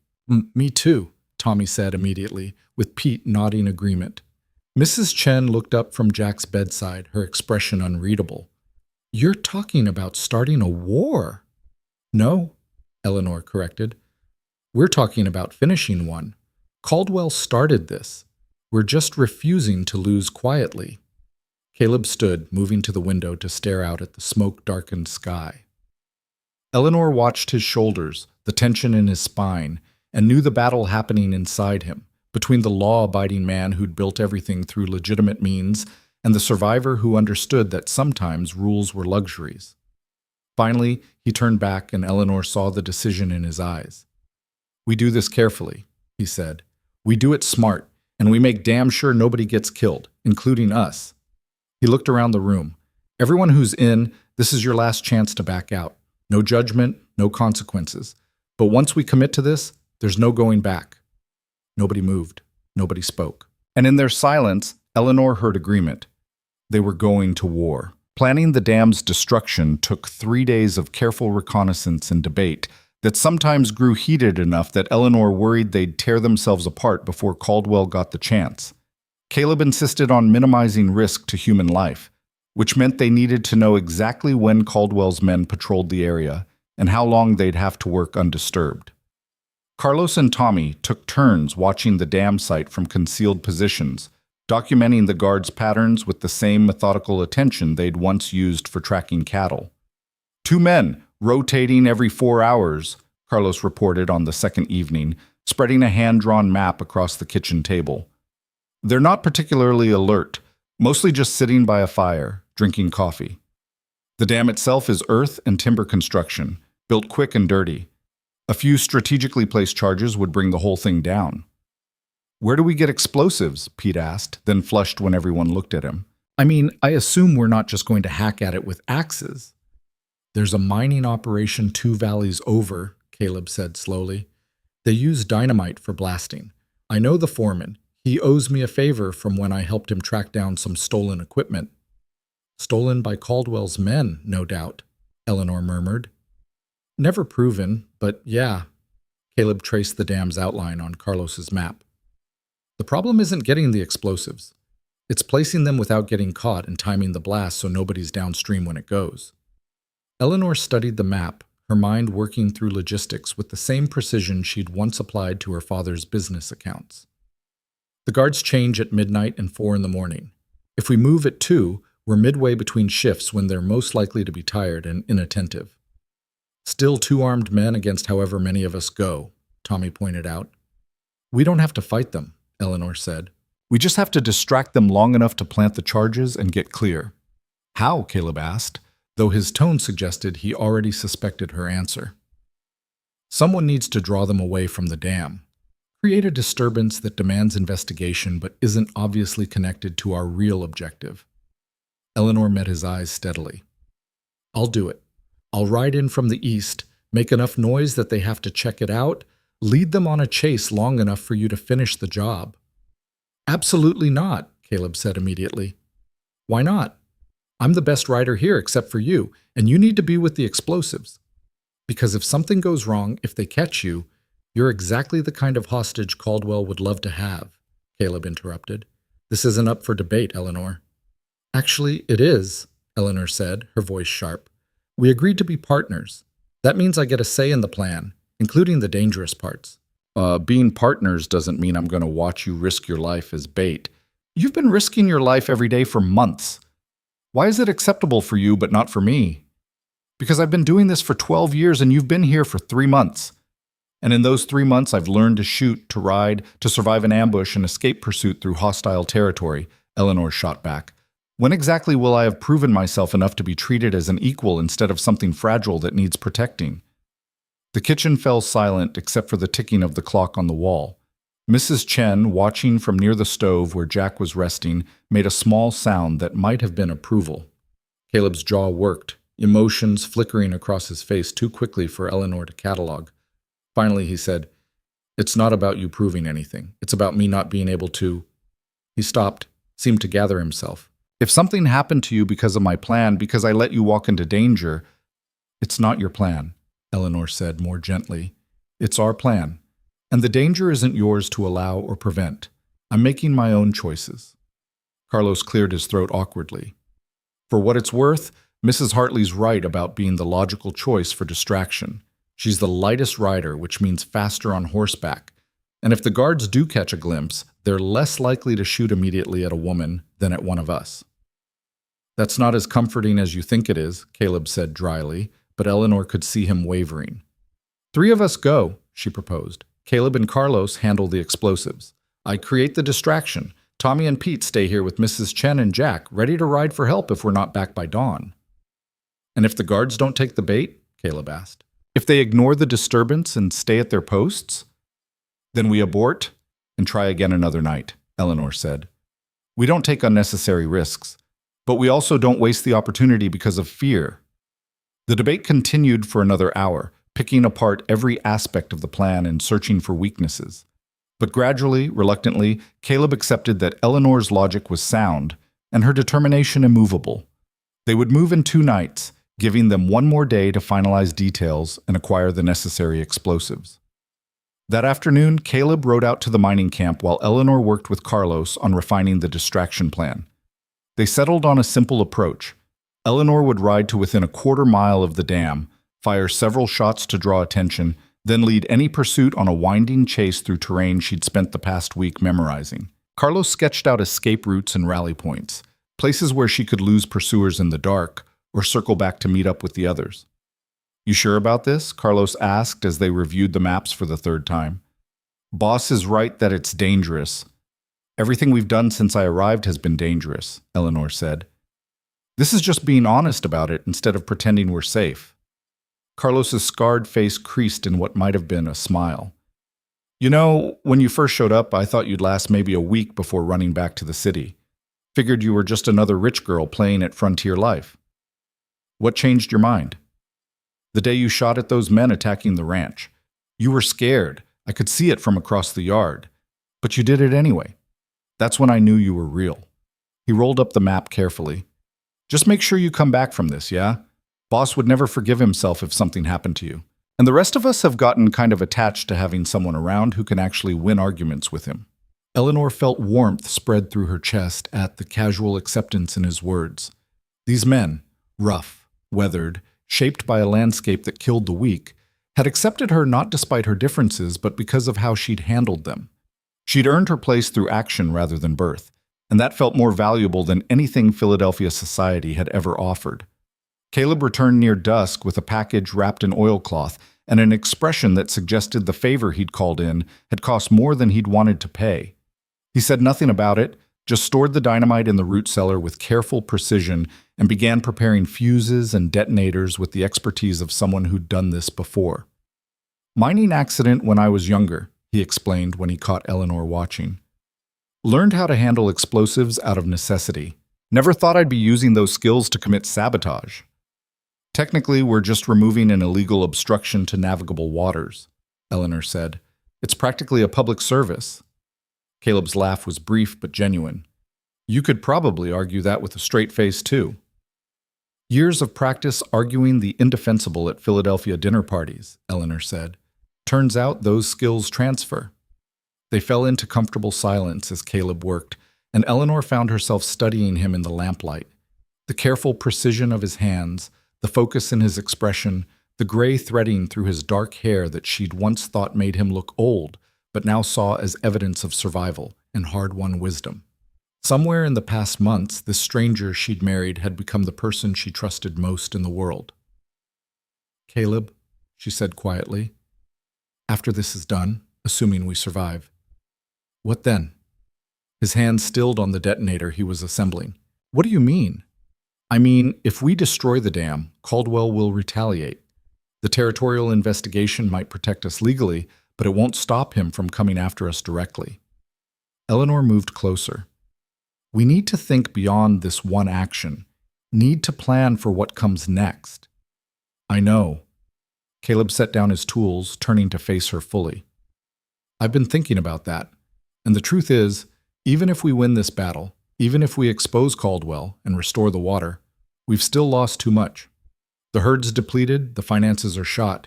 Speaker 2: Me too, Tommy said immediately, with Pete nodding agreement. Mrs. Chen looked up from Jack's bedside, her expression unreadable. You're talking about starting a war. No, Eleanor corrected. We're talking about finishing one. Caldwell started this. We're just refusing to lose quietly. Caleb stood, moving to the window to stare out at the smoke-darkened sky. Eleanor watched his shoulders, the tension in his spine, and knew the battle happening inside him, between the law-abiding man who'd built everything through legitimate means and the survivor who understood that sometimes rules were luxuries. Finally, he turned back and Eleanor saw the decision in his eyes. "We do this carefully," he said. "We do it smart, and we make damn sure nobody gets killed, including us." He looked around the room. "Everyone who's in, this is your last chance to back out. No judgment, no consequences. But once we commit to this, there's no going back." Nobody moved. Nobody spoke. And in their silence, Eleanor heard agreement. They were going to war. Planning the dam's destruction took 3 days of careful reconnaissance and debate that sometimes grew heated enough that Eleanor worried they'd tear themselves apart before Caldwell got the chance. Caleb insisted on minimizing risk to human life, which meant they needed to know exactly when Caldwell's men patrolled the area and how long they'd have to work undisturbed. Carlos and Tommy took turns watching the dam site from concealed positions, documenting the guards' patterns with the same methodical attention they'd once used for tracking cattle. 2 men, rotating every 4 hours, Carlos reported on the second evening, spreading a hand-drawn map across the kitchen table. "They're not particularly alert, mostly just sitting by a fire, drinking coffee. The dam itself is earth and timber construction, built quick and dirty. A few strategically placed charges would bring the whole thing down." "Where do we get explosives?" Pete asked, then flushed when everyone looked at him. "I mean, I assume we're not just going to hack at it with axes." "There's a mining operation 2 valleys over," Caleb said slowly. "They use dynamite for blasting. I know the foreman. He owes me a favor from when I helped him track down some stolen equipment." "Stolen by Caldwell's men, no doubt," Eleanor murmured. "Never proven, but yeah." Caleb traced the dam's outline on Carlos's map. "The problem isn't getting the explosives. It's placing them without getting caught and timing the blast so nobody's downstream when it goes." Eleanor studied the map, her mind working through logistics with the same precision she'd once applied to her father's business accounts. "The guards change at midnight and 4 in the morning. If we move at 2, we're midway between shifts when they're most likely to be tired and inattentive. Still 2 armed men against however many of us go," Tommy pointed out. "We don't have to fight them," Eleanor said. "We just have to distract them long enough to plant the charges and get clear." "How?" Caleb asked, though his tone suggested he already suspected her answer. "Someone needs to draw them away from the dam. Create a disturbance that demands investigation but isn't obviously connected to our real objective." Eleanor met his eyes steadily. "I'll do it. I'll ride in from the east, make enough noise that they have to check it out, lead them on a chase long enough for you to finish the job." "Absolutely not," Caleb said immediately. "Why not? I'm the best rider here except for you, and you need to be with the explosives. Because if something goes wrong, if they catch you, you're exactly the kind of hostage Caldwell would love to have," Caleb interrupted. "This isn't up for debate, Eleanor." "Actually, it is," Eleanor said, her voice sharp. "We agreed to be partners. That means I get a say in the plan, including the dangerous parts." Being partners doesn't mean I'm going to watch you risk your life as bait. You've been risking your life every day for months. Why is it acceptable for you but not for me?" "Because I've been doing this for 12 years and you've been here for 3 months. And in those 3 months I've learned to shoot, to ride, to survive an ambush and escape pursuit through hostile territory," Eleanor shot back. "When exactly will I have proven myself enough to be treated as an equal instead of something fragile that needs protecting?" The kitchen fell silent except for the ticking of the clock on the wall. Mrs. Chen, watching from near the stove where Jack was resting, made a small sound that might have been approval. Caleb's jaw worked, emotions flickering across his face too quickly for Eleanor to catalog. Finally he said, "It's not about you proving anything. It's about me not being able to—" He stopped, seemed to gather himself. "If something happened to you because of my plan, because I let you walk into danger—" "It's not your plan," Eleanor said more gently. "It's our plan. And the danger isn't yours to allow or prevent. I'm making my own choices." Carlos cleared his throat awkwardly. "For what it's worth, Mrs. Hartley's right about being the logical choice for distraction. She's the lightest rider, which means faster on horseback. And if the guards do catch a glimpse, they're less likely to shoot immediately at a woman than at one of us." "That's not as comforting as you think it is," Caleb said dryly, but Eleanor could see him wavering. "3 of us go," she proposed. "Caleb and Carlos handle the explosives. I create the distraction.
Speaker 1: Tommy and Pete stay here with Mrs. Chen and Jack, ready to ride for help if we're not back by dawn. And if the guards don't take the bait? Caleb asked. If they ignore the disturbance and stay at their posts? Then we abort and try again another night, Eleanor said. We don't take unnecessary risks, but we also don't waste the opportunity because of fear. The debate continued for another hour, picking apart every aspect of the plan and searching for weaknesses. But gradually, reluctantly, Caleb accepted that Eleanor's logic was sound and her determination immovable. They would move in 2 nights, giving them 1 more day to finalize details and acquire the necessary explosives. That afternoon, Caleb rode out to the mining camp while Eleanor worked with Carlos on refining the distraction plan. They settled on a simple approach. Eleanor would ride to within a 1/4 mile of the dam, fire several shots to draw attention, then lead any pursuit on a winding chase through terrain she'd spent the past week memorizing. Carlos sketched out escape routes and rally points, places where she could lose pursuers in the dark or circle back to meet up with the others. You sure about this? Carlos asked as they reviewed the maps for the 3rd time. Boss is right that it's dangerous. Everything we've done since I arrived has been dangerous, Eleanor said. This is just being honest about it instead of pretending we're safe. Carlos's scarred face creased in what might have been a smile. You know, when you first showed up, I thought you'd last maybe a week before running back to the city. Figured you were just another rich girl playing at frontier life. What changed your mind? The day you shot at those men attacking the ranch. You were scared. I could see it from across the yard. But you did it anyway. That's when I knew you were real. He rolled up the map carefully. Just make sure you come back from this, yeah? Boss would never forgive himself if something happened to you. And the rest of us have gotten kind of attached to having someone around who can actually win arguments with him. Eleanor felt warmth spread through her chest at the casual acceptance in his words. These men, rough, weathered, shaped by a landscape that killed the weak, had accepted her not despite her differences, but because of how she'd handled them. She'd earned her place through action rather than birth, and that felt more valuable than anything Philadelphia society had ever offered. Caleb returned near dusk with a package wrapped in oilcloth and an expression that suggested the favor he'd called in had cost more than he'd wanted to pay. He said nothing about it, just stored the dynamite in the root cellar with careful precision and began preparing fuses and detonators with the expertise of someone who'd done this before. Mining accident when I was younger, he explained when he caught Eleanor watching. Learned how to handle explosives out of necessity. Never thought I'd be using those skills to commit sabotage. Technically, we're just removing an illegal obstruction to navigable waters, Eleanor said. It's practically a public service. Caleb's laugh was brief but genuine. You could probably argue that with a straight face, too. Years of practice arguing the indefensible at Philadelphia dinner parties, Eleanor said. Turns out those skills transfer. They fell into comfortable silence as Caleb worked, and Eleanor found herself studying him in the lamplight. The careful precision of his hands, the focus in his expression, the gray threading through his dark hair that she'd once thought made him look old, but now saw as evidence of survival and hard-won wisdom. Somewhere in the past months, this stranger she'd married had become the person she trusted most in the world. Caleb, she said quietly, after this is done, assuming we survive, what then? His hand stilled on the detonator he was assembling. What do you mean? I mean, if we destroy the dam, Caldwell will retaliate. The territorial investigation might protect us legally, but it won't stop him from coming after us directly. Eleanor moved closer. We need to think beyond this one action, need to plan for what comes next. I know. Caleb set down his tools, turning to face her fully. I've been thinking about that, and the truth is, even if we win this battle, even if we expose Caldwell and restore the water, we've still lost too much. The herd's depleted, the finances are shot.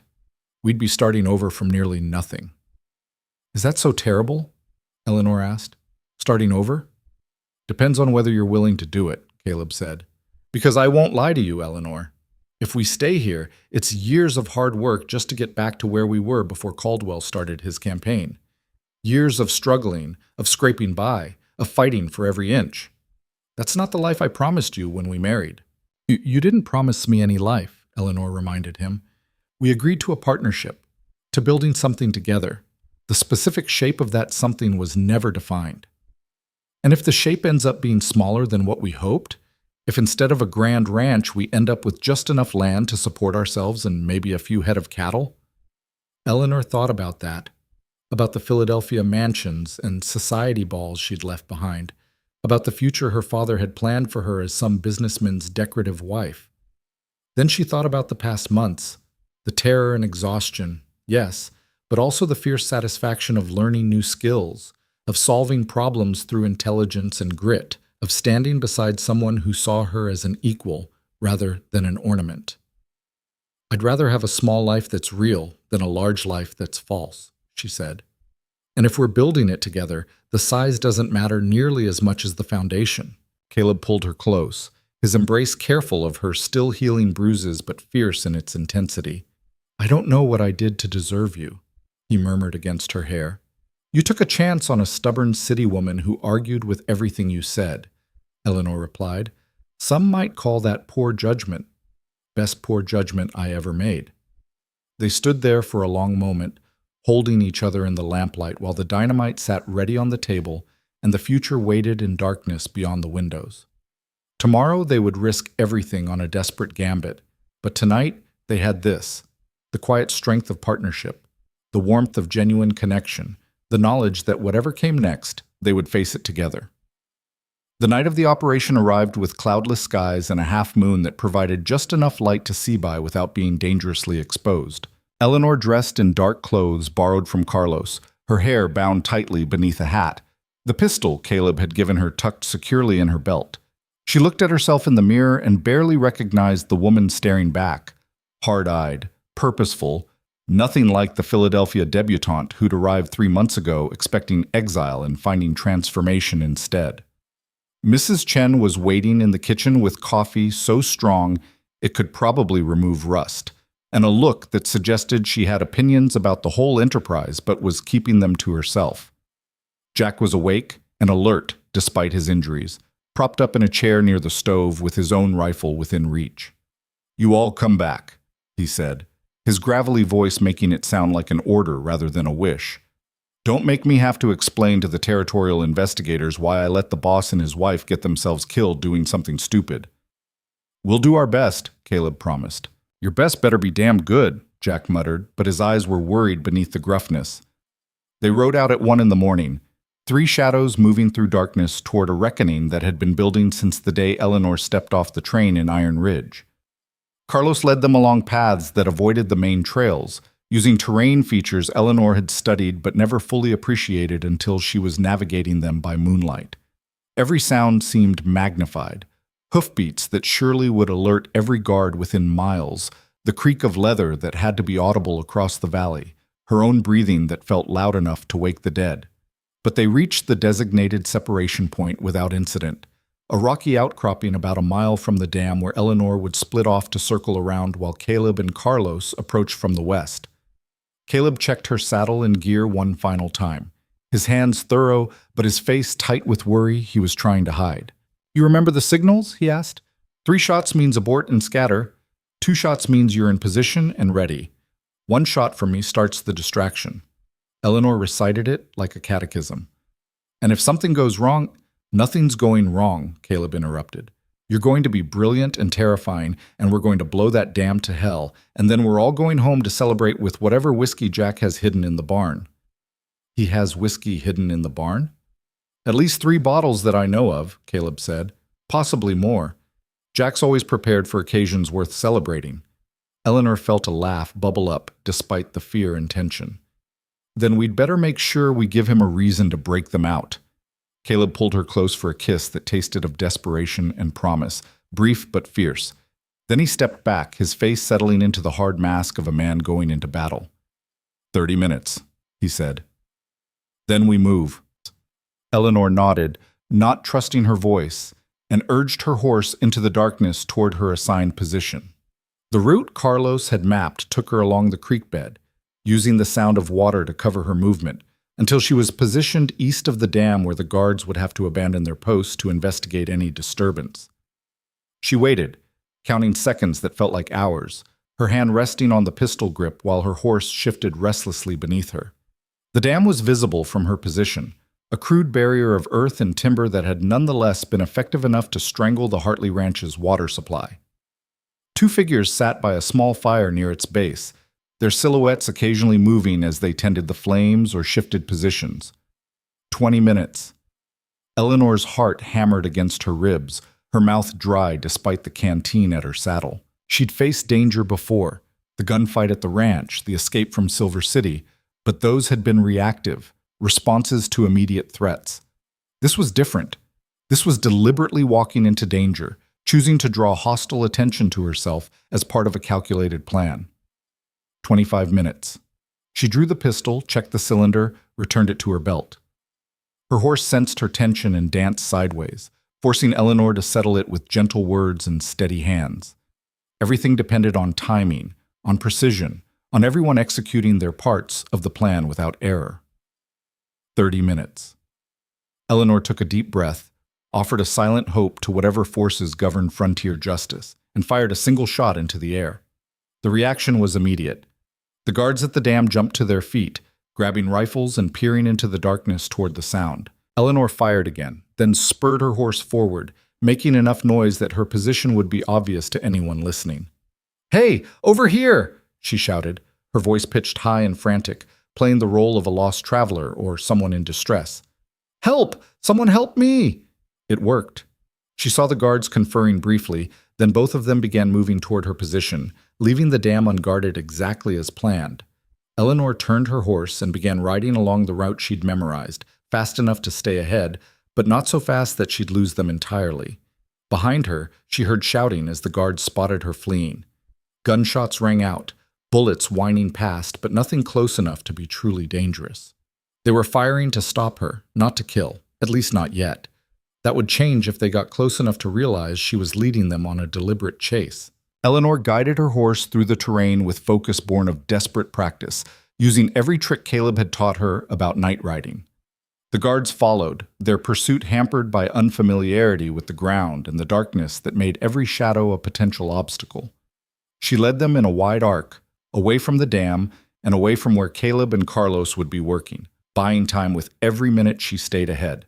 Speaker 1: We'd be starting over from nearly nothing. Is that so terrible? Eleanor asked. Starting over? Depends on whether you're willing to do it, Caleb said. Because I won't lie to you, Eleanor. If we stay here, it's years of hard work just to get back to where we were before Caldwell started his campaign. Years of struggling, of scraping by, of fighting for every inch. That's not the life I promised you when we married. You didn't promise me any life, Eleanor reminded him. We agreed to a partnership, to building something together. The specific shape of that something was never defined.
Speaker 2: And if the shape ends up being smaller than what we hoped, if instead of a grand ranch we end up with just enough land to support ourselves and maybe a few head of cattle? Eleanor thought about that, about the Philadelphia mansions and society balls she'd left behind, about the future her father had planned for her as some businessman's decorative wife. Then she thought about the past months, the terror and exhaustion, yes, but also the fierce satisfaction of learning new skills, of solving problems through intelligence and grit, of standing beside someone who saw her as an equal rather than an ornament. "I'd rather have a small life that's real than a large life that's false," she said. "And if we're building it together, the size doesn't matter nearly as much as the foundation." Caleb pulled her close, his embrace careful of her still healing bruises but fierce in its intensity. "I don't know what I did to deserve you," he murmured against her hair. "You took a chance on a stubborn city woman who argued with everything you said," Eleanor replied. "Some might call that poor judgment. Best poor judgment I ever made." They stood there for a long moment, holding each other in the lamplight while the dynamite sat ready on the table and the future waited in darkness beyond the windows. Tomorrow they would risk everything on a desperate gambit, but tonight they had this: the quiet strength of partnership, the warmth of genuine connection, the knowledge that whatever came next, they would face it together. The night of the operation arrived with cloudless skies and a half moon that provided just enough light to see by without being dangerously exposed. Eleanor dressed in dark clothes borrowed from Carlos, her hair bound tightly beneath a hat, the pistol Caleb had given her tucked securely in her belt. She looked at herself in the mirror and barely recognized the woman staring back, hard-eyed, purposeful, nothing like the Philadelphia debutante who'd arrived 3 months ago expecting exile and finding transformation instead. Mrs. Chen was waiting in the kitchen with coffee so strong it could probably remove rust, and a look that suggested she had opinions about the whole enterprise but was keeping them to herself. Jack was awake and alert despite his injuries, propped up in a chair near the stove with his own rifle within reach. "You all come back," he said, his gravelly voice making it sound like an order rather than a wish. "Don't make me have to explain to the territorial investigators why I let the boss and his wife get themselves killed doing something stupid." "We'll do our best," Caleb promised. "Your best better be damn good," Jack muttered, but his eyes were worried beneath the gruffness. They rode out at 1 in the morning, 3 shadows moving through darkness toward a reckoning that had been building since the day Eleanor stepped off the train in Iron Ridge. Carlos led them along paths that avoided the main trails, using terrain features Eleanor had studied but never fully appreciated until she was navigating them by moonlight. Every sound seemed magnified, hoofbeats that surely would alert every guard within miles, the creak of leather that had to be audible across the valley, her own breathing that felt loud enough to wake the dead. But they reached the designated separation point without incident, a rocky outcropping about a mile from the dam where Eleanor would split off to circle around while Caleb and Carlos approached from the west. Caleb checked her saddle and gear one final time, his hands thorough, but his face tight with worry he was trying to hide. "You remember the signals?" he asked. 3 shots means abort and scatter. 2 shots means you're in position and ready. 1 shot from me starts the distraction." Eleanor recited it like a catechism. "And if something goes wrong—" "Nothing's going wrong," Caleb interrupted. "You're going to be brilliant and terrifying, and we're going to blow that dam to hell, and then we're all going home to celebrate with whatever whiskey Jack has hidden in the barn." "He has whiskey hidden in the barn?" "At least 3 bottles that I know of," Caleb said. "Possibly more. Jack's always prepared for occasions worth celebrating." Eleanor felt a laugh bubble up despite the fear and tension. "Then we'd better make sure we give him a reason to break them out." Caleb pulled her close for a kiss that tasted of desperation and promise, brief but fierce. Then he stepped back, his face settling into the hard mask of a man going into battle. 30 minutes, he said. "Then we move." Eleanor nodded, not trusting her voice, and urged her horse into the darkness toward her assigned position. The route Carlos had mapped took her along the creek bed, using the sound of water to cover her movement, until she was positioned east of the dam where the guards would have to abandon their posts to investigate any disturbance. She waited, counting seconds that felt like hours, her hand resting on the pistol grip while her horse shifted restlessly beneath her. The dam was visible from her position,
Speaker 1: a crude barrier of earth and timber that had nonetheless been effective enough to strangle the Hartley Ranch's water supply. Two figures sat by a small fire near its base, their silhouettes occasionally moving as they tended the flames or shifted positions. 20 minutes. Eleanor's heart hammered against her ribs, her mouth dry despite the canteen at her saddle. She'd faced danger before, the gunfight at the ranch, the escape from Silver City, but those had been reactive, responses to immediate threats. This was different. This was deliberately walking into danger, choosing to draw hostile attention to herself as part of a calculated plan. 25 minutes. She drew the pistol, checked the cylinder, returned it to her belt. Her horse sensed her tension and danced sideways, forcing Eleanor to settle it with gentle words and steady hands. Everything depended on timing, on precision, on everyone executing their parts of the plan without error. 30 minutes. Eleanor took a deep breath, offered a silent hope to whatever forces governed frontier justice, and fired a single shot into the air. The reaction was immediate. The guards at the dam jumped to their feet, grabbing rifles and peering into the darkness toward the sound. Eleanor fired again, then spurred her horse forward, making enough noise that her position would be obvious to anyone listening. "Hey, over here!" she shouted, her voice pitched high and frantic, playing the role of a lost traveler or someone in distress. "Help! Someone help me!" It worked. She saw the guards conferring briefly, then both of them began moving toward her position, leaving the dam unguarded exactly as planned. Eleanor turned her horse and began riding along the route she'd memorized, fast enough to stay ahead, but not so fast that she'd lose them entirely. Behind her, she heard shouting as the guards spotted her fleeing. Gunshots rang out, bullets whining past, but nothing close enough to be truly dangerous. They were firing to stop her, not to kill, at least not yet. That would change if they got close enough to realize she was leading them on a deliberate chase. Eleanor guided her horse through the terrain with focus born of desperate practice, using every trick Caleb had taught her about night riding. The guards followed, their pursuit hampered by unfamiliarity with the ground and the darkness that made every shadow a potential obstacle. She led them in a wide arc, away from the dam and away from where Caleb and Carlos would be working, buying time with every minute she stayed ahead.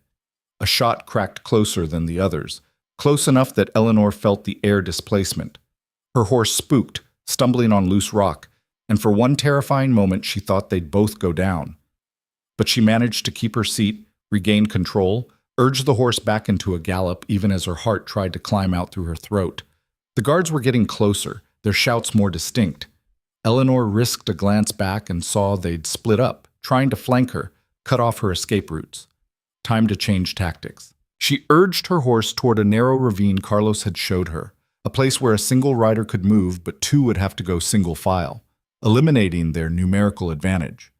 Speaker 1: A shot cracked closer than the others, close enough that Eleanor felt the air displacement. Her horse spooked, stumbling on loose rock, and for one terrifying moment she thought they'd both go down. But she managed to keep her seat, regain control, urge the horse back into a gallop even as her heart tried to climb out through her throat. The guards were getting closer, their shouts more distinct. Eleanor risked a glance back and saw they'd split up, trying to flank her, cut off her escape routes. Time to change tactics. She urged her horse toward a narrow ravine Carlos had showed her, a place where a single rider could move but two would have to go single file, eliminating their numerical advantage.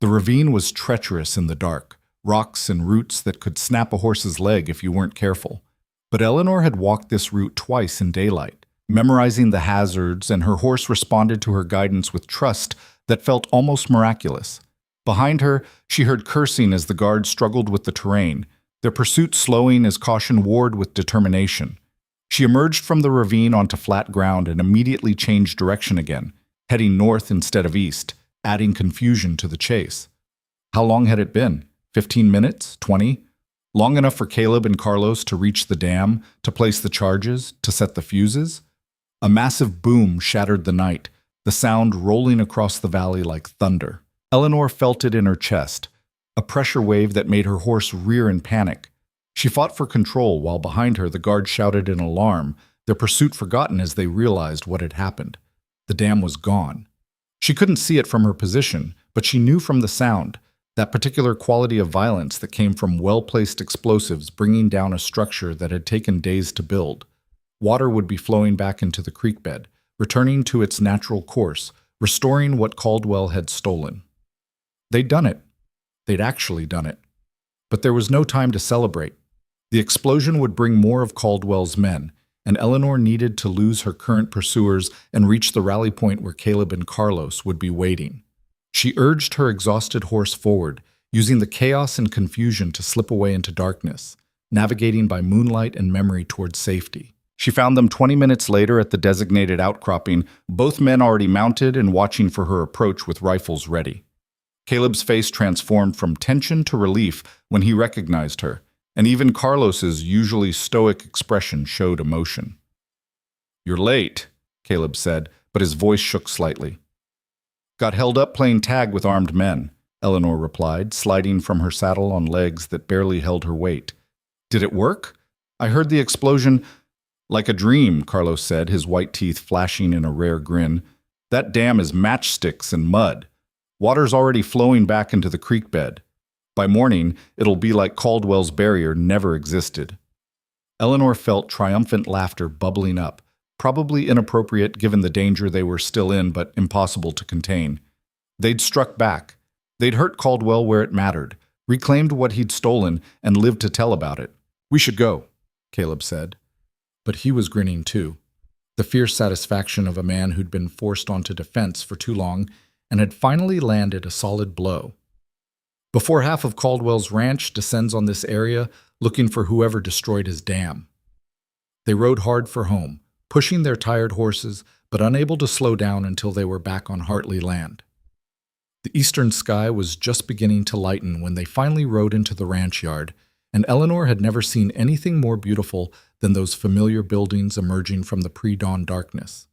Speaker 1: The ravine was treacherous in the dark, rocks and roots that could snap a horse's leg if you weren't careful. But Eleanor had walked this route twice in daylight, memorizing the hazards, and her horse responded to her guidance with trust that felt almost miraculous. Behind her, she heard cursing as the guards struggled with the terrain, their pursuit slowing as caution warred with determination. She emerged from the ravine onto flat ground and immediately changed direction again, heading north instead of east, adding confusion to the chase. How long had it been? 15 minutes? 20? Long enough for Caleb and Carlos to reach the dam, to place the charges, to set the fuses? A massive boom shattered the night, the sound rolling across the valley like thunder. Eleanor felt it in her chest, a pressure wave that made her horse rear in panic. She fought for control while behind her the guards shouted in alarm, their pursuit forgotten as they realized what had happened. The dam was gone. She couldn't see it from her position, but she knew from the sound, that particular quality of violence that came from well-placed explosives bringing down a structure that had taken days to build. Water would be flowing back into the creek bed, returning to its natural course, restoring what Caldwell had stolen. They'd done it. They'd actually done it. But there was no time to celebrate. The explosion would bring more of Caldwell's men, and Eleanor needed to lose her current pursuers and reach the rally point where Caleb and Carlos would be waiting. She urged her exhausted horse forward, using the chaos and confusion to slip away into darkness, navigating by moonlight and memory towards safety. She found them 20 minutes later at the designated outcropping, both men already mounted and watching for her approach with rifles ready. Caleb's face transformed from tension to relief when he recognized her, and even Carlos's usually stoic expression showed emotion. "You're late," Caleb said, but his voice shook slightly. "Got held up playing tag with armed men," Eleanor replied, sliding from her saddle on legs that barely held her weight. "Did it work? I heard the explosion." "Like a dream," Carlos said, his white teeth flashing in a rare grin. "That dam is matchsticks and mud. Water's already flowing back into the creek bed. By morning, it'll be like Caldwell's barrier never existed." Eleanor felt triumphant laughter bubbling up, probably inappropriate given the danger they were still in, but impossible to contain. They'd struck back. They'd hurt Caldwell where it mattered, reclaimed what he'd stolen, and lived to tell about it. "We should go," Caleb said. But he was grinning too, the fierce satisfaction of a man who'd been forced onto defense for too long and had finally landed a solid blow. Before half of Caldwell's ranch descends on this area, looking for whoever destroyed his dam. They rode hard for home, pushing their tired horses, but unable to slow down until they were back on Hartley land. The eastern sky was just beginning to lighten when they finally rode into the ranch yard, and Eleanor had never seen anything more beautiful than those familiar buildings emerging from the pre-dawn darkness.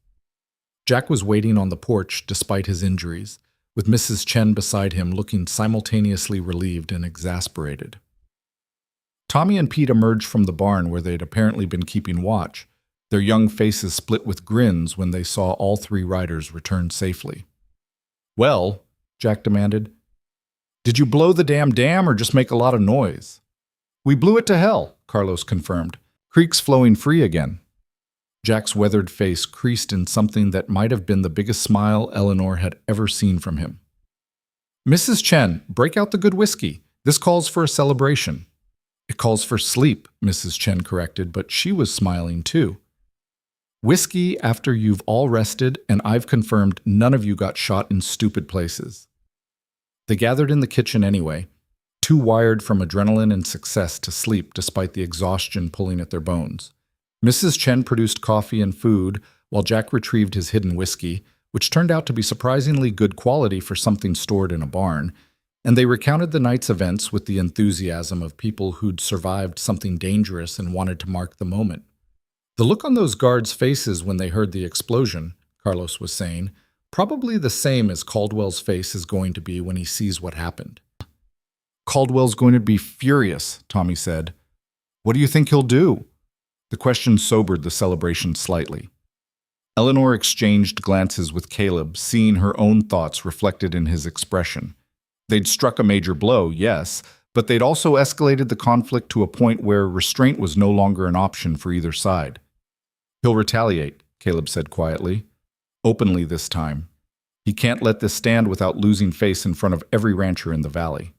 Speaker 1: Jack was waiting on the porch despite his injuries, with Mrs. Chen beside him looking simultaneously relieved and exasperated. Tommy and Pete emerged from the barn where they'd apparently been keeping watch, their young faces split with grins when they saw all three riders return safely. "Well," Jack demanded, "did you blow the damn dam or just make a lot of noise?" "We blew it to hell," Carlos confirmed. "Creek's flowing free again." Jack's weathered face creased in something that might have been the biggest smile Eleanor had ever seen from him. "Mrs. Chen, break out the good whiskey. This calls for a celebration." "It calls for sleep," Mrs. Chen corrected, but she was smiling too. "Whiskey after you've all rested, and I've confirmed none of you got shot in stupid places." They gathered in the kitchen anyway, too wired from adrenaline and success to sleep despite the exhaustion pulling at their bones. Mrs. Chen produced coffee and food, while Jack retrieved his hidden whiskey, which turned out to be surprisingly good quality for something stored in a barn, and they recounted the night's events with the enthusiasm of people who'd survived something dangerous and wanted to mark the moment. "The look on those guards' faces when they heard the explosion," Carlos was saying, "probably the same as Caldwell's face is going to be when he sees what happened." "Caldwell's going to be furious," Tommy said. "What do you think he'll do?" The question sobered the celebration slightly. Eleanor exchanged glances with Caleb, seeing her own thoughts reflected in his expression. They'd struck a major blow, yes, but they'd also escalated the conflict to a point where restraint was no longer an option for either side. "He'll retaliate," Caleb said quietly. "Openly this time. He can't let this stand without losing face in front of every rancher in the valley."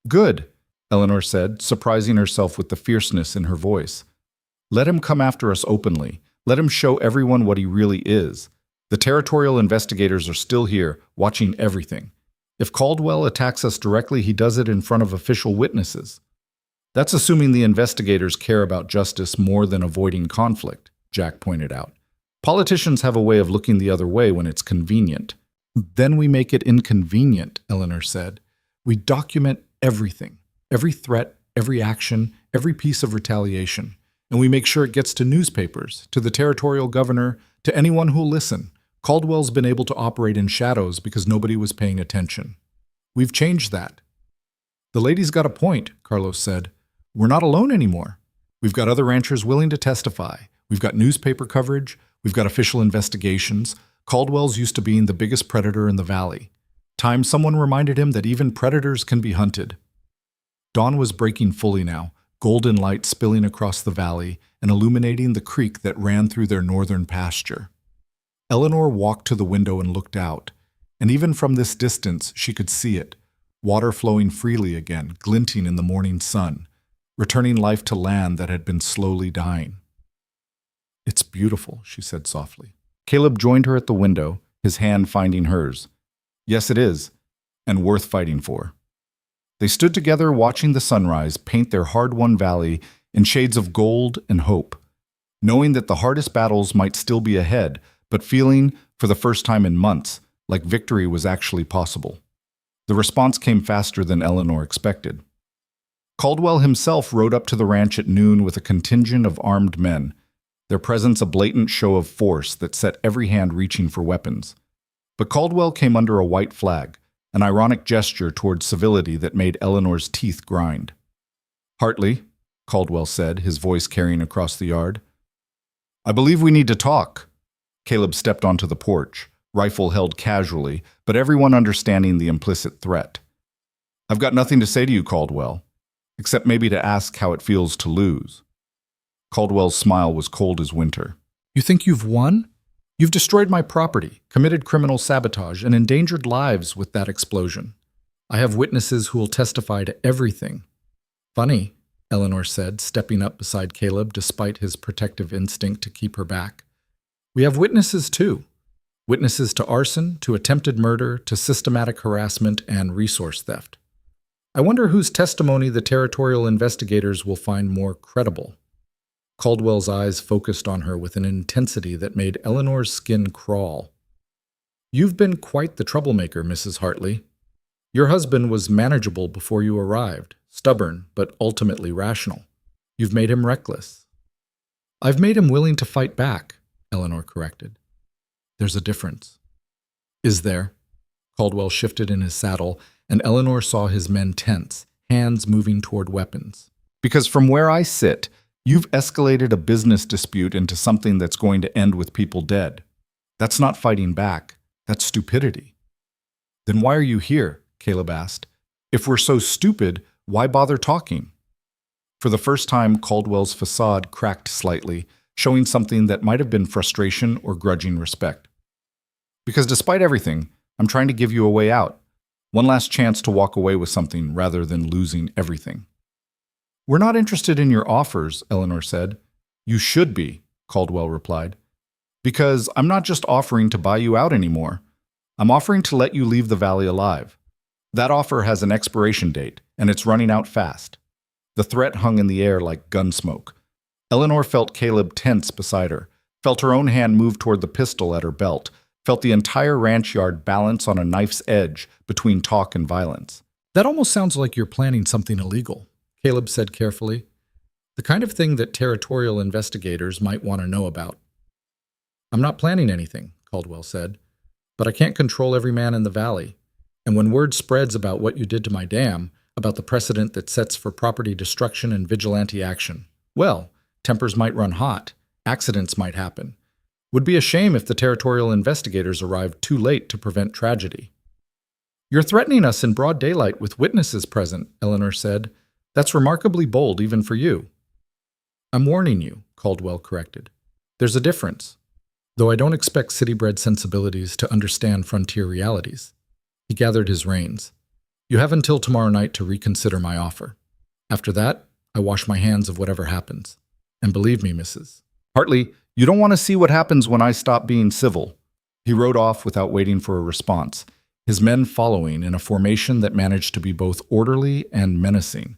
Speaker 1: "Good," Eleanor said, surprising herself with the fierceness in her voice. "Let him come after us openly. Let him show everyone what he really is. The territorial investigators are still here, watching everything. If Caldwell attacks us directly, he does it in front of official witnesses. That's assuming the investigators care about justice more than avoiding conflict," Jack pointed out. "Politicians have a way of looking the other way when it's convenient." "Then we make it inconvenient," Eleanor said. "We document everything, every threat, every action, every piece of retaliation. And we make sure it gets to newspapers, to the territorial governor, to anyone who'll listen. Caldwell's been able to operate in shadows because nobody was paying attention. We've changed that." "The lady's got a point," Carlos said. "We're not alone anymore. We've got other ranchers willing to testify. We've got newspaper coverage. We've got official investigations. Caldwell's used to being the biggest predator in the valley. Time someone reminded him that even predators can be hunted." Dawn was breaking fully now, golden light spilling across the valley and illuminating the creek that ran through their northern pasture. Eleanor walked to the window and looked out, and even from this distance she could see it, water flowing freely again, glinting in the morning sun, returning life to land that had been slowly dying. "It's beautiful," she said softly. Caleb joined her at the window, his hand finding hers. "Yes, it is, and worth fighting for." They stood together watching the sunrise paint their hard-won valley in shades of gold and hope, knowing that the hardest battles might still be ahead, but feeling, for the first time in months, like victory was actually possible. The response came faster than Eleanor expected. Caldwell himself rode up to the ranch at noon with a contingent of armed men, their presence a blatant show of force that set every hand reaching for weapons. But Caldwell came under a white flag, an ironic gesture toward civility that made Eleanor's teeth grind. "Hartley," Caldwell said, his voice carrying across the yard. "I believe we need to talk." Caleb stepped onto the porch, rifle held casually, but everyone understanding the implicit threat. "I've got nothing to say to you, Caldwell, except maybe to ask how it feels to lose." Caldwell's smile was cold as winter.
Speaker 2: "You think you've won? You've destroyed my property, committed criminal sabotage, and endangered lives with that explosion. I have witnesses who will testify to everything." "Funny," Eleanor said, stepping up beside Caleb despite his protective instinct to keep her back. "We have witnesses too. Witnesses to arson, to attempted murder, to systematic harassment and resource theft. I wonder whose testimony the territorial investigators will find more credible." Caldwell's eyes focused on her with an intensity that made Eleanor's skin crawl. "You've been quite the troublemaker, Mrs. Hartley. Your husband was manageable before you arrived, stubborn but ultimately rational. You've made him reckless." "I've made him willing to fight back," Eleanor corrected. "There's a difference." "Is there?" Caldwell shifted in his saddle, and Eleanor saw his men tense, hands moving toward weapons.
Speaker 1: "Because from where I sit, you've escalated a business dispute into something that's going to end with people dead. That's not fighting back. That's stupidity." "Then why are you here?" Caleb asked. "If we're so stupid, why bother talking?" For the first time, Caldwell's facade cracked slightly, showing something that might have been frustration or grudging respect. "Because despite everything, I'm trying to give you a way out. One last chance to walk away with something rather than losing everything." "We're not interested in your offers," Eleanor said. "You should be," Caldwell replied. "Because I'm not just offering to buy you out anymore. I'm offering to let you leave the valley alive. That offer has an expiration date, and it's running out fast." The threat hung in the air like gun smoke. Eleanor felt Caleb tense beside her, felt her own hand move toward the pistol at her belt, felt the entire ranch yard balance on a knife's edge between talk and violence. "That almost sounds like you're planning something illegal," Caleb said carefully. "The kind of thing that territorial investigators might want to know about." "I'm not planning anything," Caldwell said, "but I can't control every man in the valley. And when word spreads about what you did to my dam, about the precedent that sets for property destruction and vigilante action, well, tempers might run hot, accidents might happen. Would be a shame if the territorial investigators arrived too late to prevent tragedy." "You're threatening us in broad daylight with witnesses present," Eleanor said. "That's remarkably bold even for you." "I'm warning you," Caldwell corrected. "There's a difference. Though I don't expect city-bred sensibilities to understand frontier realities." He gathered his reins. "You have until tomorrow night to reconsider my offer. After that, I wash my hands of whatever happens. And believe me, Mrs. Hartley, you don't want to see what happens when I stop being civil." He rode off without waiting for a response, his men following in a formation that managed to be both orderly and menacing.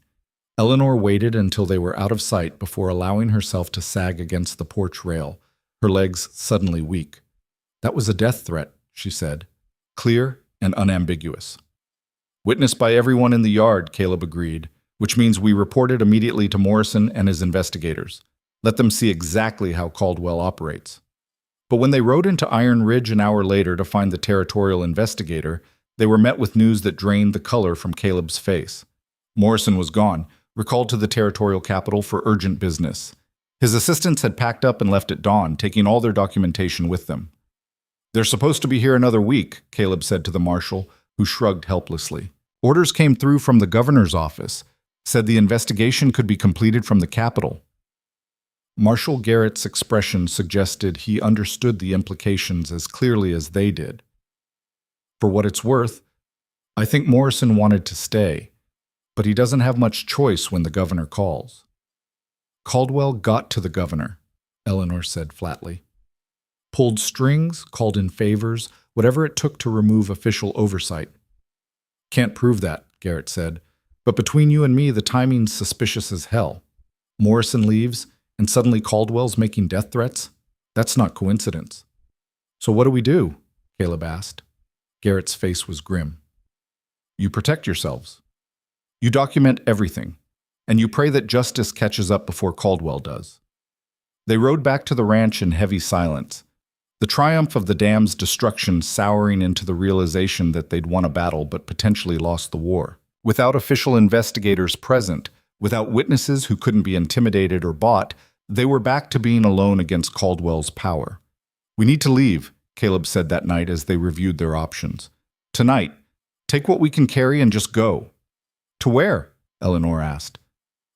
Speaker 1: Eleanor waited until they were out of sight before allowing herself to sag against the porch rail, her legs suddenly weak. "That was a death threat," she said, clear and unambiguous. "Witnessed by everyone in the yard," Caleb agreed, "which means we reported immediately to Morrison and his investigators. Let them see exactly how Caldwell operates." But when they rode into Iron Ridge an hour later to find the territorial investigator, they were met with news that drained the color from Caleb's face. Morrison was gone, recalled to the territorial capital for urgent business. His assistants had packed up and left at dawn, taking all their documentation with them. "They're supposed to be here another week," Caleb said to the marshal, who shrugged helplessly. "Orders came through from the governor's office, said the investigation could be completed from the capital." Marshal Garrett's expression suggested he understood the implications as clearly as they did. "For what it's worth, I think Morrison wanted to stay, but he doesn't have much choice when the governor calls." "Caldwell got to the governor," Eleanor said flatly. "Pulled strings, called in favors, whatever it took to remove official oversight." "Can't prove that," Garrett said, "but between you and me, the timing's suspicious as hell. Morrison leaves, and suddenly Caldwell's making death threats? That's not coincidence." "So what do we do?" Caleb asked. Garrett's face was grim. You protect yourselves. You document everything, and you pray that justice catches up before Caldwell does. They rode back to the ranch in heavy silence, the triumph of the dam's destruction souring into the realization that they'd won a battle but potentially lost the war. Without official investigators present, without witnesses who couldn't be intimidated or bought, they were back to being alone against Caldwell's power. "We need to leave," Caleb said that night as they reviewed their options. "Tonight, take what we can carry and just go." "To where?" Eleanor asked.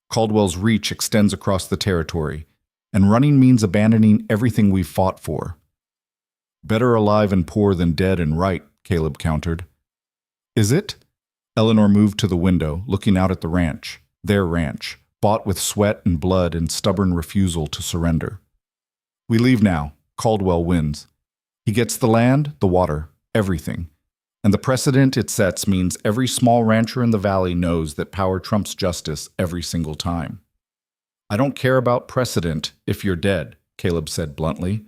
Speaker 1: "Caldwell's reach extends across the territory, and running means abandoning everything we've fought for." "Better alive and poor than dead and right," Caleb countered. "Is it?" Eleanor moved to the window, looking out at the ranch, their ranch, bought with sweat and blood and stubborn refusal to surrender. "We leave now. Caldwell wins. He gets the land, the water, everything. And the precedent it sets means every small rancher in the valley knows that power trumps justice every single time." "I don't care about precedent if you're dead," Caleb said bluntly.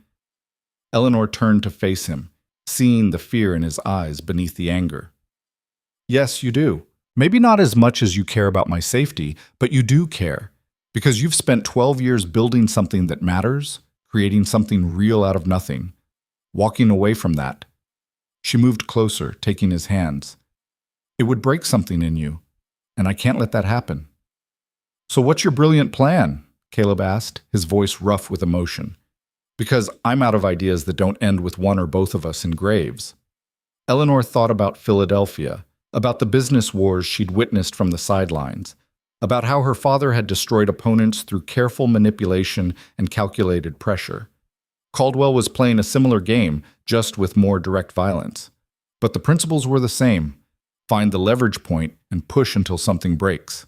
Speaker 1: Eleanor turned to face him, seeing the fear in his eyes beneath the anger. "Yes, you do. Maybe not as much as you care about my safety, but you do care. Because you've spent 12 years building something that matters, creating something real out of nothing, walking away from that." She moved closer, taking his hands. "It would break something in you, and I can't let that happen." "So what's your brilliant plan?" Caleb asked, his voice rough with emotion. "Because I'm out of ideas that don't end with one or both of us in graves." Eleanor thought about Philadelphia, about the business wars she'd witnessed from the sidelines, about how her father had destroyed opponents through careful manipulation and calculated pressure. Caldwell was playing a similar game, just with more direct violence. But the principles were the same: find the leverage point and push until something breaks.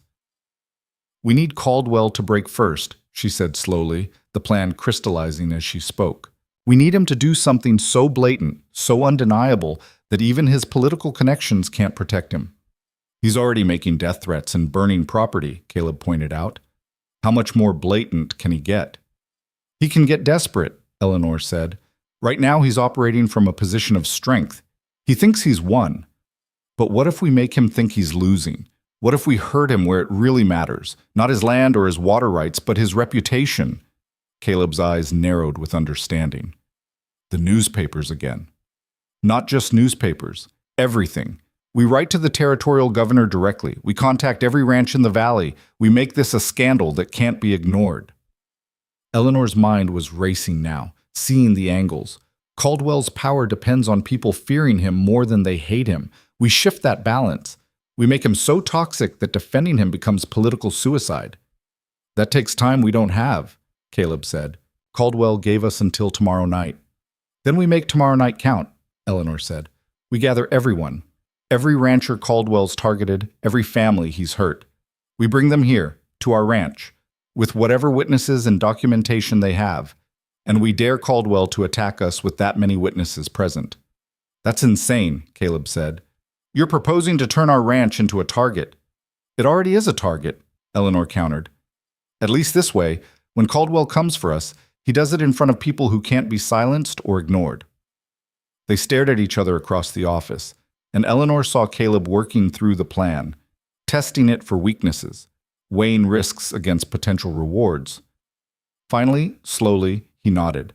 Speaker 1: "We need Caldwell to break first," she said slowly, the plan crystallizing as she spoke. "We need him to do something so blatant, so undeniable, that even his political connections can't protect him." "He's already making death threats and burning property," Caleb pointed out. "How much more blatant can he get?" "He can get desperate," Eleanor said. "Right now he's operating from a position of strength. He thinks he's won. But what if we make him think he's losing? What if we hurt him where it really matters? Not his land or his water rights, but his reputation." Caleb's eyes narrowed with understanding. "The newspapers again." "Not just newspapers. Everything. We write to the territorial governor directly. We contact every ranch in the valley. We make this a scandal that can't be ignored." Eleanor's mind was racing now, seeing the angles. Caldwell's power depends on people fearing him more than they hate him. We shift that balance. We make him so toxic that defending him becomes political suicide. "That takes time we don't have," Caleb said. "Caldwell gave us until tomorrow night." "Then we make tomorrow night count," Eleanor said. "We gather everyone. Every rancher Caldwell's targeted, every family he's hurt. We bring them here, to our ranch, with whatever witnesses and documentation they have, and we dare Caldwell to attack us with that many witnesses present." "That's insane," Caleb said. "You're proposing to turn our ranch into a target." "It already is a target," Eleanor countered. "At least this way, when Caldwell comes for us, he does it in front of people who can't be silenced or ignored." They stared at each other across the office, and Eleanor saw Caleb working through the plan, testing it for weaknesses, weighing risks against potential rewards. Finally, slowly, he nodded.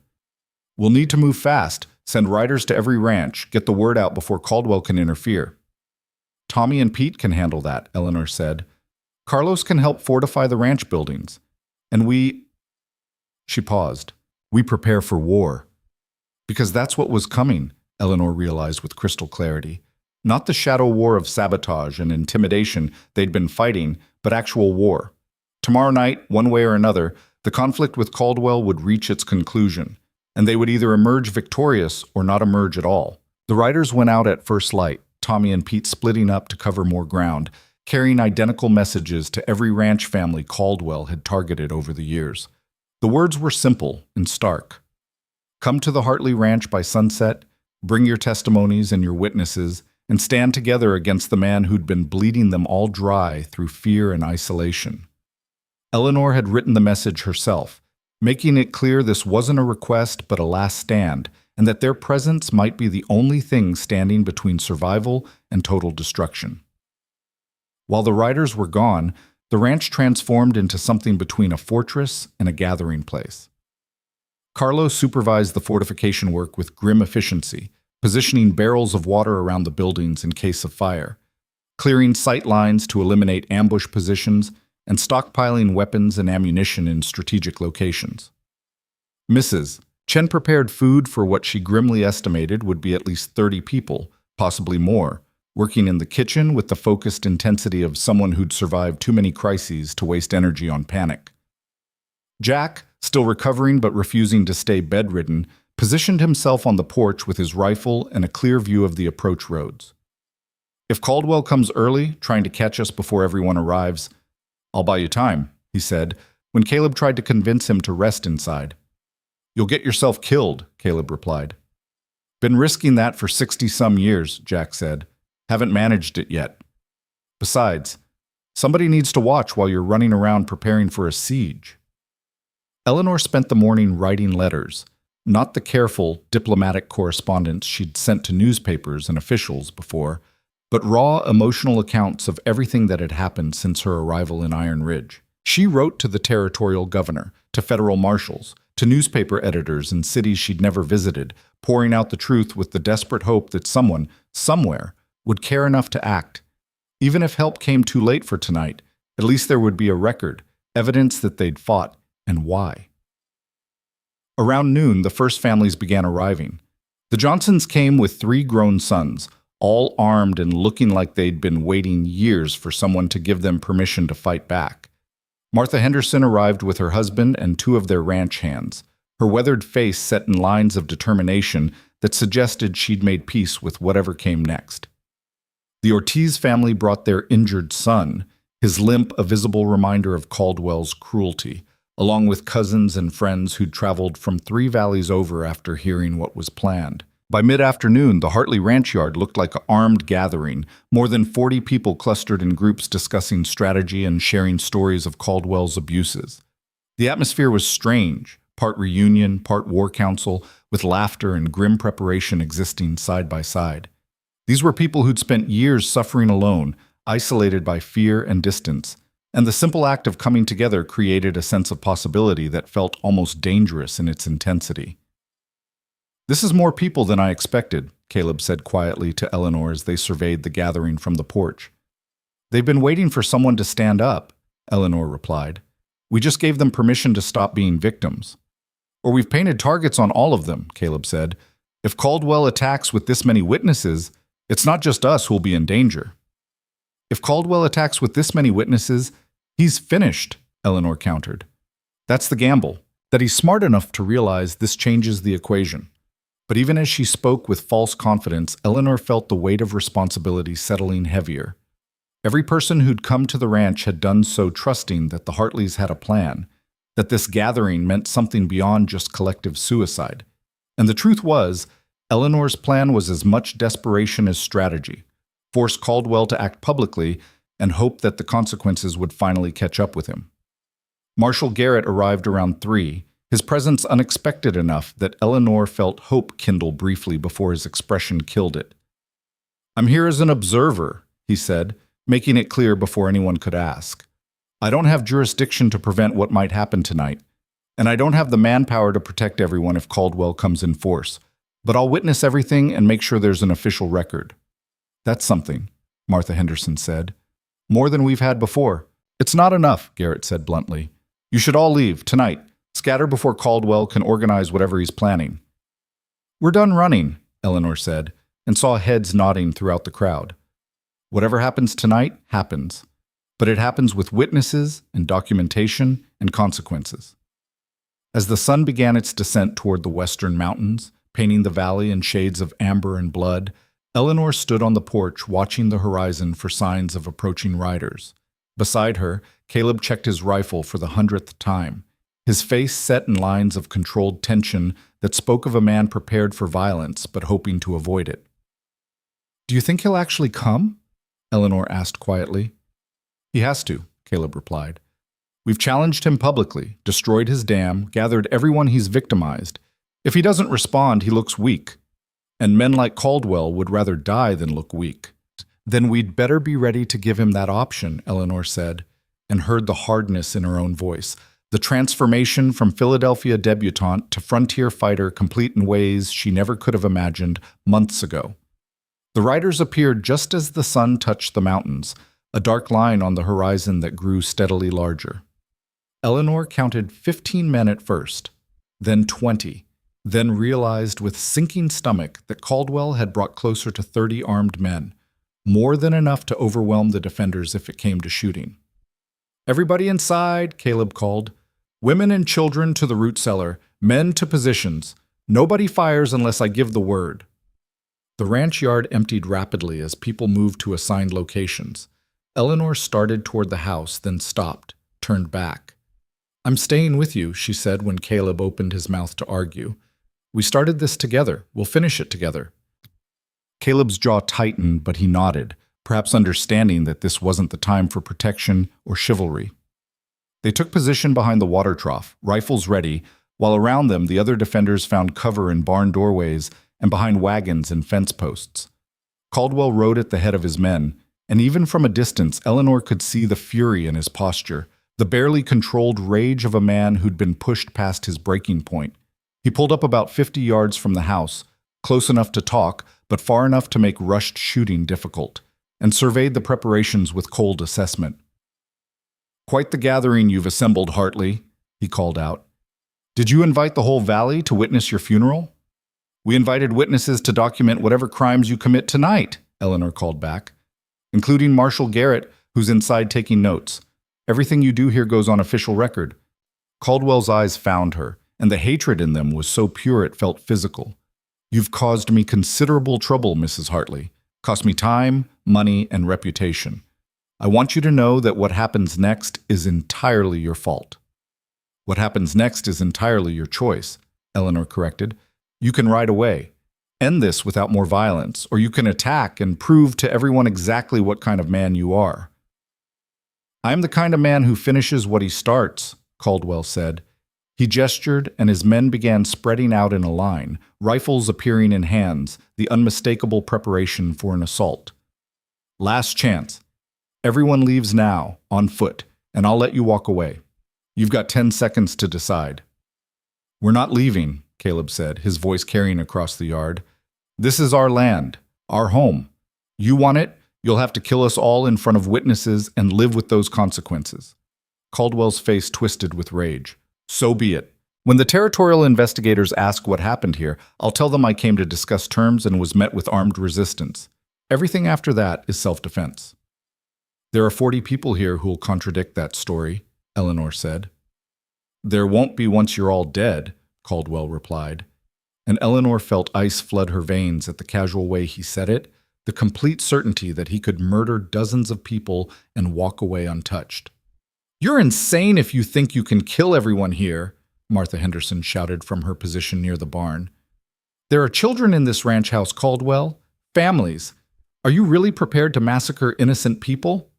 Speaker 1: "We'll need to move fast, send riders to every ranch, get the word out before Caldwell can interfere." "Tommy and Pete can handle that," Eleanor said. "Carlos can help fortify the ranch buildings. And we—" She paused. "We prepare for war." Because that's what was coming, Eleanor realized with crystal clarity. Not the shadow war of sabotage and intimidation they'd been fighting, but actual war. Tomorrow night, one way or another, the conflict with Caldwell would reach its conclusion, and they would either emerge victorious or not emerge at all. The riders went out at first light, Tommy and Pete splitting up to cover more ground, carrying identical messages to every ranch family Caldwell had targeted over the years. The words were simple and stark. "Come to the Hartley Ranch by sunset, bring your testimonies and your witnesses, and stand together against the man who'd been bleeding them all dry through fear and isolation." Eleanor had written the message herself, making it clear this wasn't a request but a last stand, and that their presence might be the only thing standing between survival and total destruction. While the riders were gone, the ranch transformed into something between a fortress and a gathering place. Carlos supervised the fortification work with grim efficiency, positioning barrels of water around the buildings in case of fire, clearing sight lines to eliminate ambush positions, and stockpiling weapons and ammunition in strategic locations. Mrs. Chen prepared food for what she grimly estimated would be at least 30 people, possibly more, working in the kitchen with the focused intensity of someone who'd survived too many crises to waste energy on panic. Jack, still recovering but refusing to stay bedridden, positioned himself on the porch with his rifle and a clear view of the approach roads. If Caldwell comes early, trying to catch us before everyone arrives, I'll buy you time, he said, when Caleb tried to convince him to rest inside. You'll get yourself killed, Caleb replied. Been risking that for 60-some years, Jack said. Haven't managed it yet. Besides, somebody needs to watch while you're running around preparing for a siege. Eleanor spent the morning writing letters, not the careful, diplomatic correspondence she'd sent to newspapers and officials before, but raw, emotional accounts of everything that had happened since her arrival in Iron Ridge. She wrote to the territorial governor, to federal marshals, to newspaper editors in cities she'd never visited, pouring out the truth with the desperate hope that someone, somewhere, would care enough to act. Even if help came too late for tonight, at least there would be a record, evidence that they'd fought, and why. Around noon, the first families began arriving. The Johnsons came with 3 grown sons, all armed and looking like they'd been waiting years for someone to give them permission to fight back. Martha Henderson arrived with her husband and 2 of their ranch hands, her weathered face set in lines of determination that suggested she'd made peace with whatever came next. The Ortiz family brought their injured son, his limp a visible reminder of Caldwell's cruelty, along with cousins and friends who'd traveled from 3 valleys over after hearing what was planned. By mid-afternoon, the Hartley ranch yard looked like an armed gathering, more than 40 people clustered in groups discussing strategy and sharing stories of Caldwell's abuses. The atmosphere was strange, part reunion, part war council, with laughter and grim preparation existing side by side. These were people who'd spent years suffering alone, isolated by fear and distance, and the simple act of coming together created a sense of possibility that felt almost dangerous in its intensity. This is more people than I expected, Caleb said quietly to Eleanor as they surveyed the gathering from the porch. They've been waiting for someone to stand up, Eleanor replied. We just gave them permission to stop being victims. Or we've painted targets on all of them, Caleb said. If Caldwell attacks with this many witnesses, it's not just us who'll be in danger. If Caldwell attacks with this many witnesses, he's finished, Eleanor countered. That's the gamble, that he's smart enough to realize this changes the equation. But even as she spoke with false confidence, Eleanor felt the weight of responsibility settling heavier. Every person who'd come to the ranch had done so trusting that the Hartleys had a plan, that this gathering meant something beyond just collective suicide. And the truth was, Eleanor's plan was as much desperation as strategy: force Caldwell to act publicly and hope that the consequences would finally catch up with him. Marshal Garrett arrived around 3, his presence unexpected enough that Eleanor felt hope kindle briefly before his expression killed it. I'm here as an observer, he said, making it clear before anyone could ask. I don't have jurisdiction to prevent what might happen tonight, and I don't have the manpower to protect everyone if Caldwell comes in force, but I'll witness everything and make sure there's an official record. That's something, Martha Henderson said. More than we've had before. It's not enough, Garrett said bluntly. You should all leave, tonight. Scatter before Caldwell can organize whatever he's planning. We're done running, Eleanor said, and saw heads nodding throughout the crowd. Whatever happens tonight, happens. But it happens with witnesses and documentation and consequences. As the sun began its descent toward the western mountains, painting the valley in shades of amber and blood, Eleanor stood on the porch watching the horizon for signs of approaching riders. Beside her, Caleb checked his rifle for the 100th time, his face set in lines of controlled tension that spoke of a man prepared for violence but hoping to avoid it. Do you think he'll actually come? Eleanor asked quietly. He has to, Caleb replied. We've challenged him publicly, destroyed his dam, gathered everyone he's victimized. If he doesn't respond, he looks weak. And men like Caldwell would rather die than look weak.
Speaker 2: Then we'd better be ready to give him that option, Eleanor said, and heard the hardness in her own voice. The transformation from Philadelphia debutante to frontier fighter complete in ways she never could have imagined months ago. The riders appeared just as the sun touched the mountains, a dark line on the horizon that grew steadily larger. Eleanor counted 15 men at first, then 20, then realized with sinking stomach that Caldwell had brought closer to 30 armed men, more than enough to overwhelm the defenders if it came to shooting. "Everybody inside," Caleb called. "Women and children to the root cellar, men to positions. Nobody fires unless I give the word." The ranch yard emptied rapidly as people moved to assigned locations. Eleanor started toward the house, then stopped, turned back. "I'm staying with you," she said when Caleb opened his mouth to argue. "We started this together. We'll finish it together." Caleb's jaw tightened, but he nodded, perhaps understanding that this wasn't the time for protection or chivalry. They took position behind the water trough, rifles ready, while around them the other defenders found cover in barn doorways and behind wagons and fence posts. Caldwell rode at the head of his men, and even from a distance Eleanor could see the fury in his posture, the barely controlled rage of a man who'd been pushed past his breaking point. He pulled up about 50 yards from the house, close enough to talk, but far enough to make rushed shooting difficult, and surveyed the preparations with cold assessment. "Quite the gathering you've assembled, Hartley," he called out. "Did you invite the whole valley to witness your funeral?" "We invited witnesses to document whatever crimes you commit tonight," Eleanor called back, "including Marshal Garrett, who's inside taking notes. Everything you do here goes on official record." Caldwell's eyes found her, and the hatred in them was so pure it felt physical. "You've caused me considerable trouble, Mrs. Hartley. Cost me time, money, and reputation. I want you to know that what happens next is entirely your fault." "What happens next is entirely your choice," Eleanor corrected. "You can ride away, end this without more violence, or you can attack and prove to everyone exactly what kind of man you are." "I am the kind of man who finishes what he starts," Caldwell said. He gestured, and his men began spreading out in a line, rifles appearing in hands, the unmistakable preparation for an assault. "Last chance. Everyone leaves now, on foot, and I'll let you walk away. You've got 10 seconds to decide." "We're not leaving," Caleb said, his voice carrying across the yard. "This is our land, our home. You want it, you'll have to kill us all in front of witnesses and live with those consequences." Caldwell's face twisted with rage. "So be it. When the territorial investigators ask what happened here, I'll tell them I came to discuss terms and was met with armed resistance. Everything after that is self-defense." "There are 40 people here who'll contradict that story," Eleanor said. "There won't be once you're all dead," Caldwell replied. And Eleanor felt ice flood her veins at the casual way he said it, the complete certainty that he could murder dozens of people and walk away untouched. "You're insane if you think you can kill everyone here," Martha Henderson shouted from her position near the barn. "There are children in this ranch house, Caldwell. Families. Are you really prepared to massacre innocent people?"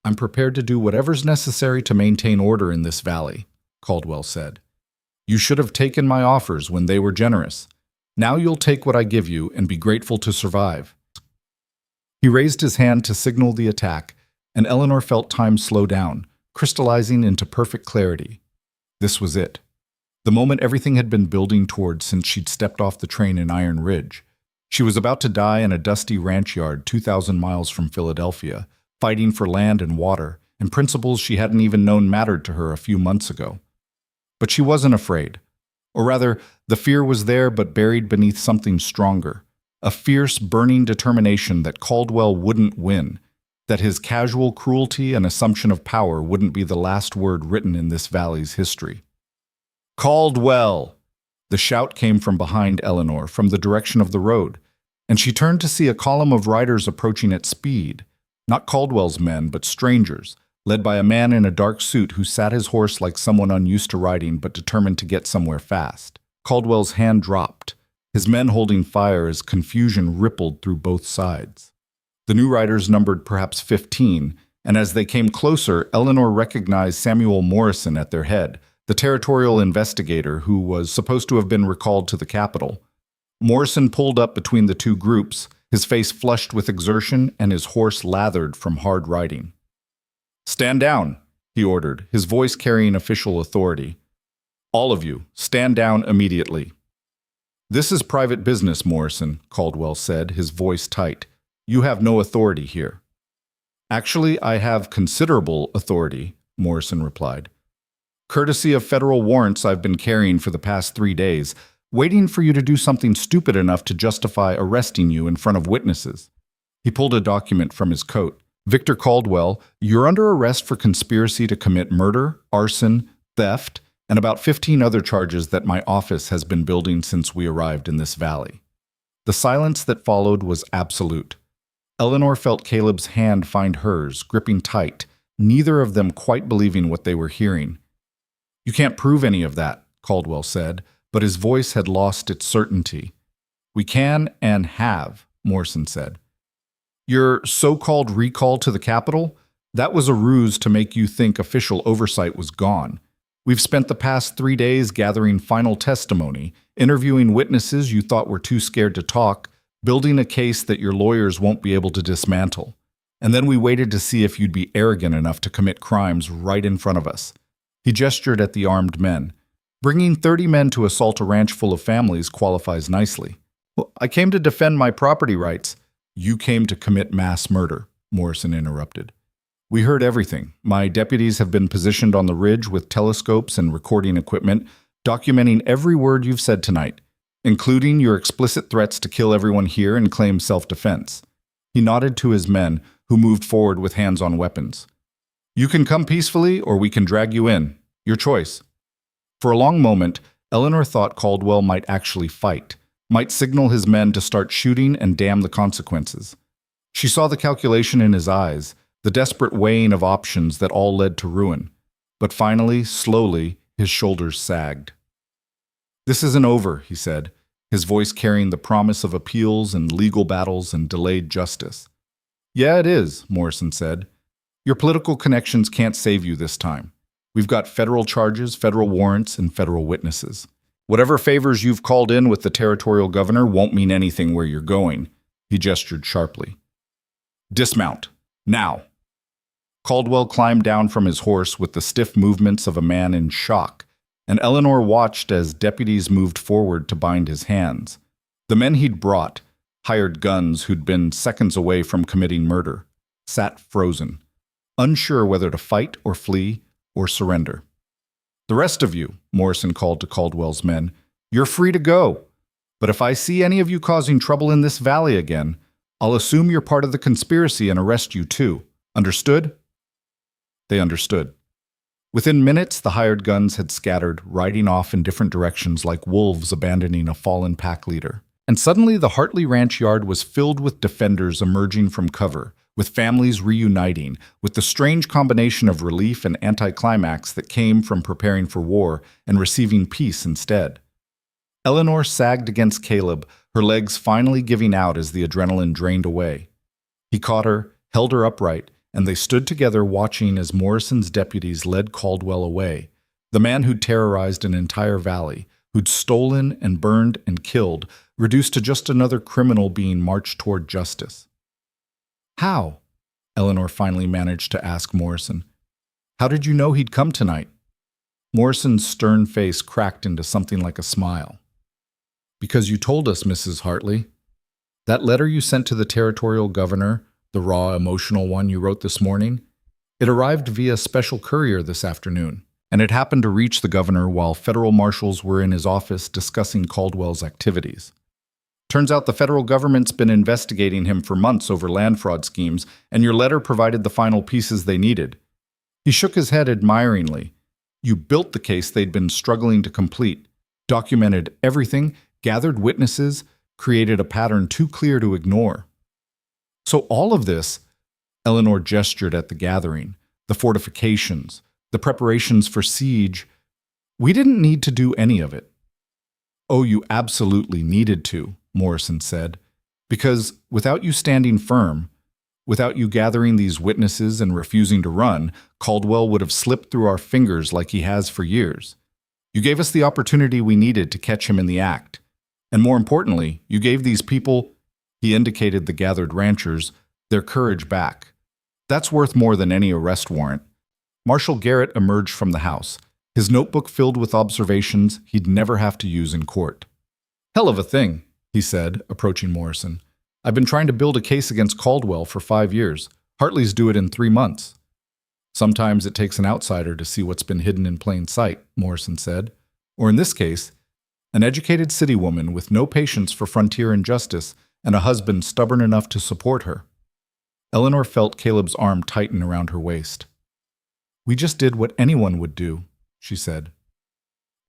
Speaker 2: "I'm prepared to do whatever's necessary to maintain order in this valley," Caldwell said. "You should have taken my offers when they were generous. Now you'll take what I give you and be grateful to survive." He raised his hand to signal the attack, and Eleanor felt time slow down, crystallizing into perfect clarity. This was it. The moment everything had been building toward since she'd stepped off the train in Iron Ridge. She was about to die in a dusty ranch yard 2,000 miles from Philadelphia, fighting for land and water, and principles she hadn't even known mattered to her a few months ago. But she wasn't afraid. Or rather, the fear was there but buried beneath something stronger, a fierce, burning determination that Caldwell wouldn't win, that his casual cruelty and assumption of power wouldn't be the last word written in this valley's history. "Caldwell!" The shout came from behind Eleanor, from the direction of the road, and she turned to see a column of riders approaching at speed, not Caldwell's men, but strangers, led by a man in a dark suit who sat his horse like someone unused to riding but determined to get somewhere fast. Caldwell's hand dropped, his men holding fire as confusion rippled through both sides. The new riders numbered perhaps 15, and as they came closer, Eleanor recognized Samuel Morrison at their head, the territorial investigator who was supposed to have been recalled to the capital. Morrison pulled up between the two groups,
Speaker 1: his face flushed with exertion and his horse lathered from hard riding. "Stand down," he ordered, his voice carrying official authority. "All of you, stand down immediately." "This is private business, Morrison," Caldwell said, his voice tight. "You have no authority here." "Actually, I have considerable authority," Morrison replied. "Courtesy of federal warrants I've been carrying for the past 3 days, waiting for you to do something stupid enough to justify arresting you in front of witnesses." He pulled a document from his coat. "Victor Caldwell, you're under arrest for conspiracy to commit murder, arson, theft, and about 15 other charges that my office has been building since we arrived in this valley." The silence that followed was absolute. Eleanor felt Caleb's hand find hers, gripping tight, neither of them quite believing what they were hearing. "You can't prove any of that," Caldwell said, but his voice had lost its certainty. "We can and have," Morrison said. "Your so-called recall to the Capitol? That was a ruse to make you think official oversight was gone. We've spent the past 3 days gathering final testimony, interviewing witnesses you thought were too scared to talk, building a case that your lawyers won't be able to dismantle. And then we waited to see if you'd be arrogant enough to commit crimes right in front of us." He gestured at the armed men. "Bringing 30 men to assault a ranch full of families qualifies nicely." "Well, I came to defend my property rights." "You came to commit mass murder," Morrison interrupted. "We heard everything. My deputies have been positioned on the ridge with telescopes and recording equipment, documenting every word you've said tonight, including your explicit threats to kill everyone here and claim self-defense." He nodded to his men, who moved forward with hands on weapons. "You can come peacefully, or we can drag you in. Your choice." For a long moment, Eleanor thought Caldwell might actually fight, might signal his men to start shooting and damn the consequences. She saw the calculation in his eyes, the desperate weighing of options that all led to ruin. But finally, slowly, his shoulders sagged. "This isn't over," he said, his voice carrying the promise of appeals and legal battles and delayed justice. "Yeah, it is," Morrison said. "Your political connections can't save you this time. We've got federal charges, federal warrants, and federal witnesses. Whatever favors you've called in with the territorial governor won't mean anything where you're going." He gestured sharply. "Dismount. Now." Caldwell climbed down from his horse with the stiff movements of a man in shock, and Eleanor watched as deputies moved forward to bind his hands. The men he'd brought, hired guns who'd been seconds away from committing murder, sat frozen, unsure whether to fight or flee or surrender. "The rest of you," Morrison called to Caldwell's men, "you're free to go. But if I see any of you causing trouble in this valley again, I'll assume you're part of the conspiracy and arrest you too. Understood?" They understood. Within minutes, the hired guns had scattered, riding off in different directions like wolves abandoning a fallen pack leader. And suddenly the Hartley Ranch yard was filled with defenders emerging from cover, with families reuniting, with the strange combination of relief and anticlimax that came from preparing for war and receiving peace instead. Eleanor sagged against Caleb, her legs finally giving out as the adrenaline drained away. He caught her, held her upright, and they stood together watching as Morrison's deputies led Caldwell away, the man who'd terrorized an entire valley, who'd stolen and burned and killed, reduced to just another criminal being marched toward justice. "How?" Eleanor finally managed to ask Morrison. "How did you know he'd come tonight?" Morrison's stern face cracked into something like a smile. "Because you told us, Mrs. Hartley. That letter you sent to the territorial governor, the raw, emotional one you wrote this morning, it arrived via special courier this afternoon, and it happened to reach the governor while federal marshals were in his office discussing Caldwell's activities. Turns out the federal government's been investigating him for months over land fraud schemes, and your letter provided the final pieces they needed." He shook his head admiringly. "You built the case they'd been struggling to complete, documented everything, gathered witnesses, created a pattern too clear to ignore. So all of this," Eleanor gestured at the gathering, the fortifications, the preparations for siege, "we didn't need to do any of it." "Oh, you absolutely needed to," Morrison said, "because without you standing firm, without you gathering these witnesses and refusing to run, Caldwell would have slipped through our fingers like he has for years. You gave us the opportunity we needed to catch him in the act. And more importantly, you gave these people—" He indicated the gathered ranchers, their courage back. That's worth more than any arrest warrant. Marshal Garrett emerged from the house, his notebook filled with observations he'd never have to use in court. Hell of a thing, he said, approaching Morrison. I've been trying to build a case against Caldwell for 5 years. Hartley's do it in 3 months. Sometimes it takes an outsider to see what's been hidden in plain sight, Morrison said. Or in this case, an educated city woman with no patience for frontier injustice and a husband stubborn enough to support her. Eleanor felt Caleb's arm tighten around her waist. We just did what anyone would do, she said.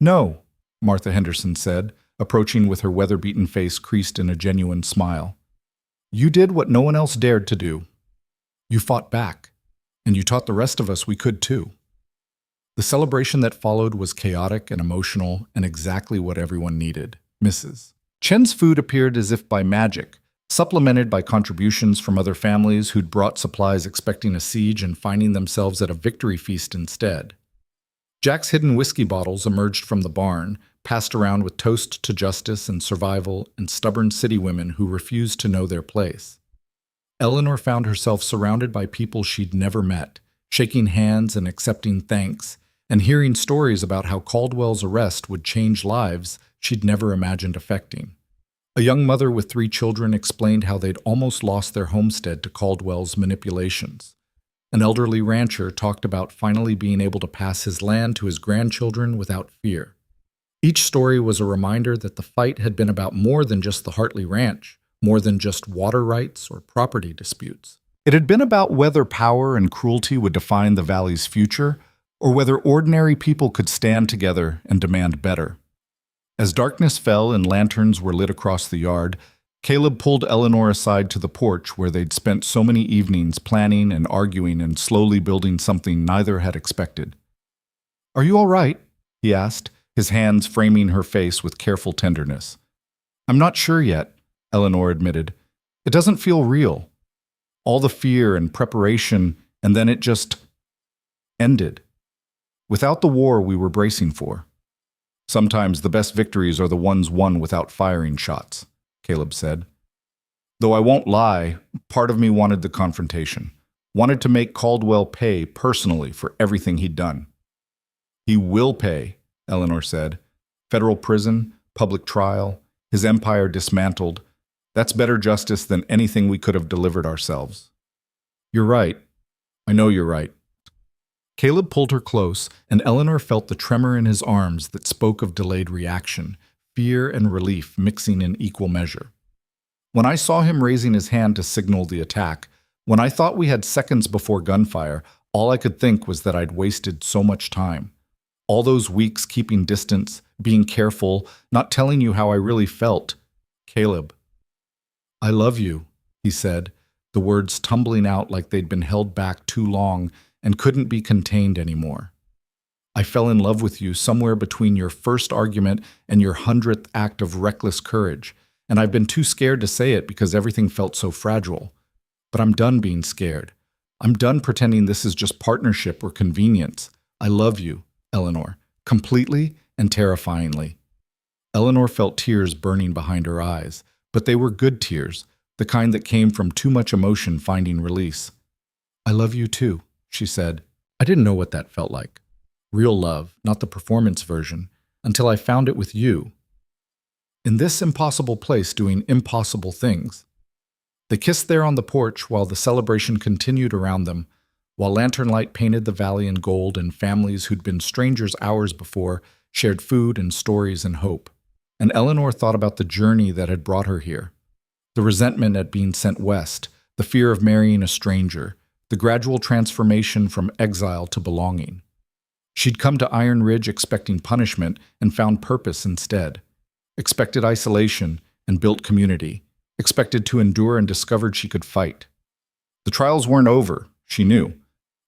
Speaker 1: No, Martha Henderson said, approaching with her weather-beaten face creased in a genuine smile. You did what no one else dared to do. You fought back, and you taught the rest of us we could too. The celebration that followed was chaotic and emotional and exactly what everyone needed. Mrs. Chen's food appeared as if by magic, supplemented by contributions from other families who'd brought supplies expecting a siege and finding themselves at a victory feast instead. Jack's hidden whiskey bottles emerged from the barn, passed around with toast to justice and survival and stubborn city women who refused to know their place. Eleanor found herself surrounded by people she'd never met, shaking hands and accepting thanks, and hearing stories about how Caldwell's arrest would change lives she'd never imagined affecting. A young mother with 3 children explained how they'd almost lost their homestead to Caldwell's manipulations. An elderly rancher talked about finally being able to pass his land to his grandchildren without fear. Each story was a reminder that the fight had been about more than just the Hartley Ranch, more than just water rights or property disputes. It had been about whether power and cruelty would define the valley's future, or whether ordinary people could stand together and demand better. As darkness fell and lanterns were lit across the yard, Caleb pulled Eleanor aside to the porch where they'd spent so many evenings planning and arguing and slowly building something neither had expected. Are you all right? He asked, his hands framing her face with careful tenderness. I'm not sure yet, Eleanor admitted. It doesn't feel real. All the fear and preparation, and then it just ended. Without the war we were bracing for. Sometimes the best victories are the ones won without firing shots, Caleb said. Though I won't lie, part of me wanted the confrontation, wanted to make Caldwell pay personally for everything he'd done. He will pay, Eleanor said. Federal prison, public trial, his empire dismantled. That's better justice than anything we could have delivered ourselves. You're right. I know you're right. Caleb pulled her close, and Eleanor felt the tremor in his arms that spoke of delayed reaction, fear and relief mixing in equal measure. When I saw him raising his hand to signal the attack, when I thought we had seconds before gunfire, all I could think was that I'd wasted so much time. All those weeks keeping distance, being careful, not telling you how I really felt. Caleb. I love you, he said, the words tumbling out like they'd been held back too long and couldn't be contained anymore. I fell in love with you somewhere between your first argument and your 100th act of reckless courage, and I've been too scared to say it because everything felt so fragile. But I'm done being scared. I'm done pretending this is just partnership or convenience. I love you, Eleanor, completely and terrifyingly. Eleanor felt tears burning behind her eyes, but they were good tears, the kind that came from too much emotion finding release. I love you too, she said. I didn't know what that felt like. Real love, not the performance version, until I found it with you. In this impossible place doing impossible things. They kissed there on the porch while the celebration continued around them, while lantern light painted the valley in gold and families who'd been strangers hours before shared food and stories and hope. And Eleanor thought about the journey that had brought her here. The resentment at being sent west, the fear of marrying a stranger, the gradual transformation from exile to belonging. She'd come to Iron Ridge expecting punishment and found purpose instead. Expected isolation and built community. Expected to endure and discovered she could fight. The trials weren't over, she knew.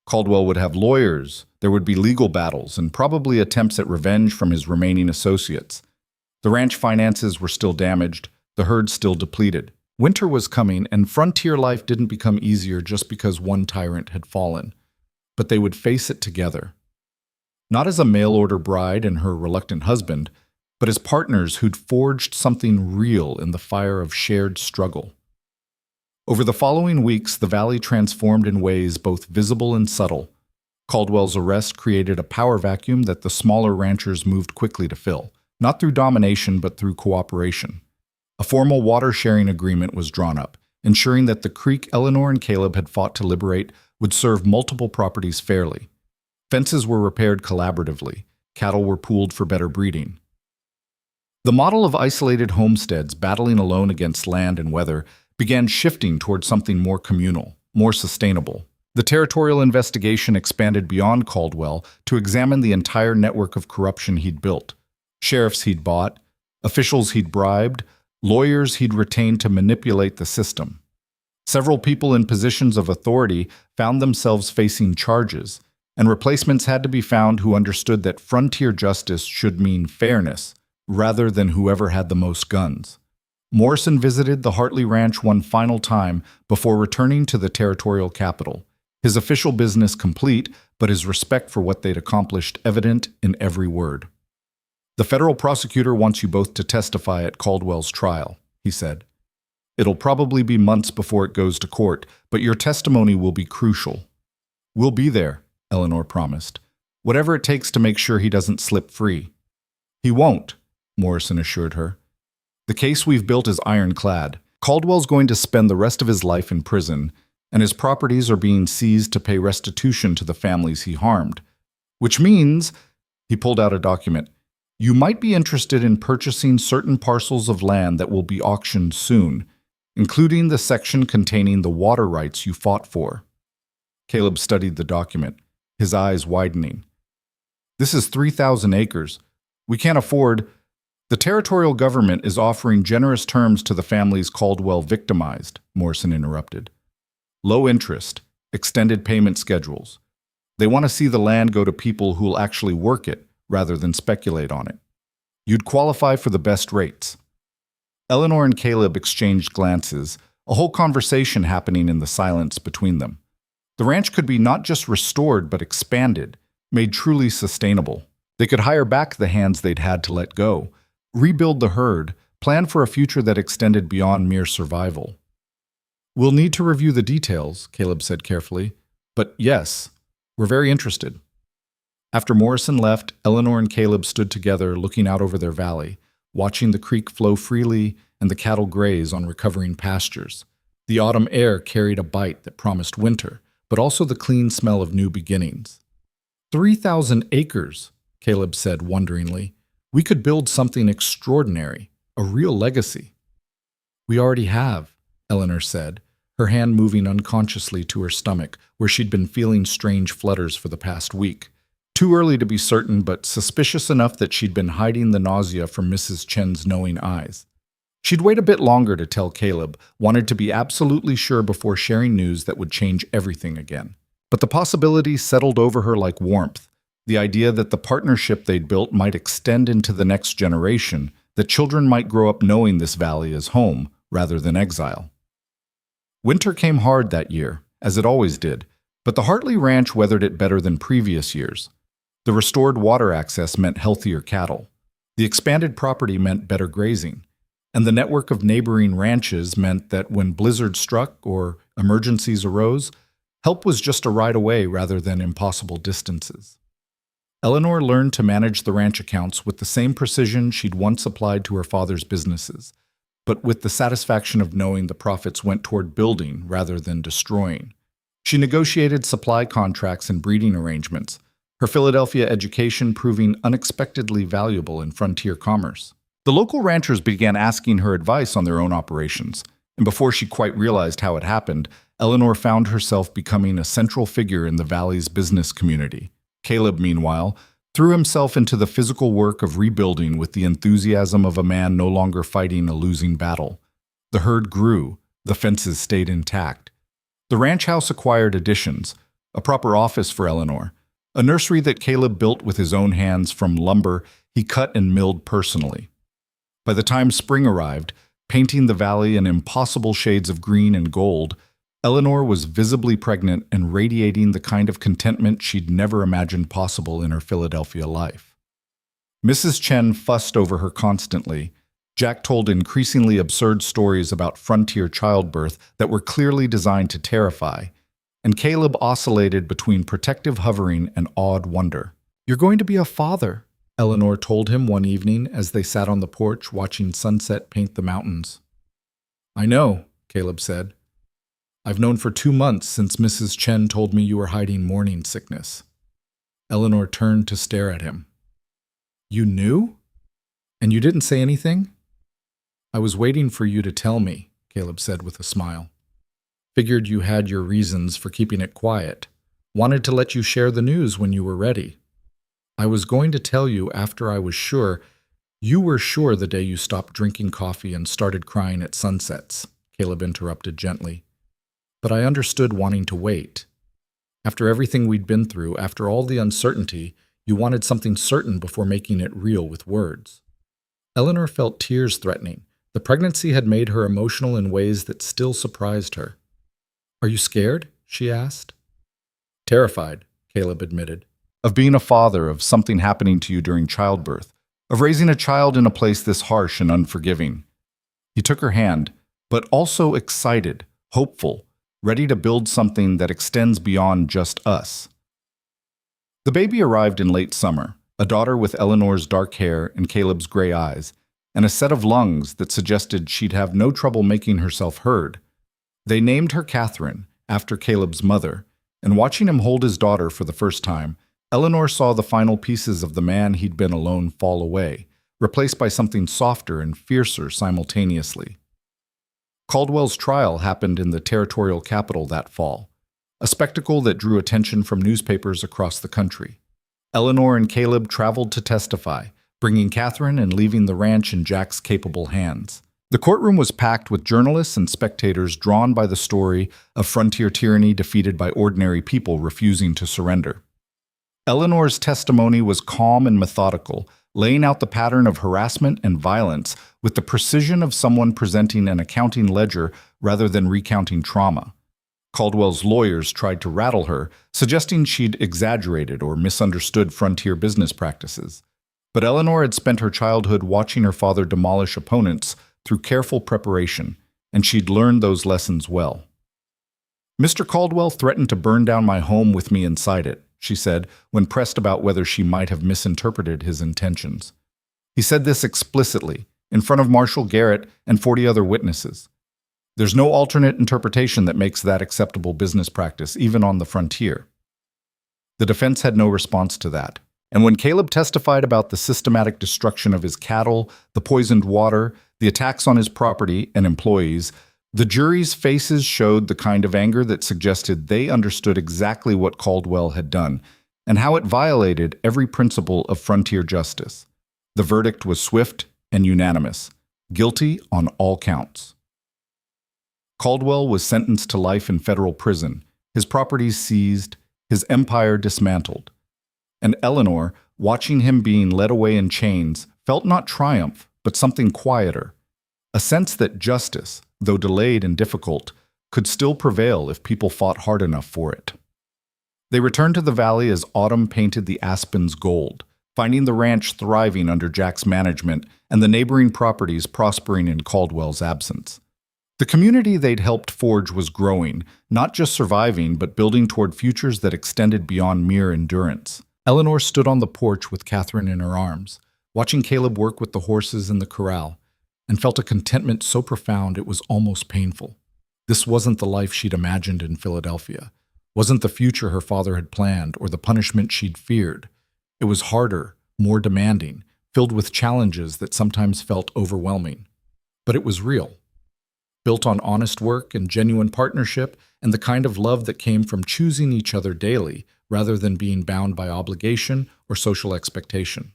Speaker 1: Caldwell would have lawyers, there would be legal battles, and probably attempts at revenge from his remaining associates. The ranch finances were still damaged, the herd still depleted. Winter was coming, and frontier life didn't become easier just because one tyrant had fallen. But they would face it together. Not as a mail-order bride and her reluctant husband, but as partners who'd forged something real in the fire of shared struggle. Over the following weeks, the valley transformed in ways both visible and subtle. Caldwell's arrest created a power vacuum that the smaller ranchers moved quickly to fill, not through domination but through cooperation. A formal water-sharing agreement was drawn up, ensuring that the creek Eleanor and Caleb had fought to liberate would serve multiple properties fairly. Fences were repaired collaboratively. Cattle were pooled for better breeding. The model of isolated homesteads battling alone against land and weather began shifting toward something more communal, more sustainable. The territorial investigation expanded beyond Caldwell to examine the entire network of corruption he'd built. Sheriffs he'd bought, officials he'd bribed, lawyers he'd retained to manipulate the system. Several people in positions of authority found themselves facing charges, and replacements had to be found who understood that frontier justice should mean fairness, rather than whoever had the most guns. Morrison visited the Hartley Ranch one final time before returning to the territorial capital, his official business complete, but his respect for what they'd accomplished evident in every word. "The federal prosecutor wants you both to testify at Caldwell's trial," he said. "It'll probably be months before it goes to court, but your testimony will be crucial." "We'll be there," Eleanor promised. "Whatever it takes to make sure he doesn't slip free." "He won't," Morrison assured her. "The case we've built is ironclad. Caldwell's going to spend the rest of his life in prison, and his properties are being seized to pay restitution to the families he harmed. Which means," he pulled out a document, "you might be interested in purchasing certain parcels of land that will be auctioned soon, including the section containing the water rights you fought for." Caleb studied the document, his eyes widening. "This is 3,000 acres. We can't afford—" "The territorial government is offering generous terms to the families Caldwell victimized," Morrison interrupted. "Low interest, extended payment schedules. They want to see the land go to people who'll actually work it, rather than speculate on it. You'd qualify for the best rates." Eleanor and Caleb exchanged glances, a whole conversation happening in the silence between them. The ranch could be not just restored but expanded, made truly sustainable. They could hire back the hands they'd had to let go, rebuild the herd, plan for a future that extended beyond mere survival. "We'll need to review the details," Caleb said carefully. "But yes, we're very interested." After Morrison left, Eleanor and Caleb stood together looking out over their valley, watching the creek flow freely and the cattle graze on recovering pastures. The autumn air carried a bite that promised winter, but also the clean smell of new beginnings. 3,000 acres, Caleb said wonderingly. "We could build something extraordinary, a real legacy." "We already have," Eleanor said, her hand moving unconsciously to her stomach, where she'd been feeling strange flutters for the past week. Too early to be certain, but suspicious enough that she'd been hiding the nausea from Mrs. Chen's knowing eyes. She'd wait a bit longer to tell Caleb, wanted to be absolutely sure before sharing news that would change everything again. But the possibility settled over her like warmth, the idea that the partnership they'd built might extend into the next generation, that children might grow up knowing this valley as home rather than exile. Winter came hard that year, as it always did, but the Hartley Ranch weathered it better than previous years. The restored water access meant healthier cattle. The expanded property meant better grazing. And the network of neighboring ranches meant that when blizzards struck or emergencies arose, help was just a ride away rather than impossible distances. Eleanor learned to manage the ranch accounts with the same precision she'd once applied to her father's businesses, but with the satisfaction of knowing the profits went toward building rather than destroying. She negotiated supply contracts and breeding arrangements, her Philadelphia education proving unexpectedly valuable in frontier commerce. The local ranchers began asking her advice on their own operations, and before she quite realized how it happened, Eleanor found herself becoming a central figure in the valley's business community. Caleb, meanwhile, threw himself into the physical work of rebuilding with the enthusiasm of a man no longer fighting a losing battle. The herd grew, the fences stayed intact. The ranch house acquired additions, a proper office for Eleanor, a nursery that Caleb built with his own hands from lumber he cut and milled personally. By the time spring arrived, painting the valley in impossible shades of green and gold, Eleanor was visibly pregnant and radiating the kind of contentment she'd never imagined possible in her Philadelphia life. Mrs. Chen fussed over her constantly, Jack told increasingly absurd stories about frontier childbirth that were clearly designed to terrify, and Caleb oscillated between protective hovering and awed wonder.
Speaker 2: "You're going to be a father," Eleanor told him one evening as they sat on the porch watching sunset paint the mountains. "I know," Caleb said. "I've known for 2 months since Mrs. Chen told me you were hiding morning sickness." Eleanor turned to stare at him. "You knew? And you didn't say anything?" "I was waiting for you to tell me," Caleb said with a smile. "Figured you had your reasons for keeping it quiet. Wanted to let you share the news when you were ready. I was going to tell you after I was sure. You were sure the day you stopped drinking coffee and started crying at sunsets," Caleb interrupted gently. "But I understood wanting to wait. After everything we'd been through, after all the uncertainty, you wanted something certain before making it real with words." Eleanor felt tears threatening. The pregnancy had made her emotional in ways that still surprised her. "Are you scared?" she asked.
Speaker 1: "Terrified," Caleb admitted. "Of being a father, of something happening to you during childbirth, of raising a child in a place this harsh and unforgiving." He took her hand, but also excited, hopeful, ready to build something that extends beyond just us. The baby arrived in late summer, a daughter with Eleanor's dark hair and Caleb's gray eyes, and a set of lungs that suggested she'd have no trouble making herself heard. They named her Catherine, after Caleb's mother, and watching him hold his daughter for the first time, Eleanor saw the final pieces of the man he'd been alone fall away, replaced by something softer and fiercer simultaneously. Caldwell's trial happened in the territorial capital that fall, a spectacle that drew attention from newspapers across the country. Eleanor and Caleb traveled to testify, bringing Catherine and leaving the ranch in Jack's capable hands. The courtroom was packed with journalists and spectators drawn by the story of frontier tyranny defeated by ordinary people refusing to surrender. Eleanor's testimony was calm and methodical, laying out the pattern of harassment and violence with the precision of someone presenting an accounting ledger rather than recounting trauma. Caldwell's lawyers tried to rattle her, suggesting she'd exaggerated or misunderstood frontier business practices. But Eleanor had spent her childhood watching her father demolish opponents through careful preparation, and she'd learned those lessons well. "Mr. Caldwell threatened to burn down my home with me inside it," she said, when pressed about whether she might have misinterpreted his intentions. "He said this explicitly, in front of Marshal Garrett and 40 other witnesses. There's no alternate interpretation that makes that acceptable business practice, even on the frontier." The defense had no response to that. And when Caleb testified about the systematic destruction of his cattle, the poisoned water, the attacks on his property and employees, the jury's faces showed the kind of anger that suggested they understood exactly what Caldwell had done and how it violated every principle of frontier justice. The verdict was swift and unanimous, guilty on all counts. Caldwell was sentenced to life in federal prison, his properties seized, his empire dismantled. And Eleanor, watching him being led away in chains, felt not triumph, but something quieter, a sense that justice, though delayed and difficult, could still prevail if people fought hard enough for it. They returned to the valley as autumn painted the aspens gold, finding the ranch thriving under Jack's management and the neighboring properties prospering in Caldwell's absence. The community they'd helped forge was growing, not just surviving, but building toward futures that extended beyond mere endurance. Eleanor stood on the porch with Catherine in her arms, watching Caleb work with the horses in the corral, and felt a contentment so profound it was almost painful. This wasn't the life she'd imagined in Philadelphia, wasn't the future her father had planned or the punishment she'd feared. It was harder, more demanding, filled with challenges that sometimes felt overwhelming. But it was real, built on honest work and genuine partnership and the kind of love that came from choosing each other daily rather than being bound by obligation or social expectation.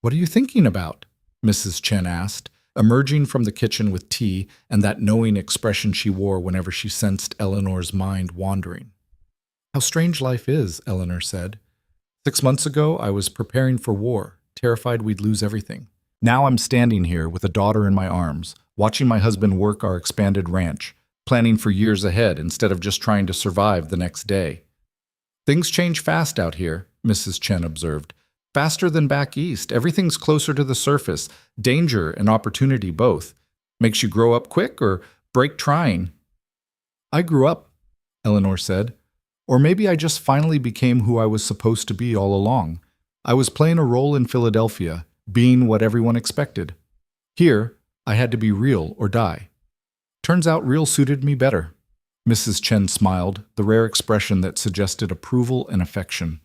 Speaker 1: "What are you thinking about?" Mrs. Chen asked, emerging from the kitchen with tea and that knowing expression she wore whenever she sensed Eleanor's mind wandering. "How strange life is," Eleanor said. 6 months ago, I was preparing for war, terrified we'd lose everything. Now I'm standing here with a daughter in my arms, watching my husband work our expanded ranch, planning for years ahead instead of just trying to survive the next day. "Things change fast out here," Mrs. Chen observed.
Speaker 2: Faster than back east. Everything's closer to the surface. Danger and opportunity both. Makes you grow up quick or break trying. I grew up, Eleanor said. Or maybe I just finally became who I was supposed to be all along. I was playing a role in Philadelphia, being what everyone expected. Here, I had to be real or die. Turns out real suited me better. Mrs. Chen smiled, the rare expression that suggested approval and affection.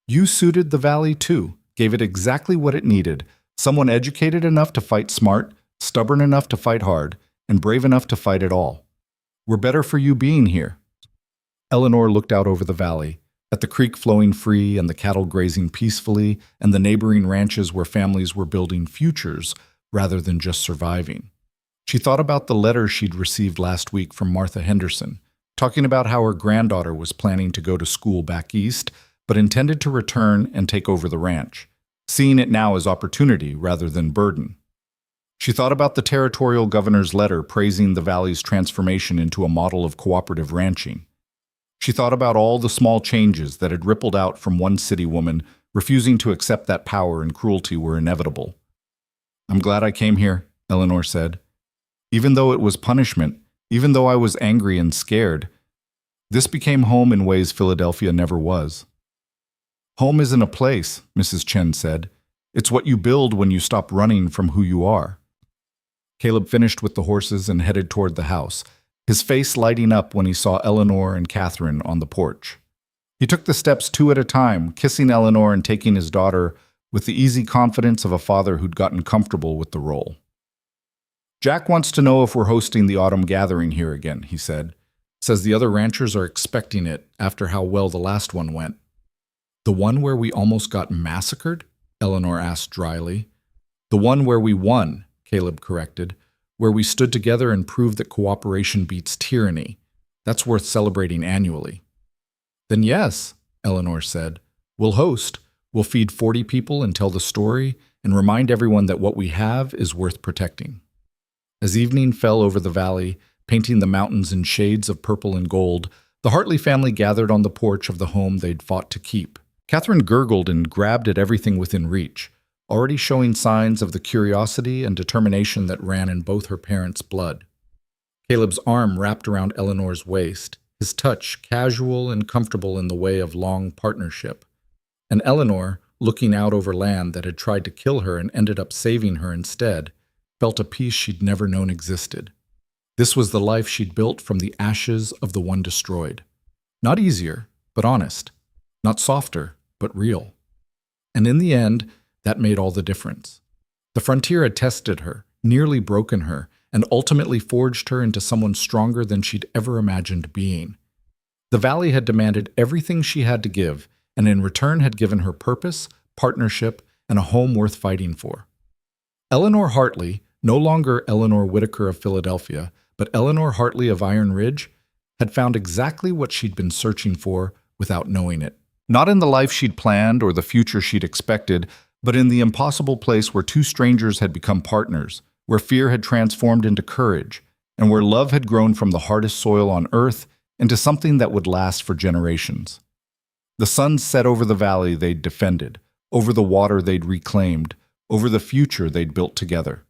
Speaker 2: You suited the valley too, gave it exactly what it needed. Someone educated enough to fight smart, stubborn enough to fight hard, and brave enough to fight it all. We're better for you being here. Eleanor looked out over the valley, at the creek flowing free and the cattle grazing peacefully, and the neighboring ranches where families were building futures rather than just surviving. She thought about the letter she'd received last week from Martha Henderson, talking about how her granddaughter was planning to go to school back east, but intended to return and take over the ranch, seeing it now as opportunity rather than burden. She thought about the territorial governor's letter praising the valley's transformation into a model of cooperative ranching. She thought about all the small changes that had rippled out from one city woman refusing to accept that power and cruelty were inevitable. I'm glad I came here, Eleanor said. Even though it was punishment, even though I was angry and scared, this became home in ways Philadelphia never was. Home isn't a place, Mrs. Chen said. It's what you build when you stop running from who you are. Caleb finished with the horses and headed toward the house, his face lighting up when he saw Eleanor and Catherine on the porch. He took the steps 2 at a time, kissing Eleanor and taking his daughter with the easy confidence of a father who'd gotten comfortable with the role. Jack wants to know if we're hosting the autumn gathering here again, he said. Says the other ranchers are expecting it after how well the last one went. The one where we almost got massacred? Eleanor asked dryly. The one where we won, Caleb corrected, where we stood together and proved that cooperation beats tyranny. That's worth celebrating annually. Then yes, Eleanor said. We'll host. We'll feed 40 people and tell the story and remind everyone that what we have is worth protecting. As evening fell over the valley, painting the mountains in shades of purple and gold, the Hartley family gathered on the porch of the home they'd fought to keep. Catherine gurgled and grabbed at everything within reach, already showing signs of the curiosity and determination that ran in both her parents' blood. Caleb's arm wrapped around Eleanor's waist, his touch casual and comfortable in the way of long partnership. And Eleanor, looking out over land that had tried to kill her and ended up saving her instead, felt a peace she'd never known existed. This was the life she'd built from the ashes of the one destroyed. Not easier, but honest. Not softer, but real. And in the end, that made all the difference. The frontier had tested her, nearly broken her, and ultimately forged her into someone stronger than she'd ever imagined being. The valley had demanded everything she had to give, and in return had given her purpose, partnership, and a home worth fighting for. Eleanor Hartley, no longer Eleanor Whitaker of Philadelphia, but Eleanor Hartley of Iron Ridge, had found exactly what she'd been searching for without knowing it. Not in the life she'd planned or the future she'd expected, but in the impossible place where 2 strangers had become partners, where fear had transformed into courage, and where love had grown from the hardest soil on earth into something that would last for generations. The sun set over the valley they'd defended, over the water they'd reclaimed, over the future they'd built together.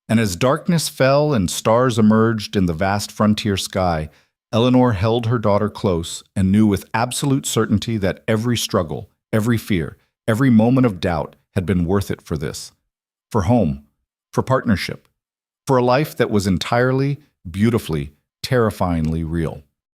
Speaker 2: And as darkness fell and stars emerged in the vast frontier sky, Eleanor held her daughter close and knew with absolute certainty that every struggle, every fear, every moment of doubt had been worth it for this. For home, for partnership, for a life that was entirely, beautifully, terrifyingly real.